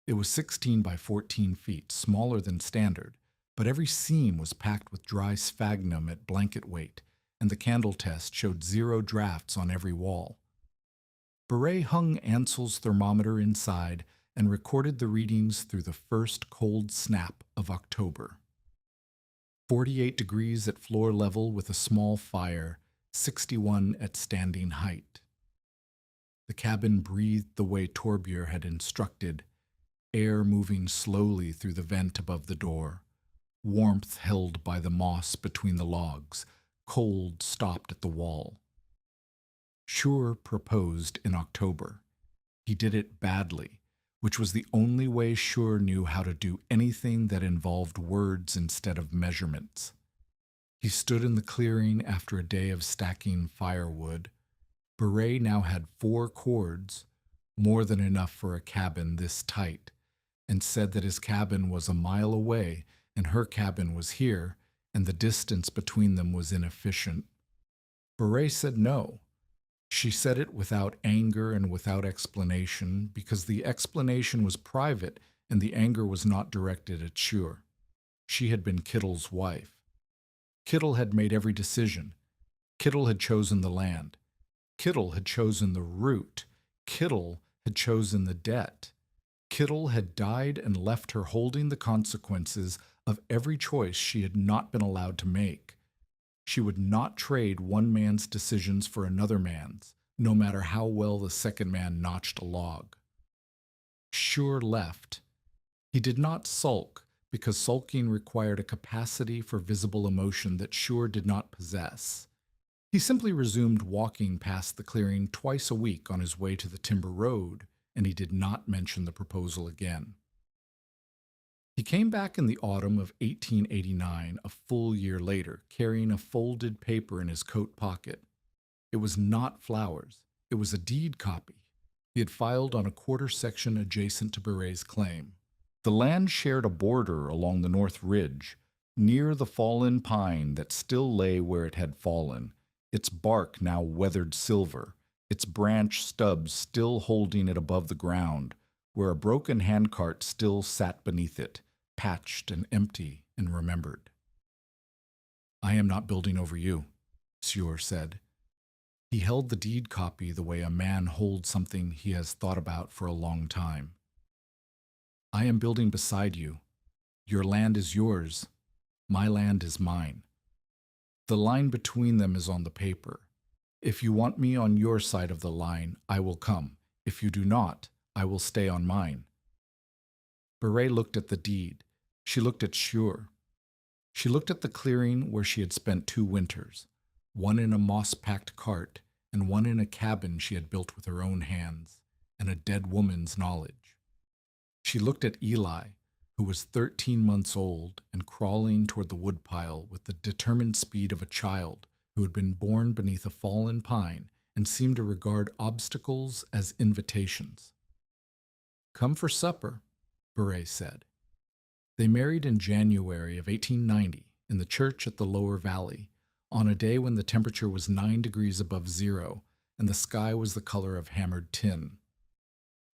It was 16 by 14 feet, smaller than standard, but every seam was packed with dry sphagnum at blanket weight, and the candle test showed 0 drafts on every wall. Beret hung Ansel's thermometer inside and recorded the readings through the first cold snap of October. 48 degrees at floor level with a small fire, 61 at standing height. The cabin breathed the way Torbjörg had instructed, air moving slowly through the vent above the door, warmth held by the moss between the logs, cold stopped at the wall. Sjur proposed in October. He did it badly, which was the only way Sjur knew how to do anything that involved words instead of measurements. He stood in the clearing after a day of stacking firewood. Beret now had 4 cords, more than enough for a cabin this tight, and said that his cabin was a mile away and her cabin was here, and the distance between them was inefficient. Beret said no. She said it without anger and without explanation, because the explanation was private and the anger was not directed at Sjur. She had been Kittle's wife. Kittle had made every decision. Kittle had chosen the land. Kittle had chosen the route. Kittle had chosen the debt. Kittle had died and left her holding the consequences of every choice she had not been allowed to make. She would not trade one man's decisions for another man's, no matter how well the second man notched a log. Sure left. He did not sulk, because sulking required a capacity for visible emotion that Sure did not possess. He simply resumed walking past the clearing twice a week on his way to the timber road, and he did not mention the proposal again. He came back in the autumn of 1889, a full year later, carrying a folded paper in his coat pocket. It was not flowers. It was a deed copy he had filed on a quarter section adjacent to Baret's claim. The land shared a border along the north ridge, near the fallen pine that still lay where it had fallen, its bark now weathered silver, its branch stubs still holding it above the ground, where a broken handcart still sat beneath it, patched and empty and remembered. "I am not building over you," Sure said. He held the deed copy the way a man holds something he has thought about for a long time. "I am building beside you. Your land is yours. My land is mine. The line between them is on the paper. If you want me on your side of the line, I will come. If you do not, I will stay on mine." Baret looked at the deed. She looked at Sure. She looked at the clearing where she had spent 2 winters, one in a moss-packed cart and one in a cabin she had built with her own hands, and a dead woman's knowledge. She looked at Eli, who was 13 months old and crawling toward the woodpile with the determined speed of a child who had been born beneath a fallen pine and seemed to regard obstacles as invitations. "Come for supper," Baret said. They married in January of 1890 in the church at the Lower Valley, on a day when the temperature was 9 degrees above zero and the sky was the color of hammered tin.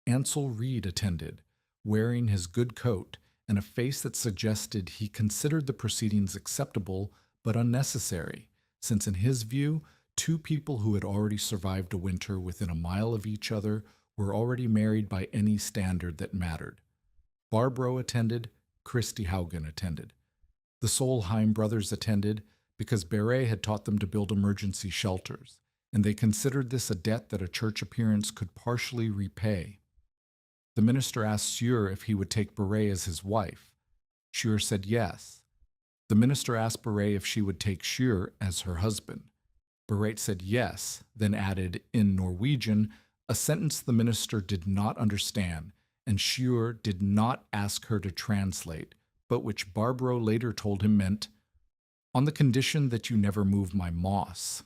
Ansel Reed attended, wearing his good coat and a face that suggested he considered the proceedings acceptable but unnecessary, since in his view, 2 people who had already survived a winter within a mile of each other were already married by any standard that mattered. Barbro attended, Christy Haugen attended. The Solheim brothers attended because Baret had taught them to build emergency shelters, and they considered this a debt that a church appearance could partially repay. The minister asked Sure if he would take Baret as his wife. Sure said yes. The minister asked Baret if she would take Sure as her husband. Baret said yes, then added, in Norwegian, a sentence the minister did not understand, and Sure did not ask her to translate, but which Barbro later told him meant, "On the condition that you never move my moss."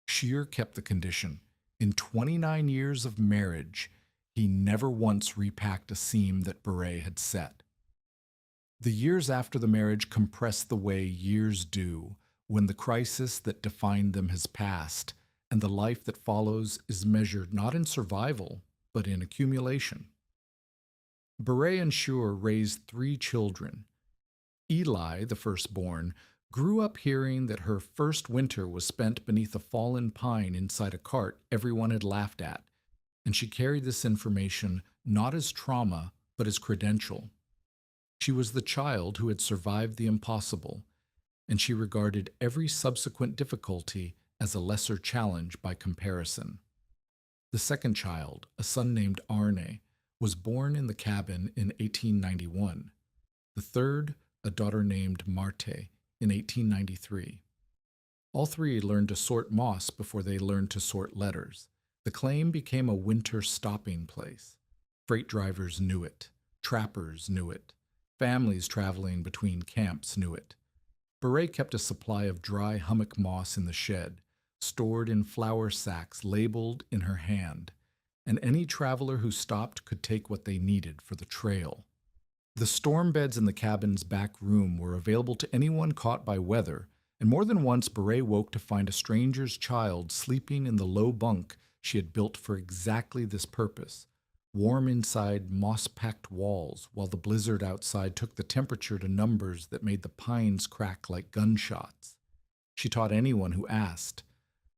Sure kept the condition. In 29 years of marriage, he never once repacked a seam that Baret had set. The years after the marriage compressed the way years do when the crisis that defined them has passed, and the life that follows is measured not in survival, but in accumulation. Baret and Sure raised 3 children. Eli, the firstborn, grew up hearing that her first winter was spent beneath a fallen pine inside a cart everyone had laughed at, and she carried this information not as trauma, but as credential. She was the child who had survived the impossible, and she regarded every subsequent difficulty as a lesser challenge by comparison. The second child, a son named Arne, was born in the cabin in 1891. The third, a daughter named Marte, in 1893. All 3 learned to sort moss before they learned to sort letters. The claim became a winter stopping place. Freight drivers knew it. Trappers knew it. Families traveling between camps knew it. Baret kept a supply of dry hummock moss in the shed, stored in flour sacks labeled in her hand, and any traveler who stopped could take what they needed for the trail. The storm beds in the cabin's back room were available to anyone caught by weather, and more than once Baret woke to find a stranger's child sleeping in the low bunk she had built for exactly this purpose, warm inside moss-packed walls, while the blizzard outside took the temperature to numbers that made the pines crack like gunshots. She taught anyone who asked.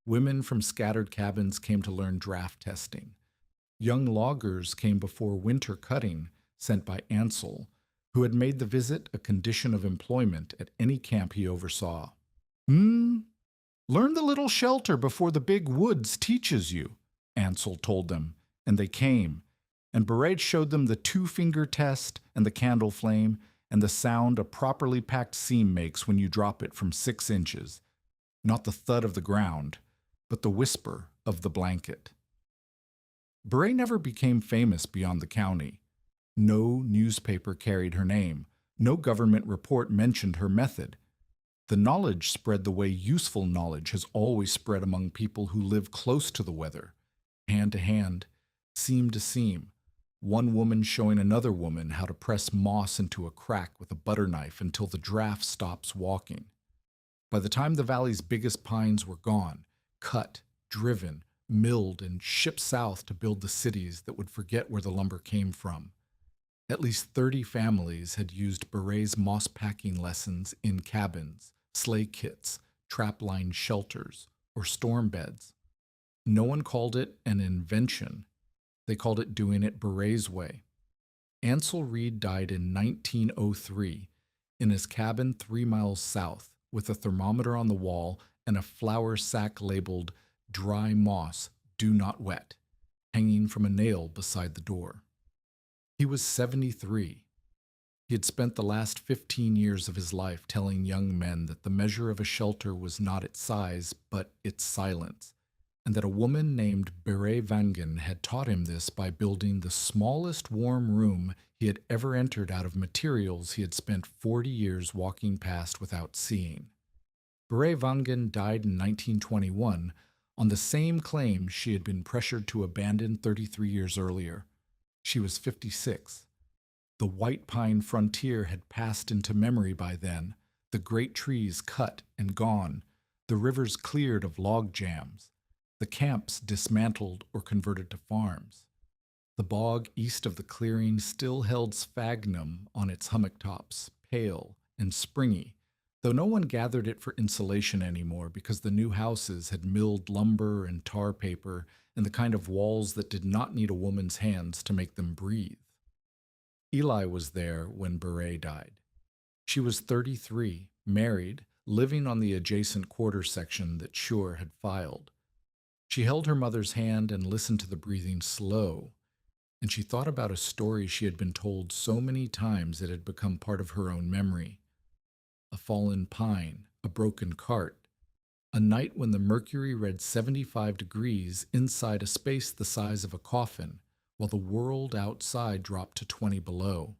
Women from scattered cabins came to learn draft testing. Young loggers came before winter cutting, sent by Ansel, who had made the visit a condition of employment at any camp he oversaw. Hmm, learn the little shelter before the big woods teaches you, Ansel told them, and they came. And Beret showed them the two-finger test and the candle flame and the sound a properly packed seam makes when you drop it from 6 inches. Not the thud of the ground, but the whisper of the blanket. Beret never became famous beyond the county. No newspaper carried her name. No government report mentioned her method. The knowledge spread the way useful knowledge has always spread among people who live close to the weather, hand to hand, seam to seam, one woman showing another woman how to press moss into a crack with a butter knife until the draft stops walking. By the time the valley's biggest pines were gone, cut, driven, milled, and shipped south to build the cities that would forget where the lumber came from, at least 30 families had used Beret's moss-packing lessons in cabins, sleigh kits, trap-lined shelters, or storm beds. No one called it an invention. They called it doing it Beret's way. Ansel Reed died in 1903 in his cabin 3 miles south with a thermometer on the wall and a flour sack labeled "Dry Moss, Do Not Wet" hanging from a nail beside the door. He was 73. He had spent the last 15 years of his life telling young men that the measure of a shelter was not its size, but its silence, and that a woman named Beret Vangen had taught him this by building the smallest warm room he had ever entered out of materials he had spent 40 years walking past without seeing. Beret Vangen died in 1921 on the same claim she had been pressured to abandon 33 years earlier. She was 56. The white pine frontier had passed into memory by then, the great trees cut and gone, the rivers cleared of log jams, the camps dismantled or converted to farms. The bog east of the clearing still held sphagnum on its hummock tops, pale and springy, though no one gathered it for insulation anymore because the new houses had milled lumber and tar paper and the kind of walls that did not need a woman's hands to make them breathe. Eli was there when Beret died. She was 33, married, living on the adjacent quarter section that Shure had filed. She held her mother's hand and listened to the breathing slow, and she thought about a story she had been told so many times it had become part of her own memory. A fallen pine, a broken cart, a night when the mercury read 75 degrees inside a space the size of a coffin, while the world outside dropped to 20 below.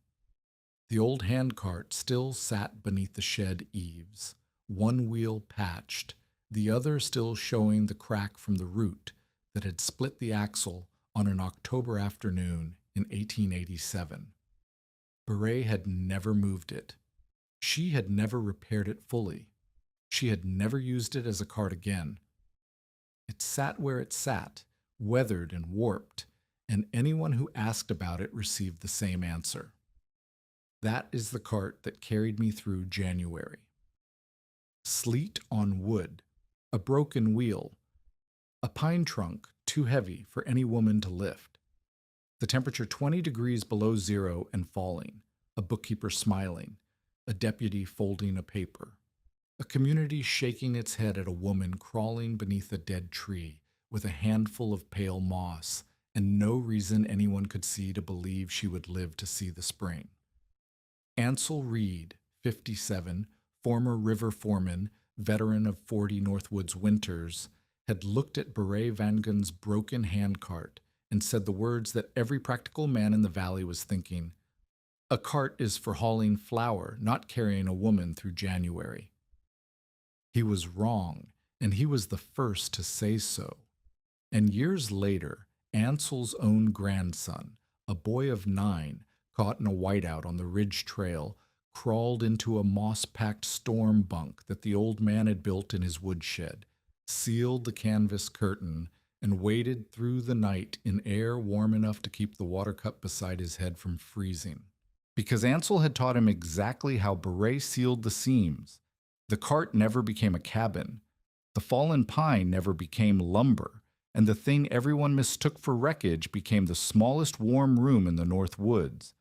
The old handcart still sat beneath the shed eaves, one wheel patched, the other still showing the crack from the root that had split the axle on an October afternoon in 1887. Beret had never moved it. She had never repaired it fully. She had never used it as a cart again. It sat where it sat, weathered and warped, and anyone who asked about it received the same answer. That is the cart that carried me through January. Sleet on wood, a broken wheel, a pine trunk too heavy for any woman to lift, the temperature 20 degrees below zero and falling, a bookkeeper smiling, a deputy folding a paper, a community shaking its head at a woman crawling beneath a dead tree with a handful of pale moss, and no reason anyone could see to believe she would live to see the spring. Ansel Reed, 57, former river foreman, veteran of 40 Northwoods winters, had looked at Beret Vangen's broken handcart and said the words that every practical man in the valley was thinking: "A cart is for hauling flour, not carrying a woman through January." He was wrong, and he was the first to say so. And years later, Ansel's own grandson, a boy of 9, caught in a whiteout on the Ridge Trail, crawled into a moss-packed storm bunk that the old man had built in his woodshed, sealed the canvas curtain, and waded through the night in air warm enough to keep the water cup beside his head from freezing. Because Ansel had taught him exactly how Beret sealed the seams, the cart never became a cabin, the fallen pine never became lumber, and the thing everyone mistook for wreckage became the smallest warm room in the North Woods.